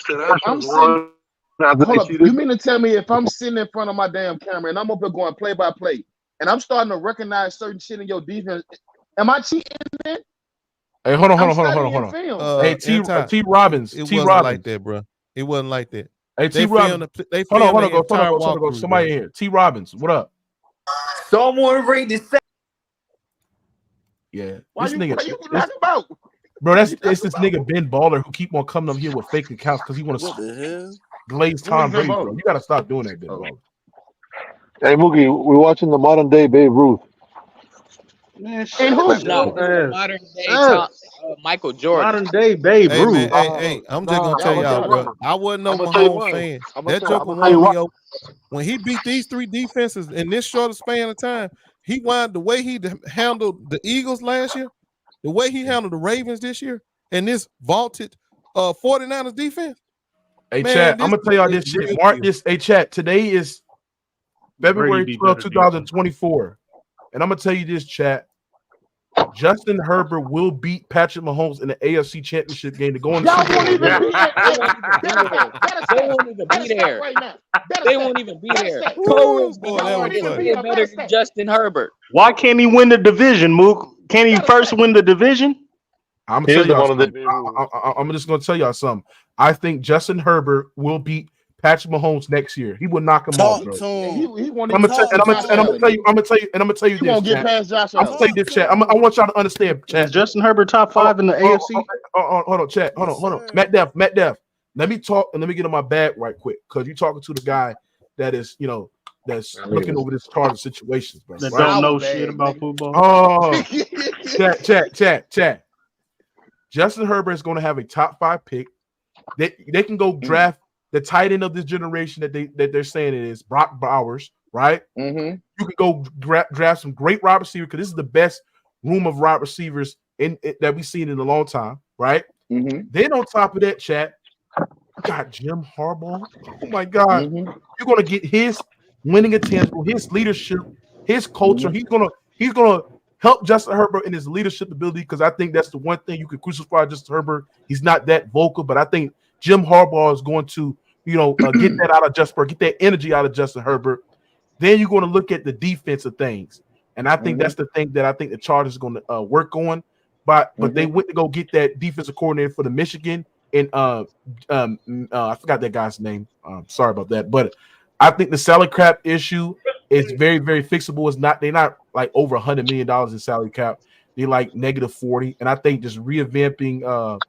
mean to tell me if I'm sitting in front of my damn camera and I'm up there going play by play and I'm starting to recognize certain shit in your defense, am I cheating then? Hey, hold on. Hey, T. Robbins. It wasn't like that, bro. It wasn't like that. Hey, T. Robbins. Hold on. Go. Somebody here. T. Robbins, what up? Someone read this. Yeah. Why you talking about? Bro, it's this nigga Ben Baller who keep on coming up here with fake accounts because he want to glaze Tom Brady, bro. You got to stop doing that, Ben Baller. Hey, Mookie, we're watching the modern day Babe Ruth. Man, And who? No, this is modern day Michael Jordan. Modern day Babe Hey Ruth. man, hey, I'm just gonna tell y'all, bro. I wasn't no I'm gonna tell you Mahomes why. fan. I'm That gonna joker tell won you me why. over. When he beat these three defenses in this shortest span of time, he won the way he handled the Eagles last year, the way he handled the Ravens this year, and this vaulted 49ers defense. Hey, Man, chat, this I'm gonna tell y'all is this shit. real Mark deal. this. Hey, chat, today is February Brady be 12, better than 2024. And I'm gonna tell you this, chat. Justin Herbert will beat Patrick Mahomes in the AFC Championship game to go in the Y'all Super won't Bowl. even be there. They won't even be there. Right now. They won't even be there. Woo, Cohen's boy, that was Mahomes funny. is better than Justin Herbert. Why can't he win the division, Mook? Can he first win the division? I'm He gonna is tell the y'all one of something. I'm just gonna tell y'all something. I think Justin Herbert will beat Patrick Mahomes next year. He will knock him off, Talk bro. to him. He won't I'm even gonna pass Josh Allen. He this, won't get chat. past Josh I'm gonna tell you Allen. this, chat. I want y'all to understand, chat. Is Justin Herbert top 5 in the AFC? Hold on, chat. Hold on. Matt Def. Let me talk and let me get in my bag right quick because you're talking to the guy that is, that's looking over this target situations, bro. That Right? don't know shit about football. Oh, chat. Justin Herbert is going to have a top 5 pick. They can go draft the tight end of this generation that they're saying it is Brock Bowers, right? Mm-hmm. You can go draft some great wide receiver because this is the best room of wide receivers that we've seen in a long time, right? Mm-hmm. Then on top of that, chat, you got Jim Harbaugh. Oh my God, you're gonna get his winning intangible, his leadership, his culture. He's gonna help Justin Herbert in his leadership ability because I think that's the one thing you can crucify Justin Herbert. He's not that vocal, but I think Jim Harbaugh is going to, get that out of Justin Herbert, get that energy out of Justin Herbert. Then you're going to look at the defensive ththings, and I think that's the thing that I think the Chargers are going to work on. But they went to go get that defensive coordinator for the Michigan, and I forgot that guy's name. Sorry about that, but I think the salary cap issue is very, very fixable. They're not like over $100 million in salary cap. They're like -40, and I think just revamping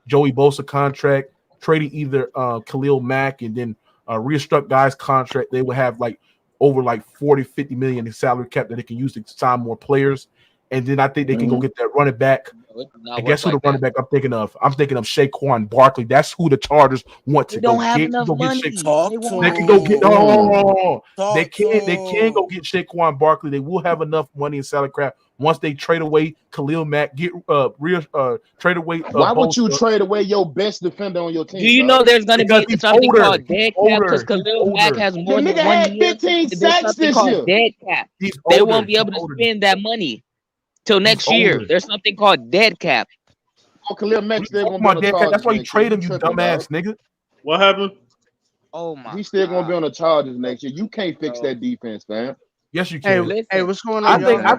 Joey Bosa contract, trading either Khalil Mack and then restruct guys' contract, they would have like over like 40-50 million in salary cap that they can use to sign more players. And then I think they can go get that running back. And guess who the running back I'm thinking of? I'm thinking of Saquon Barkley. That's who the Chargers want to go get. They can go get Saquon Barkley. They will have enough money in salary cap once they trade away Khalil Mack, get trade away. Why would you trade away your best defender on your team? Do you know there's going to be something called dead cap because Khalil Mack has more than 1 year? 15 There's sacks something this called year. dead cap. They won't be able to spend that money till next year. There's something called dead cap. Oh, Khalil Mack still gonna be on the Chargers. That's why you trade him, you dumbass nigga. What happened? Oh my! He's still gonna be on the Chargers next year. You can't fix that defense, man. Yes, you can. Hey, what's going on? I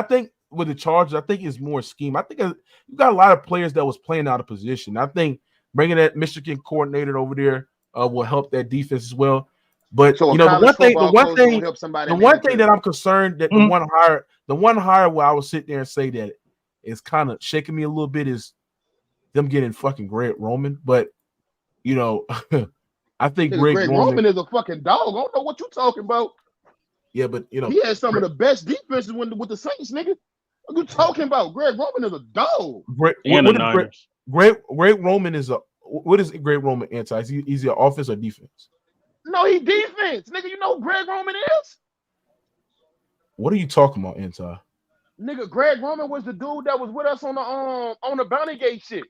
think with the Chargers, I think it's more scheme. I think you got a lot of players that was playing out of position. I think bringing that Michigan coordinator over there will help that defense as well. But the one thing that I'm concerned that the one hire where I would sit there and say that is kind of shaking me a little bit is them getting fucking Greg Roman. But I think Greg Roman is a fucking dog. I don't know what you talking about. Yeah, but he had some of the best defenses with the Saints, nigga. What you talking about? Greg Roman is a dog. Greg Roman is what is Greg Roman anti? Is he an offense or defense? No, he defense, nigga. You know who Greg Roman is? What are you talking about, anti? Nigga, Greg Roman was the dude that was with us on the Bounty Gate shit.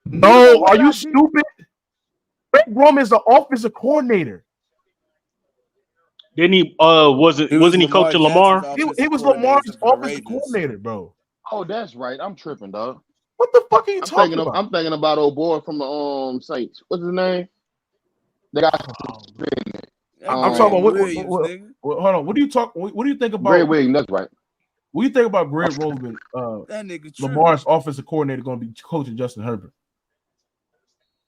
No, are you stupid? Greg Roman is the offensive coordinator. Didn't he? Wasn't he coaching Lamar? He was Lamar's offensive coordinator, bro. Oh, that's right. I'm tripping, dog. What the fuck are you talking about? I'm thinking about old boy from the Saints. What's his name? They got. I'm talking about hold on. What do you think about Greg Williams? That's right. What do you think about Greg Roman? That nigga Lamar's offensive coordinator going to be coaching Justin Herbert.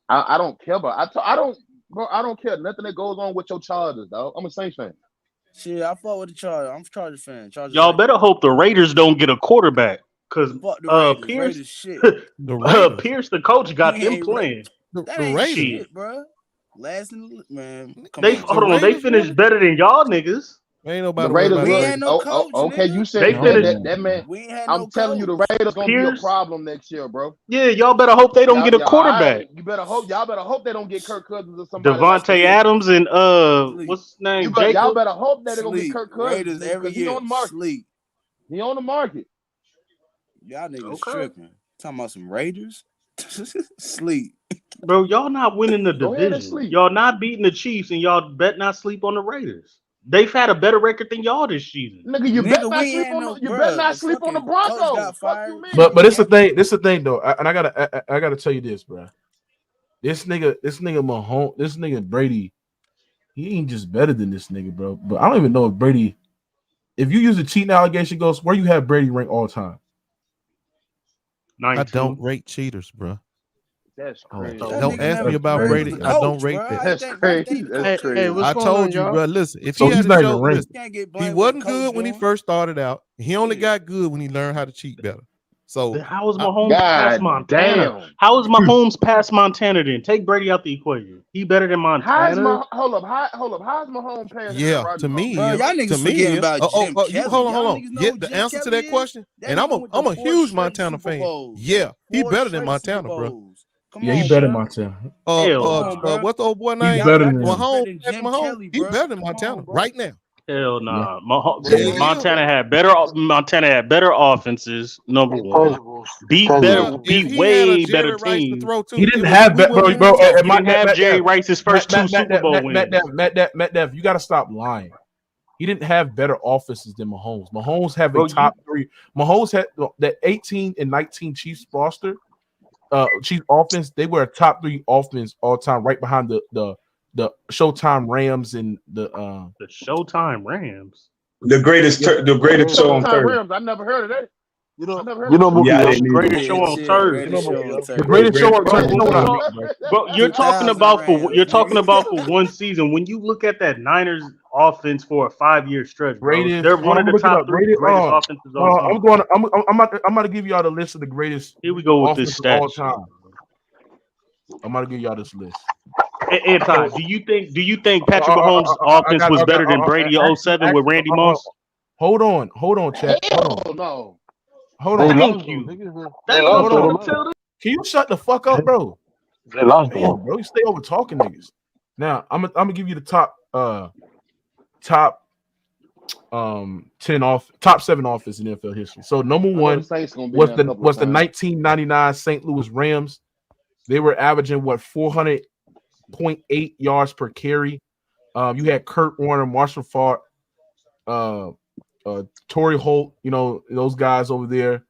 I don't care about. I don't care nothing that goes on with your Chargers, dog. I'm a Saints fan. Shit, I fought with the Chargers. I'm a Chargers fan. Y'all better hope the Raiders don't get a quarterback because Pierce, Pierce, the coach, got them playing. That ain't shit, bro. Last man, they finished better than y'all niggas. Ain't nobody The Raiders worried about will. Brady. Okay, you said They finna. that man. We ain't had I'm no telling you, the Raiders gonna be a Pierce. problem next year, bro. Yeah, y'all better hope they don't get a quarterback. You better hope. Y'all better hope they don't get Kirk Cousins or somebody like Devontae that. Adams and what's his name? Y'all Jacob. better hope that they don't get Sleep. Kirk Cousins Raiders every because he year. on the market. Sleep. He on the market. Y'all niggas tripping. Talking about some Raiders. Sleep. Bro, y'all not winning the Go ahead and division. sleep. Y'all not beating the Chiefs, and y'all bet not sleep on the Raiders. They've had a better record than y'all this season. Nigga, you bet not sleep on the. You bet not sleep on the Broncos. Fuck you, man. But it's the thing. This is the thing though, and I gotta tell you this, bro. This nigga Mahomes, this nigga Brady, he ain't just better than this nigga, bro. But I don't even know if Brady. If you use the cheating allegation, goes where you have Brady rank all time. 19. I don't rate cheaters, bro. That's crazy. Don't ask me about Brady. I don't rate that. That's crazy. That's crazy. Hey, what's I going told on, you, y'all? bro. Listen, if So he he's had not a even show, ranked. listen, he wasn't good when he first started out. He only got good when he learned how to cheat better. So Then how is Mahomes past God Montana? damn. How is Mahomes past Montana then? Take Brady out the equation. He better than Montana. Hold up. How's Mahomes passing yeah, Rodgers to me, Bro, is. y'all To niggas me, forgetting is. about Jim You Kelly. hold on. Y'all niggas know Yeah, who the Jim answer to Kelly that is? question, That and nigga I'm went a to 4 huge straight Montana Super fan. Bowls. Yeah, he 4 better than straight Montana, Super bro. Bowls. Come Yeah, on, he better than bro. Montana. Hell Come on, bro. What's the old boy He's name? better than Y'all him. Mahomes. better than Jim Mahomes. Kelly, He bro. better than Come Montana on, bro. right now. Hell nah. Yeah, Montana had better offenses. Number one, beat if he had a way better Jerry Rice to teams. throw He to, didn't have we that, wouldn't bro. be even talking. He didn't have Jerry Rice's first two Super Bowl wins. Matt Dev, you got to stop lying. He didn't have better offenses than Mahomes. Mahomes have a Bro, top three. Mahomes had that 18 and 19 Chiefs roster, Chiefs offense. They were a top 3 offense all time, right behind the Showtime Rams and the Showtime Rams. The greatest show on Showtime turf. Rams. I never heard of that. You I never heard know, of Yeah, I Mookie. didn't either. Greatest show on turf. The greatest show on turf. You know what I mean, bro? But you're talking about for one season. When you look at that Niners offense for a 5-year stretch, bro, Greatest. they're one of the top 3 greatest offenses all time. I'm about to give y'all the list of the greatest. Here we go with this offenses all stat time. I'm about to give y'all this list. And Todd, do you think Patrick Mahomes' offense was better than Brady 07 with Randy Moss? Hold on, chat. Hell no. Hold on. Thank you. That's what I'm trying to tell them. Can you shut the fuck up, bro? They lost Damn, bro. You stay over talking niggas. Now I'm gonna give you the top 7 offense in NFL history. So number one was the 1999 St. Louis Rams. They were averaging 400.8 yards per carry. You had Kurt Warner, Marshall Faulk, Torrey Holt, you know, those guys over there.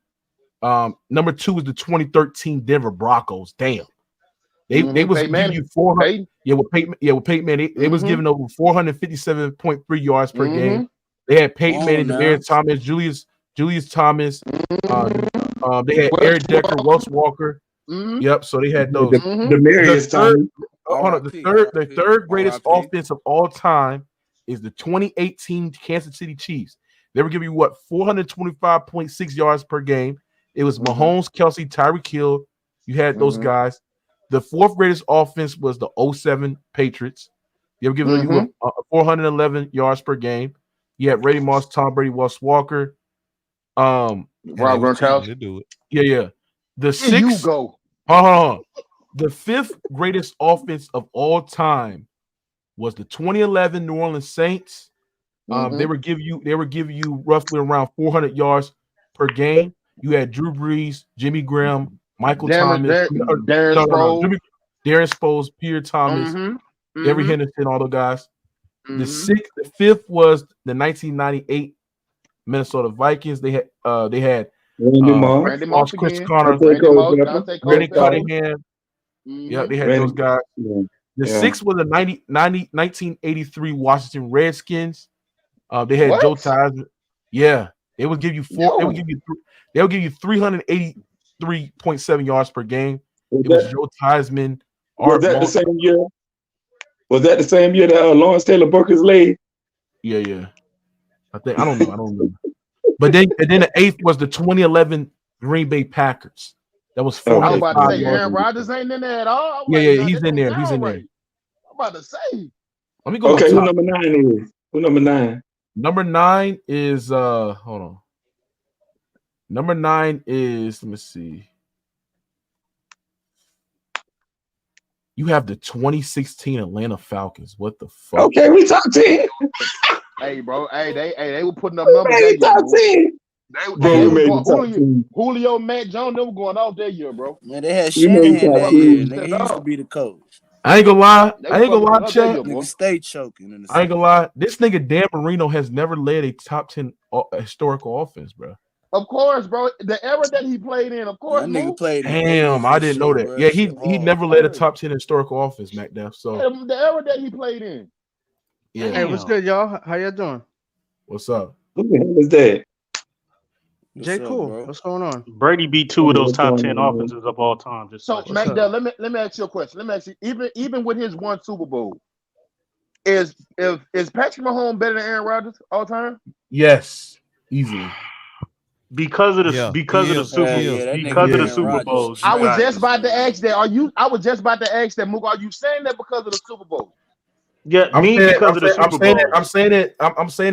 Number 2 is the 2013 Denver Broncos. Damn. They was giving you 400. With Peyton Manning. They was giving over 457.3 yards per game. They had Peyton Manning, Demarius Thomas, Julius Thomas. They had Eric Decker, Wes Walker. Yep. So they had those. Demarius Thomas. The third greatest offense of all time is the 2018 Kansas City Chiefs. They were giving you 425.6 yards per game. It was Mahomes, Kelsey, Tyreek Hill. You had those guys. The 4th greatest offense was the 07 Patriots. They were giving you 411 yards per game. You had Randy Moss, Tom Brady, Wes Walker. Rob Gronkowski. Yeah. The 6th. The 5th greatest offense of all time was the 2011 New Orleans Saints. They were giving you roughly around 400 yards per game. You had Drew Brees, Jimmy Graham, Michael Thomas, Darren Sproles, Pierre Thomas, Gary Henderson, all the guys. The 5th was the 1998 Minnesota Vikings. They had Randy Moss, Chris Connor, Randy Cunningham. Yeah, they had those guys. The 6th was the 1983 Washington Redskins. They had Joe Theismann. Yeah, they would give you They would give you 383.7 yards per game. It was Joe Theismann. Was that the same year? Was that the same year that Lawrence Taylor broke his leg? Yeah. I don't know. But then the 8th was the 2011 Green Bay Packers. That was 405 I was about to say yards. Aaron Rodgers ain't in there at all. Yeah, he's in there. He's in there. I'm about to say. Let me go. Okay, who number 9 is? Who number 9? Number 9 is hold on. Number 9 is, let me see. You have the 2016 Atlanta Falcons. What the fuck? Okay, we top 10. Hey, bro. Hey, they were putting up numbers Man, that year, top bro. 10. They We were made going the top 10. Julio, Matt Jones, they were going off that year, bro. Man, they had We made Shanahan top that year. 10. Nigga, he used to be the coach. I ain't gonna lie. They were fucking up that Chat. year, bro. Nigga stay choking in the I ain't gonna lie. This nigga Dan Marino has never led a top 10 historical offense, bro. Of course, bro. The era that he played in, of course, That nigga Mook. played in the 80s Damn, I and didn't shit, know that. bro. Yeah, That shit he hard. never led a top 10 historical offense, Mac Def. So The era that he played in. yeah. Hey, what's good, y'all? How y'all doing? What's up? Who the hell is that? Jay, cool. What's going on? Brady beat 2 of those top 10 offenses of all time. Just So, Mac Dell, let me ask you a question. Let me ask you, even with his one Super Bowl, is Patrick Mahomes better than Aaron Rodgers all time? Yes, easily. Because of the Super Bowls. I was just about to ask that. I was just about to ask that, Mook. Are you saying that because of the Super Bowl? Yeah, I'm saying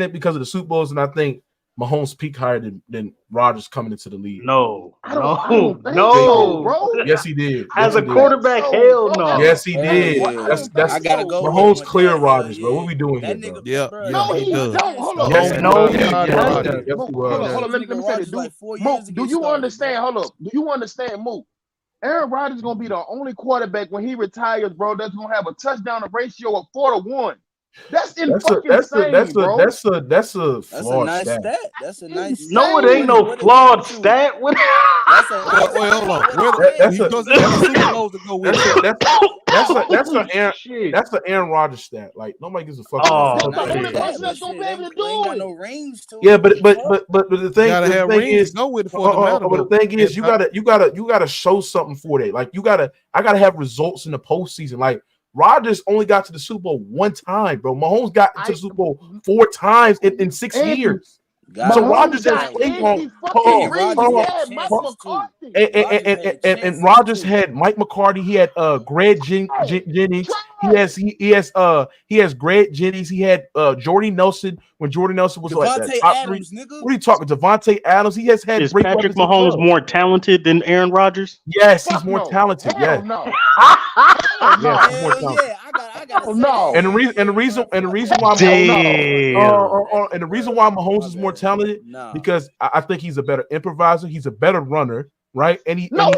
it because of the Super Bowls, and I think Mahomes peaked higher than Rodgers coming into the league. No, I don't think so, bro. Yes, he did. As yes, a quarterback, hell no. Yes, he did. That's I gotta go Mahomes with clear that. Rodgers, bro. What we doing here, bro? Yeah, No, he don't. Hold on. Yes, No, he he was. doesn't. Yes, he was. Hold on. Let me say this, dude. Mook, do you understand? Hold up. Do you understand, Mook? Aaron Rodgers is gonna be the only quarterback when he retires, bro. That's gonna have a touchdown ratio of 4-1. That's That's a flawed nice stat. That's a nice. No, it ain't no flawed stat. That's a wait, hold on. That's He a doesn't have the Super Bowls to go with it. That's an Aaron Rodgers stat. Like nobody gives a fuck Oh, about the only that. person that's gonna be able to do it. No rings to Yeah, but the thing, gotta have rings to go with it for it to matter. But the thing is, you gotta show something for that. Like I gotta have results in the postseason. Like Rodgers only got to the Super Bowl one time, bro. Mahomes got to the Super Bowl 4 times in 6 years. So Rodgers has played on. And Rodgers had Mike McCarthy. He had Greg Jennings. He has Greg Jennings. He had Jordy Nelson when Jordy Nelson was like that top Adams, 3. Nigga. What are you talking? Devontae Adams. He has had. Is great Patrick weapons Mahomes as well. more talented than Aaron Rodgers? Yes, he's more talented. Yes. No. Yes, he's more talented. I gotta no. And the reason why Mahomes is more talented because I think he's a better improviser. He's a better runner, right? He's not.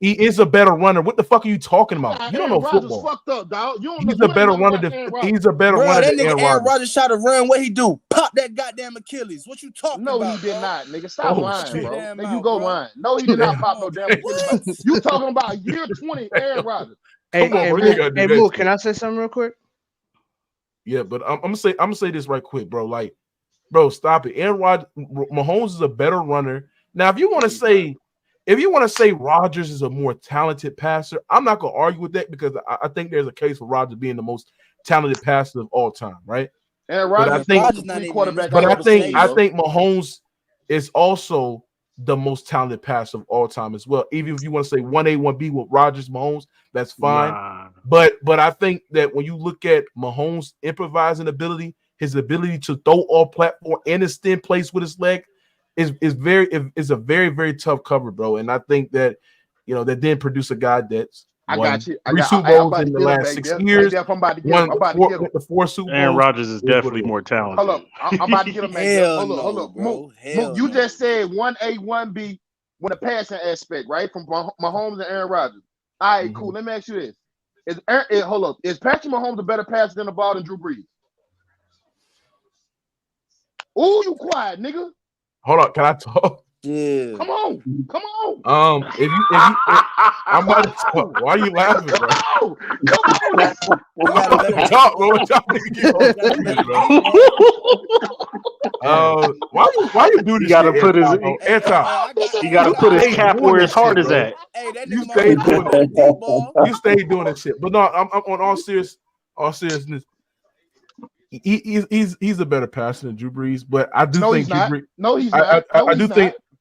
He is a better runner. What the fuck are you talking about? You don't know football. Fucked up, dog. He's a better runner than he's a better runner than Aaron Rodgers tried to run. What he do? Pop that goddamn Achilles. What you talking about? No, he did not, nigga. Stop lying, shit. bro. Nigga, you go lying. No, he did not pop no damn Achilles. You talking about year 20, Aaron Rodgers? Hey, Mook, can I say something real quick? Yeah, but I'm gonna say this right quick, bro. Like, bro, stop it. Aaron Rodgers, Mahomes is a better runner. Now, if you want to say Rodgers is a more talented passer, I'm not gonna argue with that because I think there's a case for Rodgers being the most talented passer of all time, right? Aaron Rodgers, I think Mahomes is also the most talented passer of all time as well. Even if you want to say 1A, 1B with Rodgers, Mahomes, that's fine. Nah. But I think that when you look at Mahomes' improvising ability, his ability to throw off platform and extend plays with his leg is a very, very tough cover, bro. And I think that that didn't produce a guy that's won 3 Super Bowls in the last 6 years. I'm about to get him. The 4 Super Bowls. Aaron Rodgers is definitely more talented. Hold up. I'm about to get him. Hold up. Mook, you just said 1A, 1B with a passing aspect, right? From Mahomes and Aaron Rodgers. All right, cool. Let me ask you this. Is Patrick Mahomes a better passer than the ball than Drew Brees? Oh, you quiet, nigga. Hold on, can I talk? Yeah. Come on. If you I'm about to talk. Why are you laughing, bro? Talk, bro. Why you do this? You gotta put his cap where his heart is at. You stay doing it. You stay doing that shit. But no, I'm on all seriousness. He's a better passer than Drew Brees, but I do think Drew Brees. No, he's not.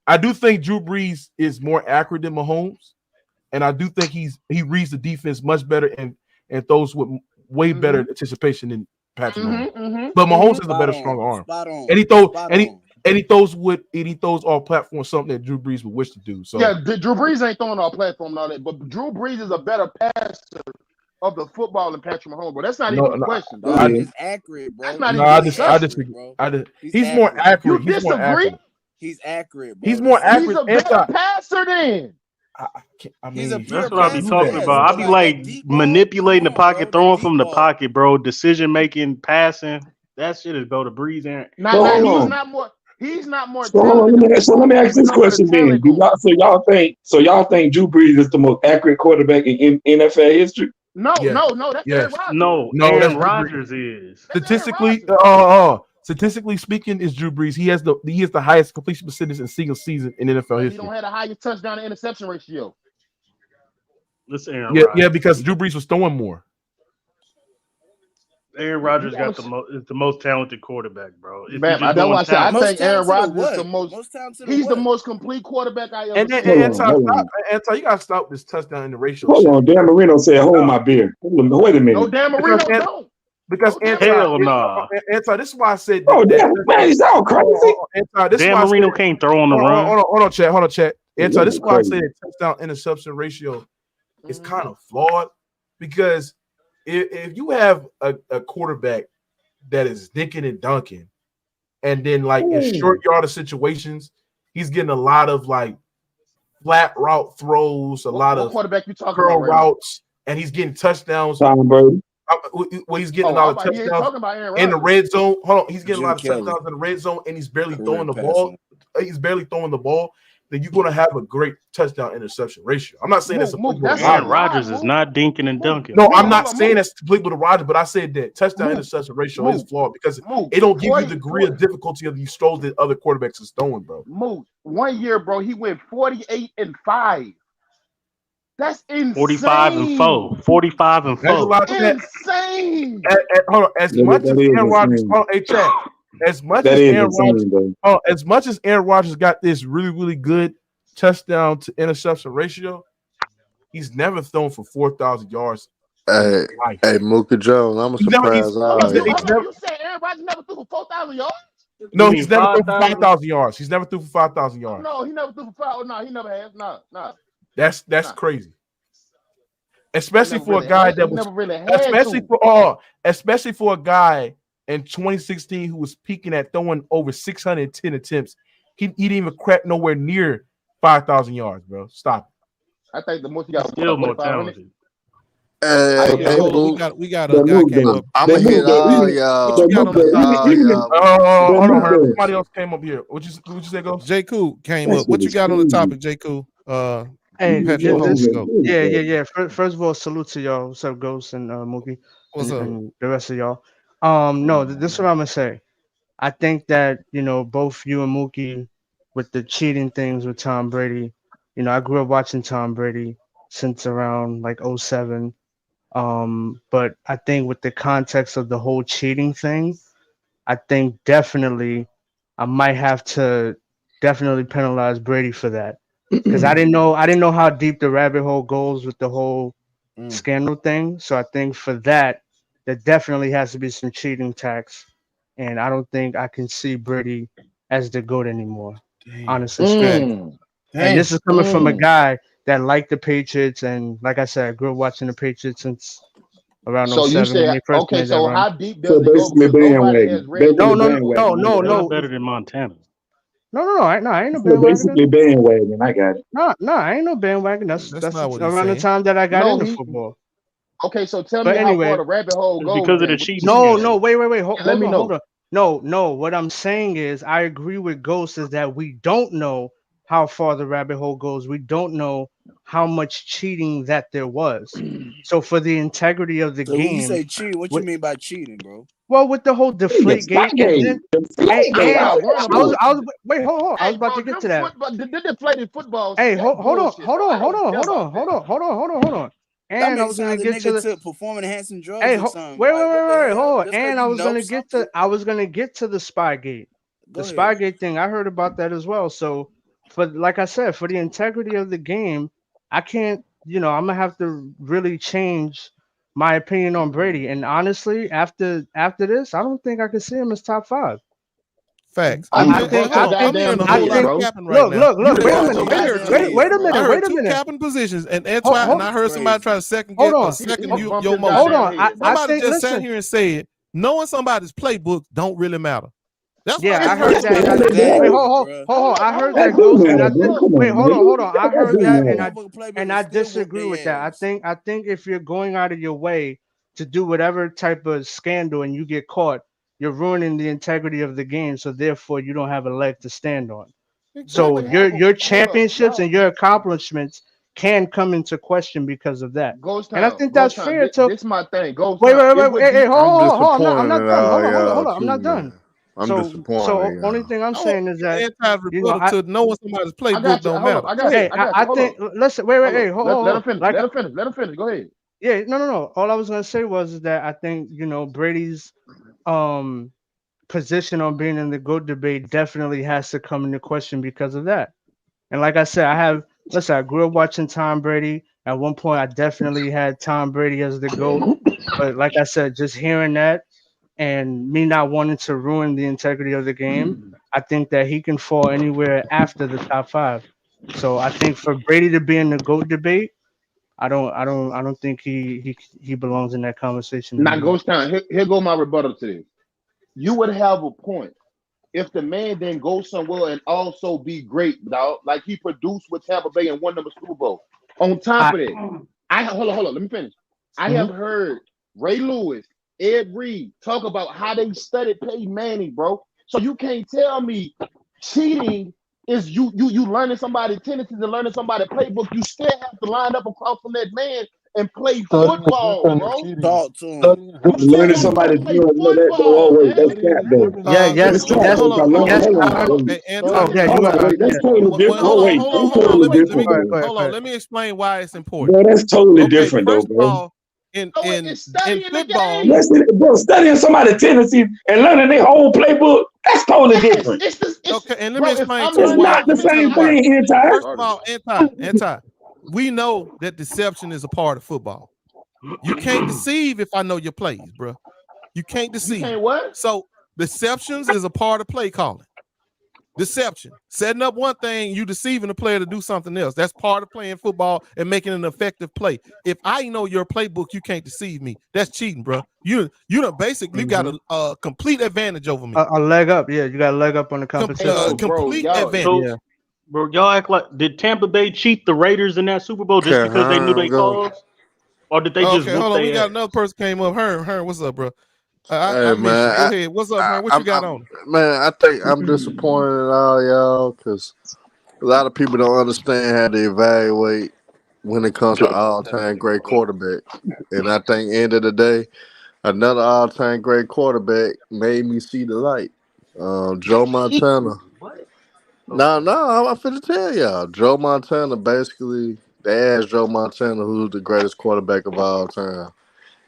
I do think Drew Brees is more accurate than Mahomes, and I do think he reads the defense much better and throws with way better anticipation Patrick Mahomes. But Mahomes has a better, stronger arm. Spot on. And he throws all platforms, something that Drew Brees would wish to do. So yeah, Drew Brees ain't throwing all platform and all that, but Drew Brees is a better passer of the football than Patrick Mahomes, bro. That's not even a question, dog. He's accurate, bro. That's not even a discussion, bro. He's more accurate. You disagree? He's accurate, bro. He's more accurate. He's a better passer then. He's a that's what I be talking about. I be like manipulating the pocket, throwing from the pocket, bro. Decision making, passing. That shit is go to Breeze and he's not more so let me ask this question then. So y'all think Drew Brees is the most accurate quarterback in NFL history? No, that's Aaron Rodgers. No, Aaron Rodgers is. Statistically speaking, is Drew Brees. He has the highest completion percentage in single season in NFL history. He don't have the highest touchdown to interception ratio. Listen, Aaron Rodgers. Yeah, because Drew Brees was throwing more. Aaron Rodgers got the most talented quarterback, bro. Man, that's why I said I think Aaron Rodgers is the most he's the most complete quarterback I ever seen. Anton, you gotta stop this touchdown in the ratio. Hold on, Dan Marino said, "Hold my beer." Wait a minute. No, Dan Marino don't. Because hell nah. Anton, this is why I said. Oh, man, he's all crazy. Dan Marino can't throw on the run. Hold on, chat. Anton, this is why I say that touchdown interception ratio is kind of flawed because if you have a quarterback that is dinking and dunking, and then like in short yardage situations, he's getting a lot of like flat route throws, a lot of quarterback you talking curl about routes, and he's getting touchdowns. Tom Brady. Well, he's getting a lot of touchdowns in the red zone. Hold on, he's getting a lot of touchdowns in the red zone, and he's barely throwing the ball. He's barely throwing the ball. Then you're going to have a great touchdown interception ratio. I'm not saying it's Aaron Rodgers is not dinking and dunking. No, I'm not saying that's complete with the Rodgers, but I said that touchdown interception ratio is flawed because it don't give you the degree of difficulty of these throws that other quarterbacks is throwing, bro. Moose, 1 year, bro, he went 48-5. That's insane. 45 and 4. 45 and 4. That's a lot of insane. Hold on, as much as Aaron Rodgers, as much as Aaron Rodgers got this really, really good touchdown to interception ratio, he's never thrown for 4,000 yards. Hey, Mookie Jones, I'm surprised. You said Aaron Rodgers never threw for 4,000 yards? No, he's never threw for 5,000 yards. He's never threw for 5,000 yards. No, he never threw for 5. No, he never has. No. That's crazy. Especially for a guy that was especially for a guy in 2016 who was peaking at throwing over 610 attempts. He didn't even crack nowhere near 5,000 yards, bro. Stop it. I think the most he got still more talented. We got a guy came up. I'm gonna hit all y'all. Hold on, somebody else came up here. What you say, Ghost? J. Cool came up. What you got on the topic, J. Cool? Hey, yeah. First of all, salute to y'all. What's up, Ghost and Mookie? What's up? And the rest of y'all. No, this is what I'm gonna say. I think that both you and Mookie with the cheating things with Tom Brady. I grew up watching Tom Brady since around like 2007. But I think with the context of the whole cheating thing, I think definitely I might have to definitely penalize Brady for that. Because I didn't know how deep the rabbit hole goes with the whole scandal thing. So I think for that, there definitely has to be some cheating tax. And I don't think I can see Brady as the GOAT anymore. Honestly. And this is coming from a guy that liked the Patriots, and like I said, I grew up watching the Patriots since around 07. So you say, okay, so how deep does it go? No. Better than Montana. No, I ain't no bandwagon. Basically bandwagon. I got it. No, I ain't no bandwagon. That's not what around the time that I got into football. Okay, so tell me how far the rabbit hole goes. Because of the cheating. No, wait. Hold on. Hold on. No. What I'm saying is, I agree with Ghost is that we don't know how far the rabbit hole goes. We don't know how much cheating that there was. So for the integrity of the game. When you say cheating, what you mean by cheating, bro? Well, with the whole Deflate Gate, wait, hold on. I was about to get to that. The deflated football. Hey, hold on. And I was gonna get to the performing enhancing drugs. Hey, wait, hold on. And I was gonna get to the Spygate. The Spygate thing. I heard about that as well. So, like I said, for the integrity of the game, I can't. I'm gonna have to really change my opinion on Brady. And honestly, after this, I don't think I could see him as top 5. Facts. I think. I'm hearing a whole lot of capping right now. Look. Wait a minute. I heard Wait a two minute. capping positions, and I heard somebody try to second Hold on. your motion. Hold on. Somebody just sat here and said, knowing somebody's playbook don't really matter. That's what I I heard that. Wait, hold on. I heard that goes, and I think. Wait, hold on. I heard that, and I disagree with that. I think if you're going out of your way to do whatever type of scandal and you get caught, you're ruining the integrity of the game. So therefore, you don't have a leg to stand on. So your championships and your accomplishments can come into question because of that. And I think that's fair. This my thing. Ghost wait. Hey, Hold on. I'm not done. Hold on. I'm not done. I'm disappointed. So only thing I'm saying is that to knowing somebody's playbook don't matter. I think. Listen. Wait. Hold on. Let him finish. Let him finish. Go ahead. Yeah. No. All I was gonna say was that I think Brady's position on being in the GOAT debate definitely has to come into question because of that. And like I said, I grew up watching Tom Brady. At one point, I definitely had Tom Brady as the GOAT. But like I said, just hearing that and me not wanting to ruin the integrity of the game, I think that he can fall anywhere after the top 5. So I think for Brady to be in the GOAT debate, I don't think he belongs in that conversation. Now, Ghost Town, here go my rebuttal to this. You would have a point if the man then go somewhere and also be great, dog. Like he produced with Tampa Bay and won them a Super Bowl. On top of that, hold on, let me finish. I have heard Ray Lewis, Ed Reed talk about how they studied Peyton Manning, bro. So you can't tell me cheating is you learning somebody's tendencies and learning somebody's playbook. You still have to line up across from that man and play football, bro. Talk to him. Learning somebody to do it. That's cap, though. Yes. That's totally different. Hold on. Let me explain why it's important. Bro, that's totally different, though, bro. In football, bro, studying somebody's tendencies and learning their whole playbook, that's totally different. Okay, and let me explain to you why. It's not the same thing, First of all, anti. We know that deception is a part of football. You can't deceive if I know your plays, bro. You can't deceive. You can't what? So deceptions is a part of play calling. Deception. Setting up one thing, you deceiving the player to do something else. That's part of playing football and making an effective play. If I know your playbook, you can't deceive me. That's cheating, bro. You basically got a complete advantage over me. A leg up, yeah. You got a leg up on the competition. Complete advantage. Bro, y'all act like, did Tampa Bay cheat the Raiders in that Super Bowl just because they knew they calls? Or did they just hold on, we got another person came up. Hearn, what's up, bro? Hey, man, go ahead. What's up, Hearn? What you got on? Man, I think I'm disappointed in all y'all because a lot of people don't understand how to evaluate when it comes to all-time great quarterback. And I think end of the day, another all-time great quarterback made me see the light. Joe Montana. No, I'm finna tell y'all. Joe Montana, basically, they asked Joe Montana who's the greatest quarterback of all time.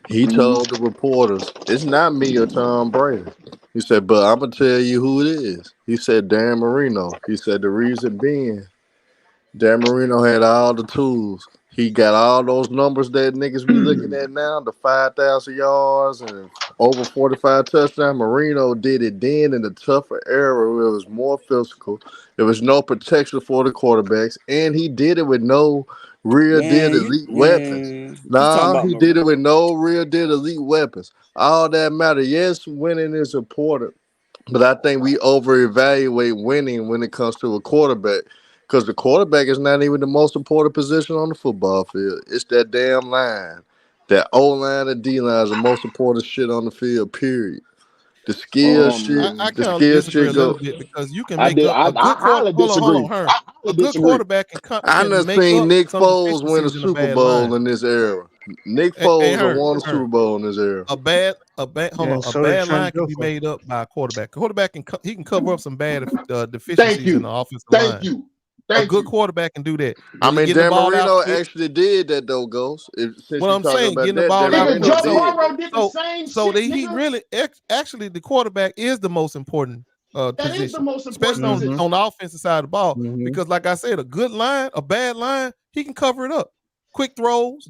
He told the reporters, it's not me or Tom Brady. He said, but I'm going to tell you who it is. He said, Dan Marino. He said, the reason being, Dan Marino had all the tools. He got all those numbers that niggas be looking at now, the 5,000 yards and over 45 touchdowns. Marino did it then in the tougher era where it was more physical. There was no protection for the quarterbacks, and he did it with no real deal elite weapons. Nah, he did it with no real deal elite weapons. All that matter. Yes, winning is important, but I think we over-evaluate winning when it comes to a quarterback. Because the quarterback is not even the most important position on the football field. It's that damn line. That O-line and D-line is the most important shit on the field, period. The skill shit. I kind of disagree a little bit because you can make up a good quarterback. A good quarterback can I done seen Nick Foles win a Super Bowl in this era. Nick Foles won a Super Bowl in this era. A bad line can be made up by a quarterback. Quarterback can cover up some bad deficiencies in the offensive line. Thank you. A good quarterback can do that. I mean, Dan Marino actually did that though, Ghost. What I'm saying, getting the ball out. So he really, actually, the quarterback is the most important position, especially on the offensive side of the ball. Because, like I said, a good line, a bad line, he can cover it up. Quick throws,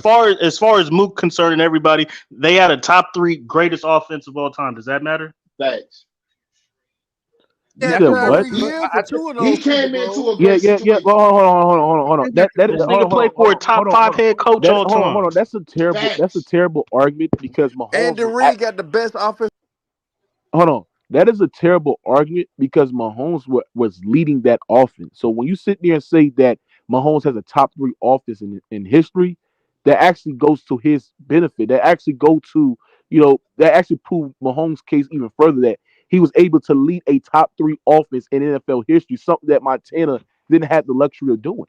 far as Mook concerned and everybody, they had a top 3 greatest offense of all time. Does that matter? Thanks. You said what? He came into a Yeah, great yeah, yeah. situation. Hold on. That This nigga played for a top 5 head coach all time. Hold on. That's a terrible argument because Mahomes. Andy Reid got the best offense. Hold on. That is a terrible argument because Mahomes was leading that offense. So when you sit there and say that Mahomes has a top 3 offense in history, that actually goes to his benefit. That actually that actually proved Mahomes' case even further that he was able to lead a top 3 offense in NFL history, something that Montana didn't have the luxury of doing.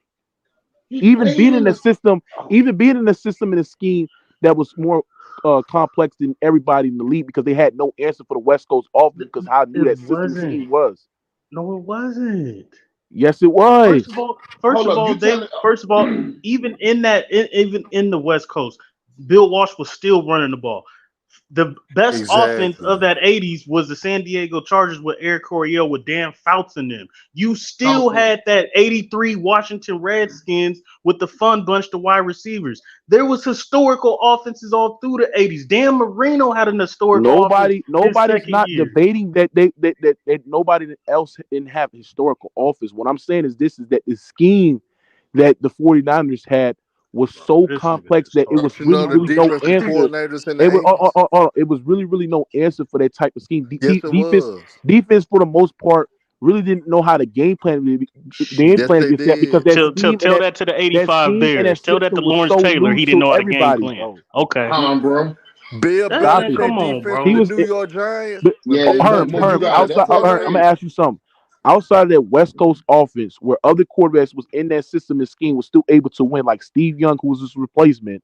even being in a system, even being in a system in a scheme that was more complex than everybody in the league because they had no answer for the West Coast offense because how new It that system wasn't. scheme was. No, it wasn't. Yes, it was. First of all, even even in the West Coast, Bill Walsh was still running the ball. The best offense of that 80s was the San Diego Chargers with Eric Coryell with Dan Fouts in them. You still had that 83 Washington Redskins with the fun bunch of wide receivers. There was historical offenses all through the 80s. Dan Marino had an historical offense Nobody's second not year. debating that that nobody else didn't have historical offense. What I'm saying is this is that the scheme that the 49ers had was so complex that it was really, really no answer. Coordinators in the It was 80s? it was really, really no answer for that type of scheme. Yes, it was. Defense for the most part really didn't know how to game plan. Yes, they against that because did. Tell that to the 85 Bears. Tell that to system was Lawrence so Taylor. new He didn't to know how to game everybody, plan. bro. Okay. Bro. Bill Stop it. Belichick defense bro. for He the was New York Giants. Herm, outside. I'm gonna ask you something. Outside of that West Coast offense, where other quarterbacks was in that system and scheme was still able to win, like Steve Young, who was his replacement.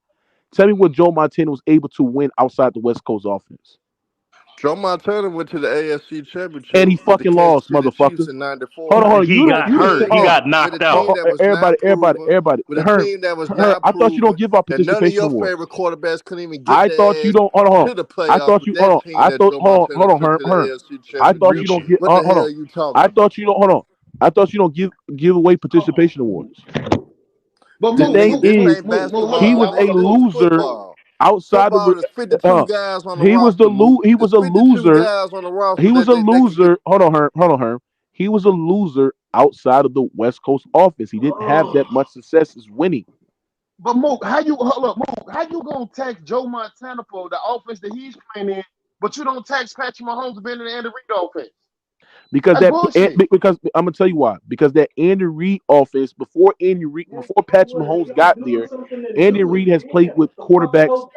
Tell me what Joe Montana was able to win outside the West Coast offense. Joe Montana went to the AFC Championship And he with the fucking Kansas lost, City Chiefs motherfucker. in '94. Hold on. He got hurt. He got knocked out. That was not proven, Everybody. with a Herm, team that was Herm, not I thought you don't proven, give out that none of participation your awards. favorite quarterbacks couldn't even get I their thought you ass don't. Hold on. to the I playoffs thought with you. that Hold on. team I that thought. Joe Hold Montana on. took to the Herm. AFC I thought you Championship. don't get. What the Hold hell on. are you talking I about? thought you don't. Hold on. I thought you don't give away participation awards. But The thing this is, ain't basketball. he was Y'all a want to do is loser football. outside the. Football is 52 guys on the He was roster, Mook. He was There's a 52 loser. guys on the roster He was that a they can get. loser. Hold on, Herm. He was a loser outside of the West Coast offense. He didn't have that much success as winning. But Mook, how you gonna tax Joe Montana for the offense that he's playing in, but you don't tax Patrick Mahomes for being in the Andy Reid offense? Because That's bullshit. because I'm gonna tell you why. Because that Andy Reid offense before Patrick Mahomes got there, Andy Reid has played with quarterbacks.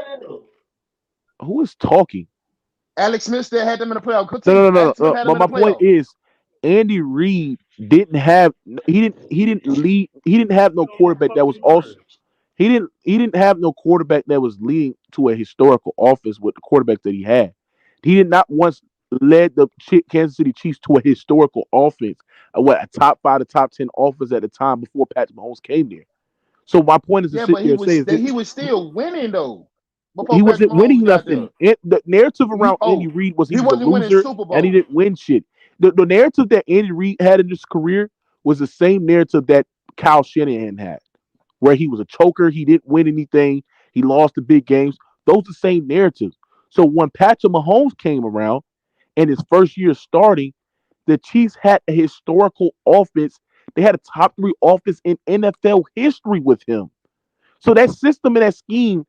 Who is talking? Alex Smith still had them in the playoff. Good team. No. Alex Smith had them But in my the point playoff. is, Andy Reid didn't have he didn't have no quarterback that was also he didn't have no quarterback that was leading to a historical offense with the quarterback that he had. He did not once led the Kansas City Chiefs to a historical offense, a top 5 to top 10 offense at the time before Patrick Mahomes came there. So my point is to sit But there and say is that he was still winning though. Before he Patrick wasn't Mahomes winning got there. nothing. The narrative around Andy Reid was he was a wasn't winning loser Super and he Bowl. didn't win shit. The narrative that Andy Reid had in his career was the same narrative that Kyle Shanahan had, where he was a choker, he didn't win anything, he lost the big games. Those are the same narratives. So when Patrick Mahomes came around and his first year starting, the Chiefs had a historical offense. They had a top 3 offense in NFL history with him. So that system and that scheme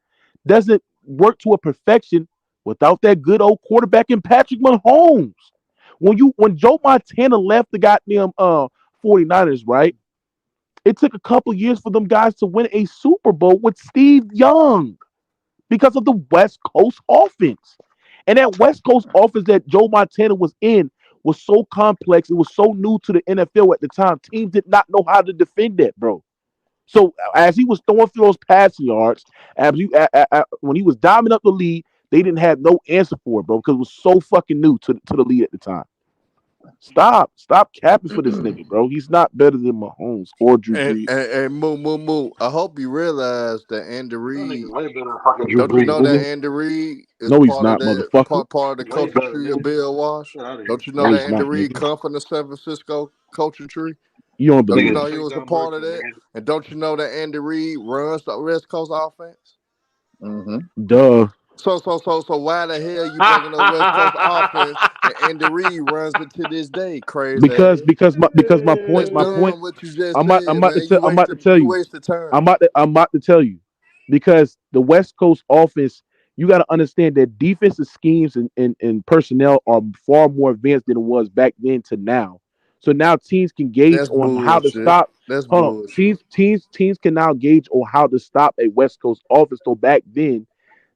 doesn't work to a perfection without that good old quarterback in Patrick Mahomes. When Joe Montana left the goddamn 49ers, right? It took a couple years for them guys to win a Super Bowl with Steve Young because of the West Coast offense. And that West Coast offense that Joe Montana was in was so complex. It was so new to the NFL at the time. Teams did not know how to defend that, bro. So as he was throwing for those passing yards, when he was diving up the lead, they didn't have no answer for it, bro, because it was so fucking new to the lead at the time. Stop capping for this nigga, bro. He's not better than Mahomes or Drew Brees. And Moo. I hope you realize that Andy Reid. Drew Don't you Brees, know nigga. that Andy Reid is No, he's part of not, that motherfucker. part of the Way coaching better, tree of nigga. Bill Walsh? Don't you know No, that he's Andy not, Reid nigga. come from the San Francisco coaching tree? You don't Don't you believe know it. he was a part of that? And don't you know that Andy Reid runs the West Coast offense? Duh. So why the hell you bringing up West Coast offense and Andy Reid runs it to this day? Crazy Because ass. my That's point. dumb what you just I'm said, about man. You to tell you. wasted time. I'm about to tell you because the West Coast offense, you got to understand that defensive schemes and personnel are far more advanced than it was back then to now. So now teams can gauge That's on how to bullshit. stop. That's Hold on, bullshit. teams can now gauge on how to stop a West Coast offense. So back then,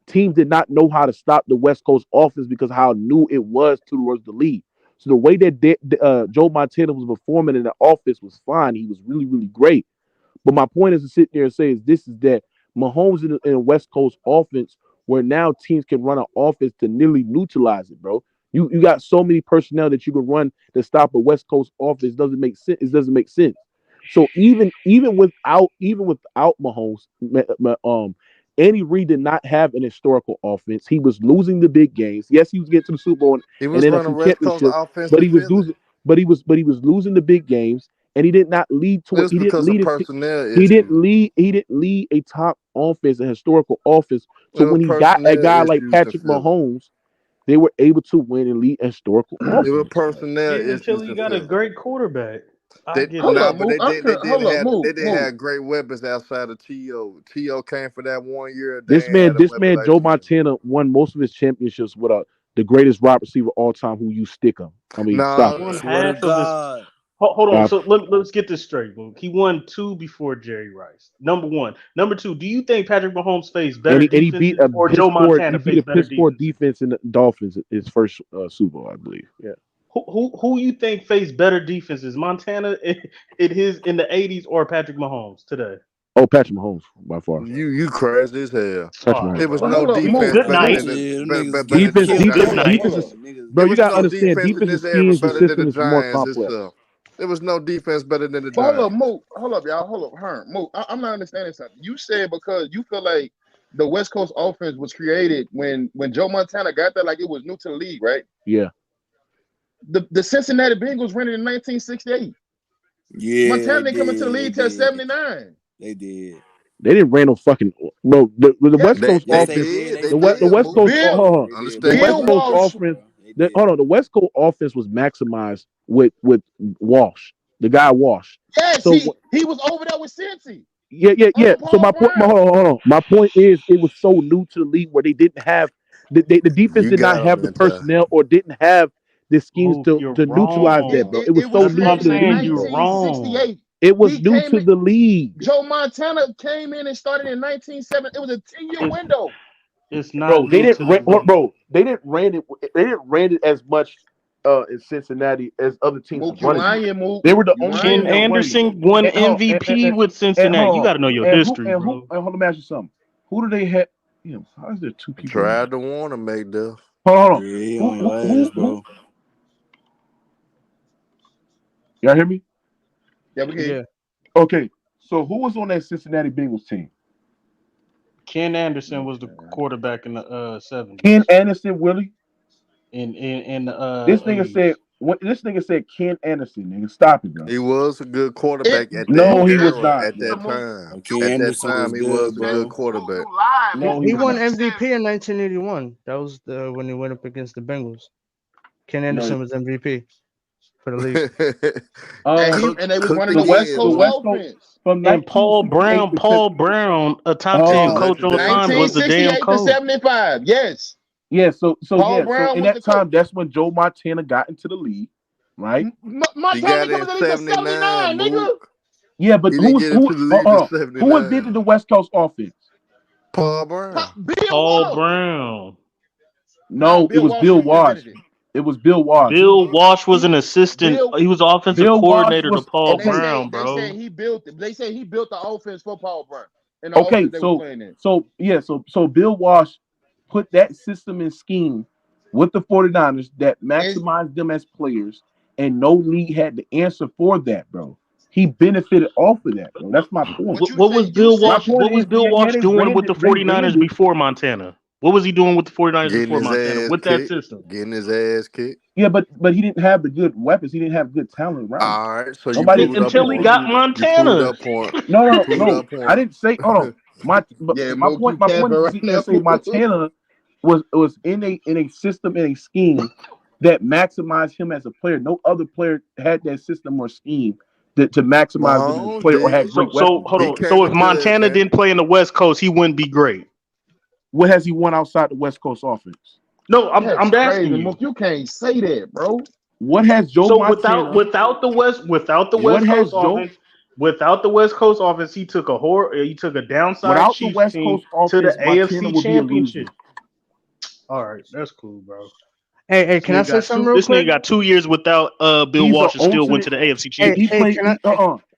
teams did not know how to stop the West Coast offense because of how new it was towards the league. So the way that Joe Montana was performing in the offense was fine. He was really, really great. But my point is to sit there and say is that Mahomes in a West Coast offense where now teams can run an offense to nearly neutralize it, bro. You got so many personnel that you can run to stop a West Coast offense. Doesn't make sense. It doesn't make sense. So even without Mahomes, Andy Reid did not have an historical offense. He was losing the big games. Yes, he was getting to the Super Bowl and He was running NFC West Coast Championship, offense but in he was Philly. losing. But he was losing the big games, and he did not lead to It it. was He didn't because of lead his. personnel He didn't issues. lead. He didn't lead a top offense, a historical offense. It So was when he got a personnel guy like issues in Patrick Philly. Mahomes, they were able to win and lead a historical It was offense. personnel Get it until issues you in got a Philly. great quarterback. I They, get nah, that. but they didn't Move. have great weapons outside of T.O. T.O. came for that 1 year. They This ain't had man, a this weapon man, like Joe T.O. Montana won most of his championships with the greatest wide receiver of all time, who you stick him. I mean, stop Nah, He won it. Swear to half of his. God. Hold on. Stop So it. let's get this straight, Luke. He won 2 before Jerry Rice. Number 1. Number 2. Do you think Patrick Mahomes faced better And he beat defenses, a or piss Joe poor. He Montana beat a faced better piss poor defenses? defense in the Dolphins his first Super Bowl, I believe. Yeah. Who you think faced better defenses, Montana in the 80s or Patrick Mahomes today? Oh, Patrick Mahomes by far. You crazy as hell. Patrick All right, It Mahomes. was bro. no defense Good better night. than Shit, them niggas better getting than the killed Good Giants. night. Bro, It you was gotta no understand. defense in Defensive this era schemes and better than the system is more Giants complex. itself. There was no defense better than the But hold up, Giants. Mook. Hold up, y'all. Hold up, Herm. Mook. I'm not understanding something. You said because you feel like the West Coast offense was created when Joe Montana got there, like it was new to the league, right? Yeah. The Cincinnati Bengals ran it in 1968. Yeah, Montana they didn't come into the did. They league till did. 79. They did. They didn't ran no fucking bro. The West Yes, Coast Yes, offense. they did. They The did. West Coast. Bill, Hold on. The Understand? West Bill Coast Walsh. offense. The West Coast offense was maximized with Walsh, the guy Walsh. Yes, So he was over there with Cincy. yeah. So Paul Brown. hold on. My point is, it was so new to the league where they didn't have the defense You did not got have them the that time. personnel or didn't have the schemes Luke, to you're neutralize that, bro. wrong. It was so It was That's what new I'm to the created in saying. league, You're bro. wrong. 1968. It was He new came to in. the league, Joe Montana came in and started in 1970. It was a 10-year window. It's not bro. They new to didn't the league. bro. They didn't ran it. They didn't ran it as much in Cincinnati as other teams Mook, was you running it. lying, Mook. They were the You only team Ken that lying. were running it. Anderson won Hold on, MVP with and Cincinnati. You got to know your history, bro. Let me ask you something. Who do they have? How is there two people? Tried to want to make this. Hold on. Yeah, he on your ass, bro. Y'all hear me? Yeah, we can. Yeah. Okay. So who was on that Cincinnati Bengals team? Ken Anderson was the quarterback in the 70s. Ken Anderson, Willie. In the This nigga 80s. said. This nigga said Ken Anderson. Nigga, stop it, bro. He was a good quarterback at that No, he was era. not. At that time, Ken at that Anderson time, was he good, was a good bro. quarterback. No, He was won not. MVP in 1981. That was when he went up against the Bengals. Ken Anderson was MVP for the league. And they was running the West Coast offense. From And Paul 1968 Brown, a top 10 coach on the time, was the damn 1968 to coach. 75. Yes. Yeah, so Paul Brown in was that the time, that's when Joe Montana got into the league, right? He got in 79, Mook. Yeah, but He who didn't was get into the league in 79. who invented the West Coast offense? Paul Brown. Paul Brown. No, it was Bill Walsh. It was Bill Walsh. Bill Walsh was an assistant. He was offensive Bill Walsh coordinator to was Paul okay. Brown, They bro. said he built it. They said he built the offense for Paul Brown. And the Okay, offense they were playing in. so Bill Walsh put that system and scheme with the 49ers that maximized them as players, and no league had the answer for that, bro. He benefited off of that, bro. That's my point. What was Bill Walsh? What was Bill Walsh they doing ran with the it- they ran 49ers it. before Montana? What was he doing with the 49ers Getting before his Montana ass with that kicked. system? Getting his ass kicked. Yeah, but he didn't have the good weapons. He didn't have good talent around. All right, so you Nobody proved up Until he point. got You Montana. proved up point. No. Up I point. didn't say. Hold on. My Mook, point. you My capping point is to right sit there and now. say Montana was in a system, in a scheme that maximized him as a player. No other player had that system or scheme to maximize him as a Mahomes player or had did. great So weapons. hold He on. came So if into the Montana advantage. didn't play in the West Coast, he wouldn't be great. What has he won outside the West Coast offense? No, I'm That's asking crazy, you. Mook. You can't say that, bro. What has Joe So Montana? without the West Coast offense, he took a downside Without the Chiefs West team Coast to the offense, Montana AFC would be a loser. Championship. All right, that's cool, bro. Hey, can I say something real This quick? nigga got 2 years without Bill He's an Walsh and still went alternate. to the AFC He Championship. played.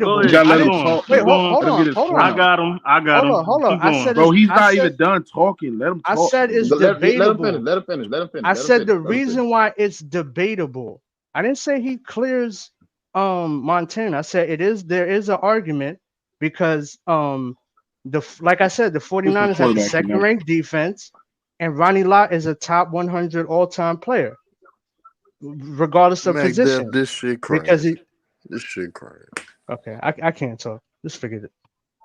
debatable. You gotta I let him didn't. talk, Wait, bro. hold Let him on, get his hold point on. out. I got him. Hold on. Keep I going. said, Bro, he's I not said, even done talking. Let him I talk. said it's Let him finish. debatable. Let him finish. I said the reason why it's debatable. I didn't say he clears Montana. I said there is an argument because like I said, the 49ers have the second ranked defense, and Ronnie Lott is a top 100 all-time player, regardless of Mac Dev, position. this shit Because crazy. This shit crazy. Okay, I can't talk. Just figured it.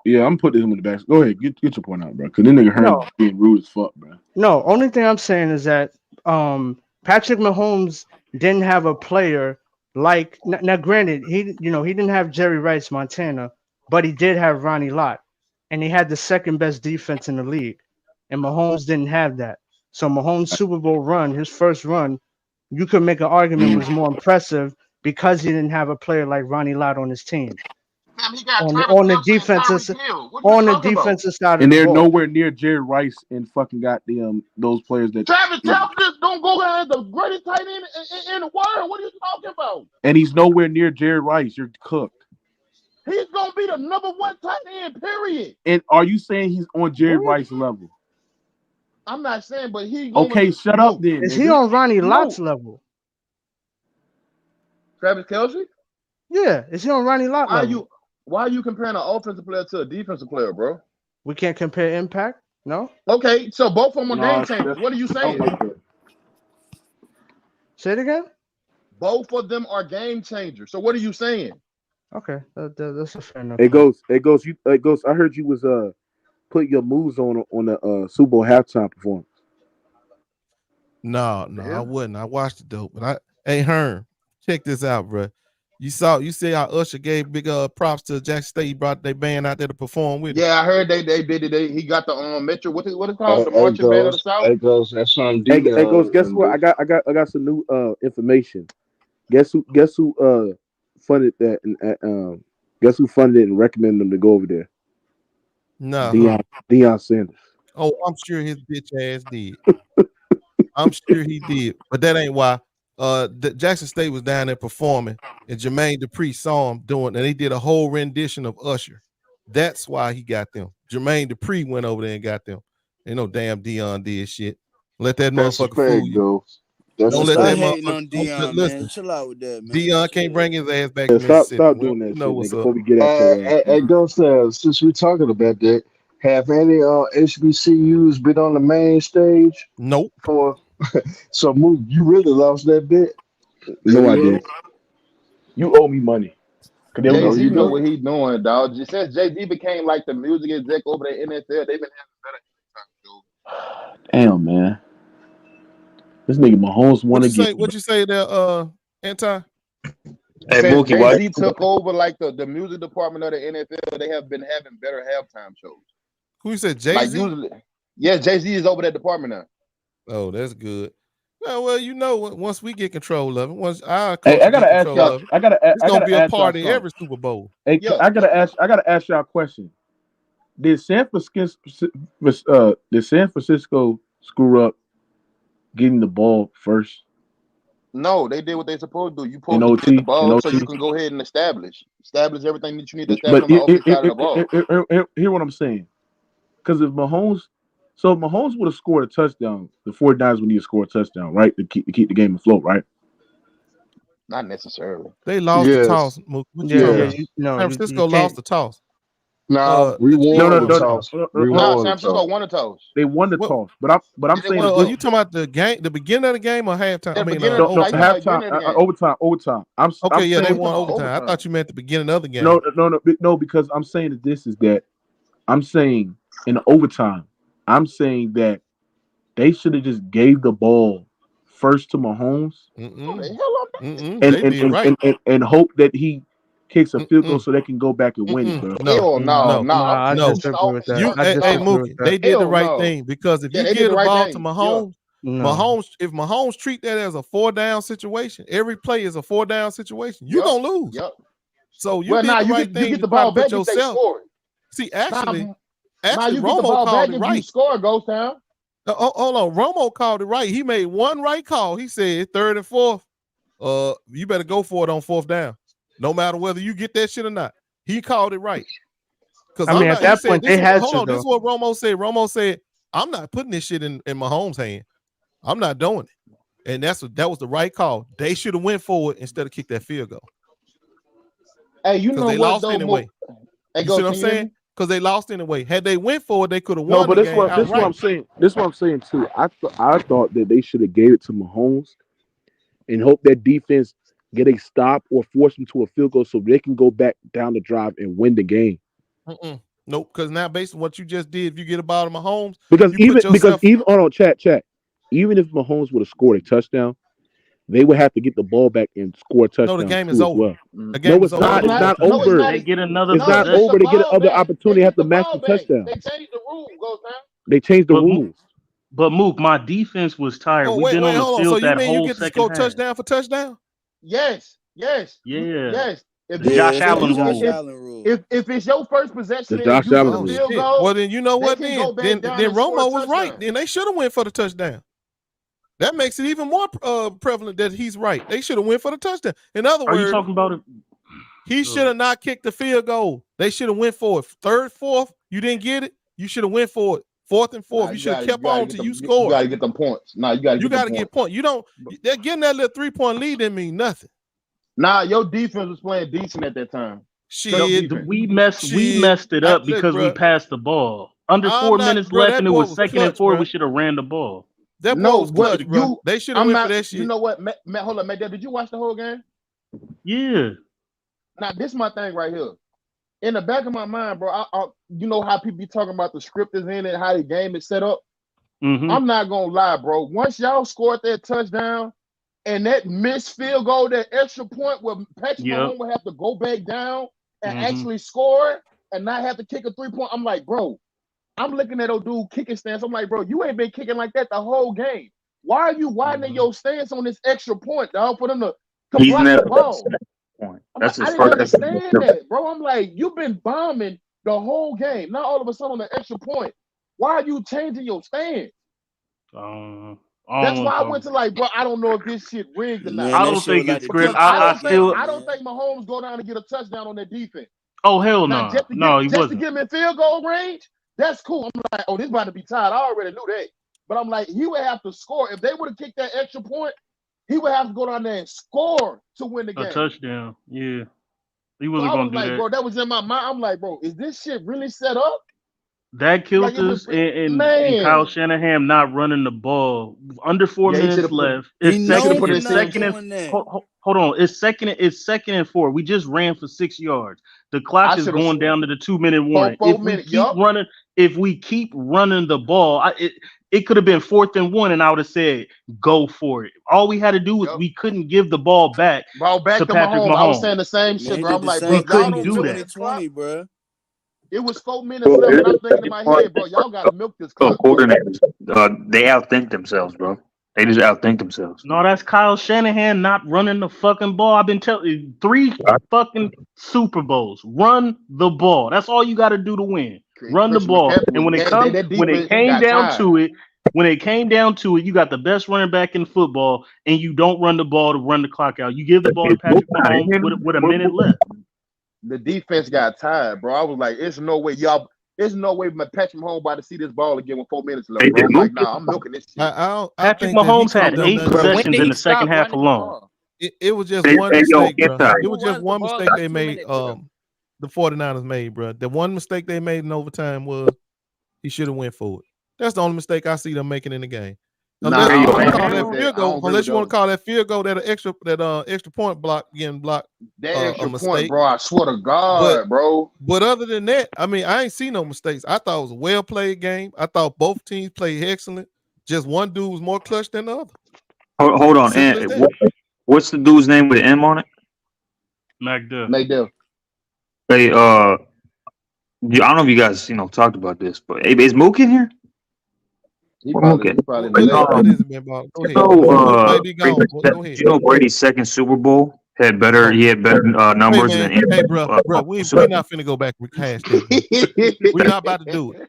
Yeah, I'm putting him in the back. Go ahead, get your point out, bro. Because this nigga Hearn being rude as fuck, bro. No, only thing I'm saying is that Patrick Mahomes didn't have a player like now. Granted, he didn't have Jerry Rice, Montana, but he did have Ronnie Lott, and he had the second best defense in the league, and Mahomes didn't have that. So Mahomes' Super Bowl run, his first run, you could make an argument was more impressive because he didn't have a player like Ronnie Lott on his team. He got On the defensive side And of the they're ball. nowhere near Jerry Rice and fucking goddamn those players that. Travis Kelce just don't go ahead as the greatest tight end in the world. What are you talking about? And he's nowhere near Jerry Rice. You're cooked. He's gonna be the number one tight end. Period. And are you saying he's on Jerry Rice level? I'm not saying, but he. Okay, shut up then. Is he on Ronnie Lott's level? Travis Kelce? Yeah, is he on Ronnie Lott level? Why are you comparing an offensive player to a defensive player, bro? We can't compare impact, no? Okay, so both of them are game changers. What are you saying? Say it again? Both of them are game changers. So what are you saying? Okay, that's a fair enough. It goes. I heard you was put your moves on the Super Bowl halftime performance. No, I wouldn't. I watched it though, but hey Hearn, check this out, bro. You see how Usher gave big props to Jackson State. He brought their band out there to perform with. Yeah, I heard they did it. He got the Metro. What is called the marching band of the South? It goes. That's something. Hey, goes. Guess what? I got some new information. Guess who funded that and guess who funded it and recommended them to go over there? No, Deion Sanders. Oh, I'm sure his bitch ass did. I'm sure he did, but that ain't why. Jackson State was down there performing, and Jermaine Dupri saw him doing, and they did a whole rendition of Usher. That's why he got them. Jermaine Dupri went over there and got them. You know, damn Deion did shit. Let that motherfucker fool you. Don't let that motherfucker listen. Chill out with that, man. Deion can't bring his ass back to Mississippi. Stop doing that shit, what's before we get out Hey, Ghost, since we're talking about that, have any HBCUs been on the main stage? Nope. So, Mook, you really lost that bet? No, I didn't. You owe me money. Jay-Z know what he's doing, dog. Since Jay-Z became like the music exec over the NFL, they've been having better time, dude. Damn, man. This nigga Mahomes won again. What you say there, Anti? Hey, Mookie, Jay-Z took over like the music department of the NFL. They have been having better halftime shows. Who you said, Jay-Z? Like Jay-Z is over that department now. Oh, that's good. Well, you know, once we get control of it, once our hey, I gotta ask y'all. It's gonna be a party every Super Bowl. Hey, I gotta ask y'all a question. Did San Francisco screw up getting the ball first? No, they did what they supposed to do. You supposed to get the ball so you can go ahead and establish everything that you need to establish on the offensive side of the ball. Hear what I'm saying? Because if Mahomes would have scored a touchdown, the 49ers would need to score a touchdown, right? To keep the game afloat, right? Not necessarily. They lost the toss. San Francisco lost the toss. No, we won the toss. San Francisco won the toss. They won the toss, but I'm saying. Are you talking about the game, the beginning of the game, or halftime? Halftime, overtime. They won overtime. I thought you meant the beginning of the game. No, because I'm saying that I'm saying in the overtime, I'm saying that they should have just gave the ball first to Mahomes and hope that he kicks a field goal so they can go back and win it, bro. No. Hey, Mookie, they did the right thing, because if you give the ball to Mahomes, if Mahomes treat that as a 4-down situation, every play is a 4-down situation, you're gonna lose. So you did the right thing. You get the ball back if they score. See, actually, you get the Romo ball called back it if right. you score, Ghost Town. Hold on, Romo called it right. He made one right call. He said 3rd and 4th. You better go for it on 4th down, no matter whether you get that shit or not. He called it right. Because at that point, they had to. Hold on, this is what Romo said. Romo said, "I'm not putting this shit in Mahomes' hand. I'm not doing it." And that was the right call. They should have went forward instead of kick that field goal. Hey, you because know they what lost though, anyway. Hey, You go. see what I'm Can you hear saying? me? Because they lost anyway. Had they went for it, they could have No, won but the game this what I'm outright. saying. This what I'm saying too. I thought that they should have gave it to Mahomes and hope that defense get a stop or force them to a field goal so they can go back down the drive and win the game. Nope. Because now, based on what you just did, if you get a ball to Mahomes, Because you put yourself. hold on, chat. Even if Mahomes would have scored a touchdown, they would have to get the ball back and score a No, the touchdown game is too as over. well. The No, game is it's over. not. They It's scored a not touchdown. over. They get another It's not possession. over. They get another opportunity. Have to match the touchdown. They changed the rule. Goes down. They changed the rules. But Mook, my defense was tired. Oh, We've wait, been on the hold on. So field you that mean you whole get to second score half. touchdown for touchdown? Yes. Yeah. If The Josh Allen rule. If it's your first possession The and Josh you Allen get a rule. field goal, Well, then you know they what? can go Then back down and score a Romo was right. touchdown. Then they should have went for the touchdown. That makes it even more prevalent that he's right. They should have went for the touchdown. In other Are words, you talking about it? He should have not kicked the field goal. They should have went for it. Third, fourth, you didn't get it. You should have went for it. Fourth and fourth. You should have kept on till you scored. You got to get them points. Nah, you got to get points. You don't. They're getting that little 3-point lead didn't mean nothing. Nah, your defense was playing decent at that time. We messed it up because we passed the ball. Under 4 minutes left, and it was second and 4. We should have ran the ball. That ball was clutch, bro. They should have went for that shit. You know what, Matt? Hold up, Matt. Did you watch the whole game? Yeah. Now this is my thing right here. In the back of my mind, bro, I you know how people be talking about the script is in it, how the game is set up. I'm not gonna lie, bro. Once y'all scored that touchdown and that missed field goal, that extra point where Patrick Mahomes would have to go back down and actually score and not have to kick a 3-point. I'm like, bro, I'm looking at old dude kicking stance. I'm like, bro, you ain't been kicking like that the whole game. Why are you widening your stance on this extra point, dog, for them to block the ball? That's I his didn't first. understand that, bro. I'm like, you've been bombing the whole game. Now all of a sudden on the extra point, why are you changing your stance? That's why I went to like, bro, I don't know if this shit rigged or not. I don't think it's script. I don't think Mahomes go down and get a touchdown on that defense. Oh hell no! No, he just wasn't. to get him in field goal range, that's cool. I'm like, oh, this about to be tied. I already knew that. But I'm like, he would have to score. If they would have kicked that extra point, he would have to go down there and score to win the game. A touchdown, yeah. He So wasn't I gonna was do that. Bro, that was in my mind. I'm like, bro, is this shit really set up? That killed us, and Kyle Shanahan not running the ball. Under 4 minutes left. It's second and hold on. It's second and 4. We just ran for 6 yards. The clock is going down to the 2-minute warning. If we keep running the ball, it could have been 4th and 1, and I would have said, go for it. All we had to do was we couldn't give the ball back to Patrick Mahomes. I was saying the same shit, bro. I'm like, bro, we couldn't do that. 2020, bro. It was 4 minutes left, and I'm thinking in my head, bro, y'all got to milk this clock. Coordinators, they outthink themselves, bro. They just outthink themselves. No, that's Kyle Shanahan not running the fucking ball. I've been telling you 3 fucking Super Bowls. Run the ball. That's all you got to do to win. Run the ball. And when it came down to it, you got the best running back in football, and you don't run the ball to run the clock out. You give the ball to Patrick Mahomes with a minute left. The defense got tired, bro. I was like, there's no way Patrick Mahomes about to see this ball again with 4 minutes left, bro. I'm like, nah, I'm milking this shit. Patrick Mahomes had 8 possessions in the second half alone. It was just one mistake, bro. It was just one mistake they made. The 49ers made, bro. The one mistake they made in overtime was he should have went for it. That's the only mistake I see them making in the game. Unless you want to call that field goal, that extra point getting blocked. That extra point, bro. I swear to God, bro. But other than that, I mean, I ain't seen no mistakes. I thought it was a well played game. I thought both teams played excellent. Just one dude was more clutch than the other. Hold on, and what's the dude's name with an M on it? McDuff. Hey, I don't know if you guys talked about this, but is Mook in here? He probably you know Brady's second Super Bowl had better numbers than any. Hey, bro, we're not finna go back and rehash that. We're not about to do it.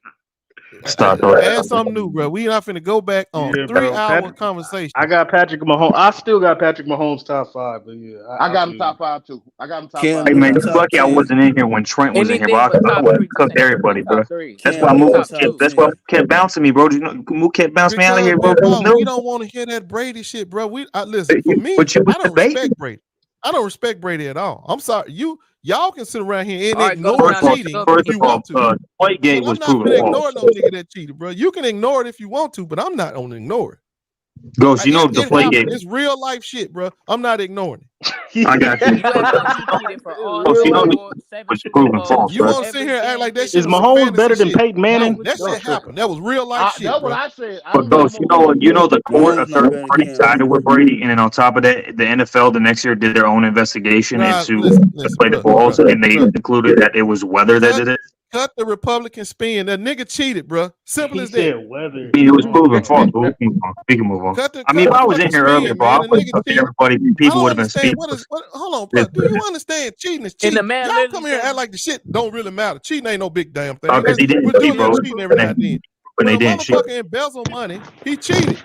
Add something new, bro. We not finna go back on 3-hour conversation. I got Patrick Mahomes. I still got Patrick Mahomes top 5, but yeah, I got him top 5 too. I got him top 5. Hey man, you're lucky I wasn't in here when Trent was in here, bro. I would have cooked everybody, bro. That's why Mook kept bouncing me, bro. Mook kept bouncing me out of here, bro. We don't want to hear that Brady shit, bro. Listen, for me, I don't respect Brady. I don't respect Brady at all. I'm sorry. Y'all can sit around here and All right, ignore cheating if you want to. Deflategate was I'm not proven gonna false. ignore no nigga that cheated, bro. You can ignore it if you want to, but I'm not gonna ignore it. Ghost, you know It happened. Deflategate. It's real life shit, bro. I'm not ignoring it. I got you. You act like he cheated for all Ghost, you know Super Bowl, 7 was Super proven Bowls. false, You right? want to sit here and act like that shit Is was some Mahomes fantasy better than shit? Peyton Manning? No, that shit happened. That was real life shit, That's bro. what I said. I But don't know Ghost, you know the court, a third party sided with Brady, and then on top of that, the NFL the next year did their own investigation into deflated balls, and they concluded that it was weather that did it. Cut the Republican spin. That nigga cheated, bro. Simple He as that. said weather. I mean, it was proven false, but we can move on. I mean, if I was in here earlier, bro, I would have everybody. People would have been speaking. Hold on, bro. Do you understand? Cheating is cheating. Y'all come here and act like the shit don't really matter. Cheating ain't no big damn thing. Because he didn't We're doing cheat, bro. cheating every now and then. When When they a didn't cheat. motherfucker embezzle money, he cheated.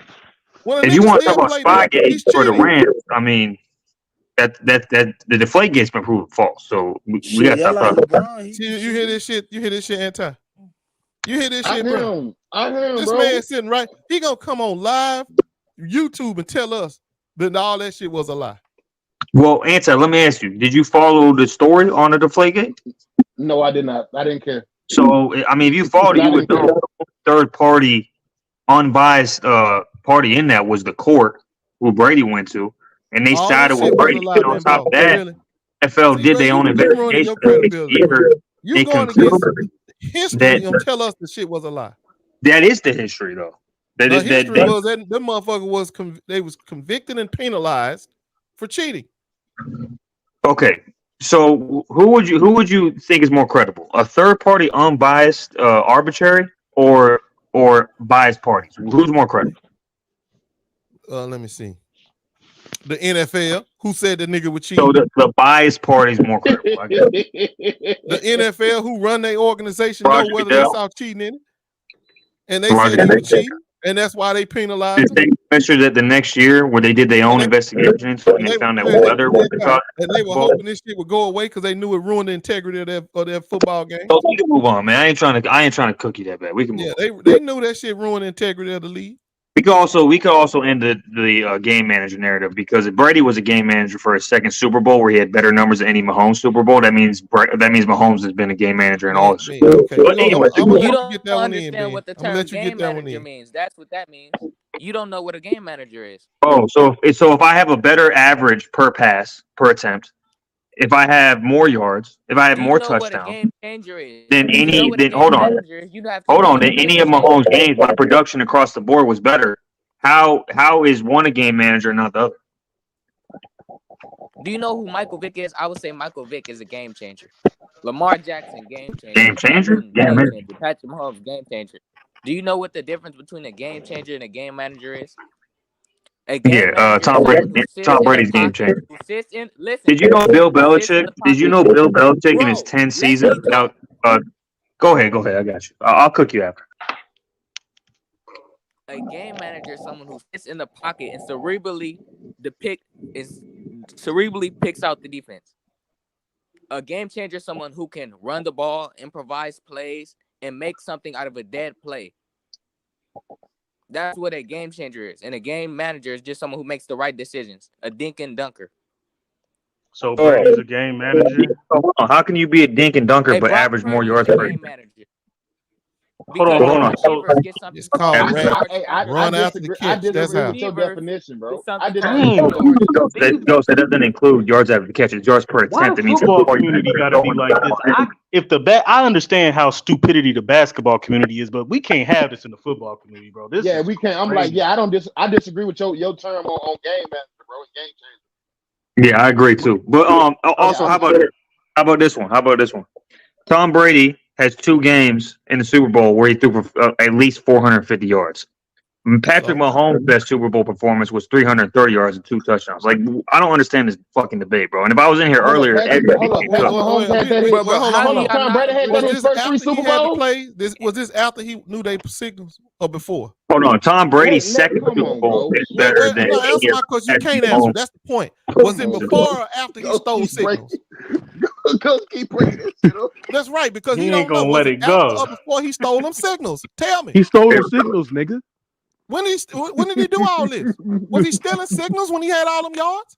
When a If you nigga want to still talk about play Spygate he's for the cheating. Rams, I mean, that the Deflategate's been proven false. So we got to stop talking. See, you hear this shit? You hear this shit, Anti? You hear this I shit, hear bro? him. I hear him, This bro. man sitting right. He gonna come on live YouTube and tell us that all that shit was a lie. Well, Anti, let me ask you: did you follow the story on the Deflategate? No, I did not. I didn't care. So, I mean, if you followed it, you would know third party, unbiased party in that was the court who Brady went to, and they All sided that with shit was Brady. a lie, And on man, top of boss. that, Really? NFL See, did bro, their own you ruining your investigation. credibility, bro. You They going against concluded history that and tell us the shit was a lie. that is the history, though. The history was that motherfucker was they was convicted and penalized for cheating. Okay, so who would you think is more credible? A third party, unbiased, arbitrary, or biased parties? Who's more credible? Let me see. The NFL, who said the nigga would cheat? So the biased party is more credible. I guess. The NFL, who run their organization, Roger know whether Goodell. they saw cheating in it, and they Roger said he was Goodell. cheating, and that's why they The penalized him. same commissioner that the next year where they did their own investigation into it and they found that weather was the cause. And they were hoping this shit would go away because they knew it ruined the integrity of their football game. So we can move on, man. I ain't trying to cook you that bad. We can move on. They knew that shit ruined the integrity of the league. We could also end the game manager narrative, because if Brady was a game manager for his second Super Bowl where he had better numbers than any Mahomes Super Bowl, that means Mahomes has been a game manager in all his Super Bowls. Okay. But anyway, You don't understand what the term game manager means. That's what that means. You don't know what a game manager is. so if I have a better average per pass per attempt, if I have more yards, if I have more touchdowns, then hold on, then any of Mahomes' games, my production across the board was better. How is one a game manager and not the other? Do you know who Michael Vick is? I would say Michael Vick is a game changer. Lamar Jackson, game changer. Game changer? Game changer. Patrick Mahomes, game changer. Do you know what the difference between a game changer and a game manager is? Tom Brady's game changer. Did you know Bill Belichick? In his 10 seasons? Go ahead. I got you. I'll cook you after. A game manager is someone who sits in the pocket and cerebrally picks out the defense. A game changer is someone who can run the ball, improvise plays, and make something out of a dead play. That's what a game changer is. And a game manager is just someone who makes the right decisions. A dink and dunker. So Brady's a game manager? How can you be a dink and dunker but average more yards per game? Hold on. It's called run after the catch. That's how. Your definition, bro. I did That doesn't include yards after the catch. It's yards per Why attempt. the That means football community got to be like this? I understand how stupidity the basketball community is, but we can't have this in the football community, bro. We can't. I'm crazy. like, I disagree with your term on game manager, bro. It's game changer. Yeah, I agree too. But also, how about this one? Tom Brady has 2 games in the Super Bowl where he threw for at least 450 yards. Patrick Mahomes' best Super Bowl performance was 330 yards and 2 touchdowns. Like, I don't understand this fucking debate, bro. And if I was in here earlier, Mahomes had that. Hold on. Tom Brady had that in his first 3 Super Bowls. Was this after he knew they signals or before? Hold on, Tom Brady's second Super Bowl is better than. Answer my question. You can't answer. That's the point. Was it before or after he stole signals? Keep bringing this shit up. That's right, because he he ain't don't know. gonna let it go. Or before he stole them signals. Tell me. He stole the signals, nigga. When did he do all this? Was he stealing signals when he had all them yards?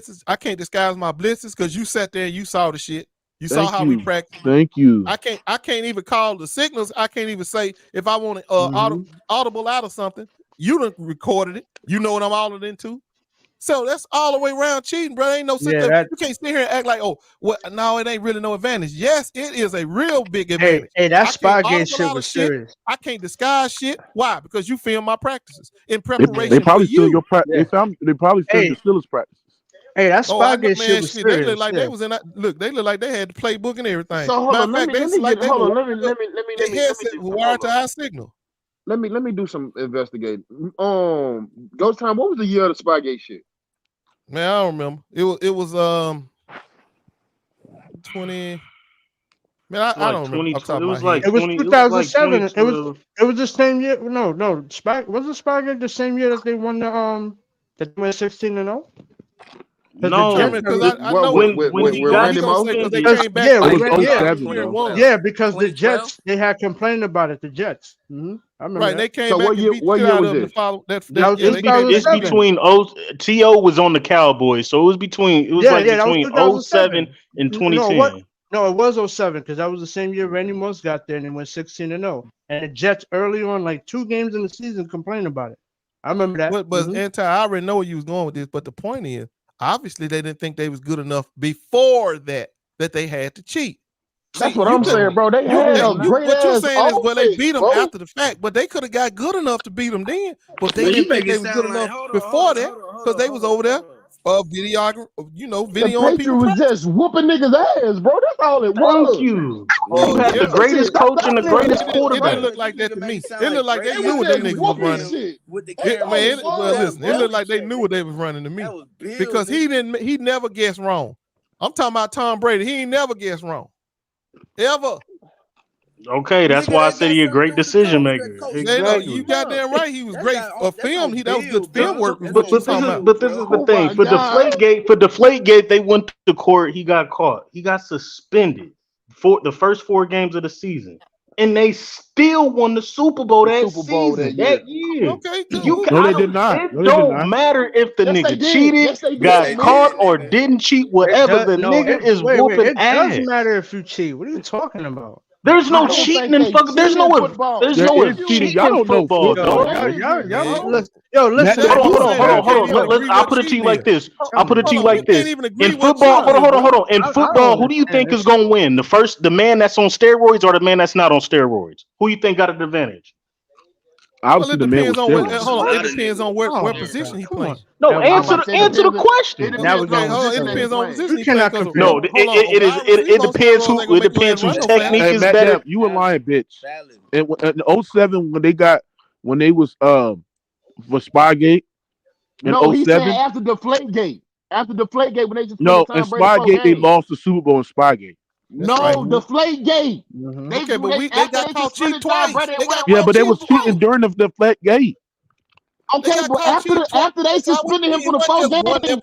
blitzes. I can't disguise my blitzes because you sat there and you saw the shit. You saw Thank how you. we practice. Thank you. I can't even call the signals. I can't even say if I want audible out or something. You done recorded it. You know what I'm all into. So that's all the way around cheating, bro. Ain't no you can't sit here and act like, oh, well, no, it ain't really no advantage. Yes, it is a real big advantage. Hey, that Spygate shit was serious. I can't disguise shit. Why? Because you film my practices in They preparation probably for steal you. your practice. They probably steal your Steelers practices. Hey, that Spygate man, shit was serious. They look like they was in that. Look, they look like they had the playbook and everything. So hold Matter on, of fact, let me get hold on, let me headset wired to our signal. Let me do some investigating. Ghost Time. What was the year of the Spygate shit? Man, I don't remember. It was 20. Man, I don't remember. Off the top of my head. It was 2007. It was the same year. No, was the Spygate the same year that they won that they went 16-0? No, because I know when he got because they suspended. came back. Yeah, because the Jets they had complained about it. The Jets. I remember Right, that. they came back and beat the shit out of them to follow that. It's between T.O. was on the Cowboys, so it was between between 07 and 2010. No, it was 07 because that was the same year Randy Moss got there and they went 16-0. And the Jets early on, like 2 games in the season, complained about it. I remember that. But I already know where you was going with this. But the point is, obviously, they didn't think they was good enough before that they had to cheat. That's what I'm saying, bro. They had a great What you're ass saying is, well, they beat them bro. after the fact, but they could have got good enough to beat them then. But they didn't think they was good enough before that because they was over there video, video The on Patriots people. was just whooping niggas' ass, bro. That's all it was. Thank you. You had the greatest coach and the greatest quarterback. It didn't look like that to me. It looked like they knew what them niggas was running. It looked like they knew what they was running to me because he never guessed wrong. I'm talking about Tom Brady. He ain't never guessed wrong. Ever. Okay, that's why I said he a great decision maker. Exactly. You goddamn right. He was great for film. That was good film work. But this is the thing. For Deflategate, they went to court. He got caught. He got suspended for the first 4 games of the season, and they still won the Super Bowl that year. Okay, no, they did not. It don't matter if the nigga cheated, got caught, or didn't cheat. Whatever, the nigga is whooping ass. It doesn't matter if you cheat. What are you talking about? There's no cheating in fucking. There's no cheating in football, dog. Yo, listen. Hold on. I'll put it to you like this. In football, hold on. In football, who do you think is gonna win? The man that's on steroids or the man that's not on steroids? Who you think got an advantage? Obviously, it depends on it depends on where position he plays. No, answer the question. It depends on position he plays. No, it depends whose technique is better. You a lying bitch. In 07 when they was for Spygate. No, he said after Deflategate. After Deflategate when they just in Spygate they lost the Super Bowl in Spygate. Deflategate. Okay, but they got caught cheating twice. But they was cheating during the Deflategate. Okay, but after they suspended him for the 4 games,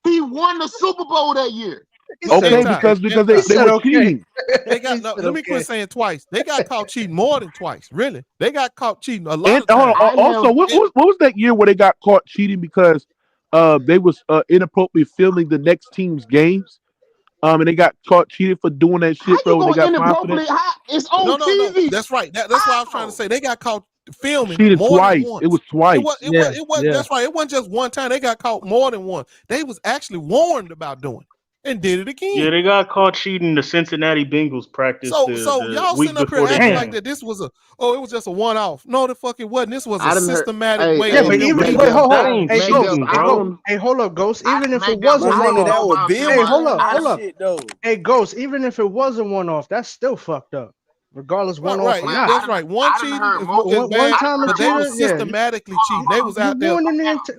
he won the Super Bowl that year. Okay, because they were cheating. They got let me quit saying twice. They got caught cheating more than twice. Really, they got caught cheating a lot. And also, what was that year where they got caught cheating because they was inappropriately filming the next team's games? And they got caught cheating for doing that shit, bro. They got fined. It's on TV. No. That's right. That's what I was trying to say. They got caught filming cheated more twice. than once. It was twice. It was that's right. It wasn't just one time. They got caught more than once. They was actually warned about doing it and did it again. Yeah, they got caught cheating the Cincinnati Bengals practice. So y'all sitting up here acting like that this was it was just a one-off. No, the fuck it wasn't. This was a systematic way. Yeah, but even hold up, Ghost. Even if it wasn't one-off, Hey, Ghost. Even if it wasn't one-off, that's still fucked up. Regardless, one-off. That's right. One cheating is bad, but they was systematically cheating. They was out there.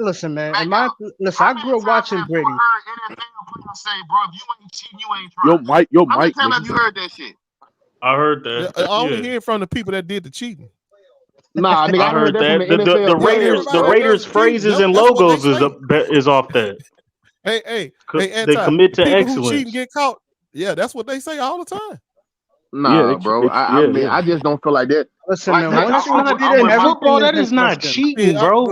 Listen, man. I grew up watching Brady. Say, bro, if you ain't cheating, you ain't trying. Your mic. How many times have you heard that shit? I heard that. I only hear from the people that did the cheating. Nah, nigga, I heard that. The Raiders phrases and logos is off that. Hey, they commit to people excellence. Who cheat and get caught. Yeah, that's what they say all the time. Nah, bro. I just don't feel like that. Listen, man. Football, that is not cheating, bro.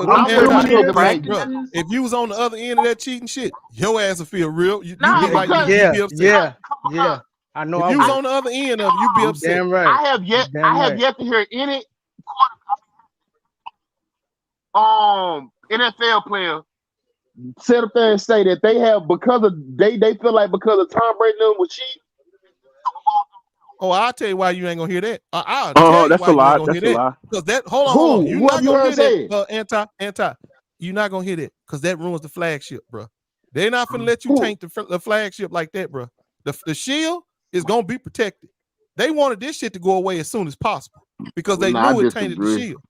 If you was on the other end of that cheating shit, your ass will feel real. You'd be upset. Yeah. I know. If you was on the other end of it, you'd be upset. Damn right. I have yet to hear any NFL player sit up there and say that they have they feel like because of Tom Brady was cheating. Oh, I'll tell you why you ain't gonna hear that. That's a lie. That's a lie. Because that hold on. You're not gonna hear that. Anti. You're not gonna hear that because that ruins the flagship, bro. They're not gonna let you tank the flagship like that, bro. The shield is gonna be protected. They wanted this shit to go away as soon as possible because they knew it tainted the shield.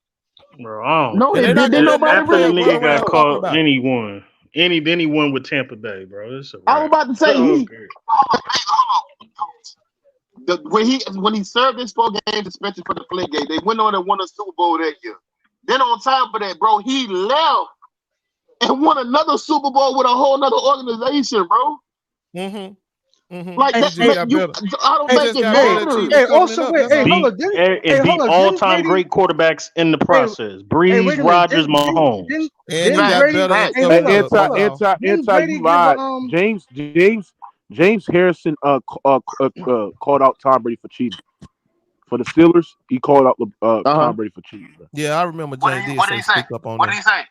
Bro, I don't No, care. did nobody After the really nigga got talking caught, about. then he won. Then he won with Tampa Bay, bro. It's a I was wrap. about to say Okay. when he served his 4 game suspension for the play game, they went on and won a Super Bowl that year. Then on top of that, bro, he left and won another Super Bowl with a whole nother organization, bro. Like that, I don't think it matters. Hey, also wait, hey, hold on, Beat all-time great quarterbacks in the process. Breeze, Rodgers, Mahomes. Didn't Brady? Hey, hold on. Didn't Brady give James Harrison called out Tom Brady for cheating. For the Steelers, he called out Tom Brady for cheating. Bro. Yeah, I remember James did say speak up on that. What did he say?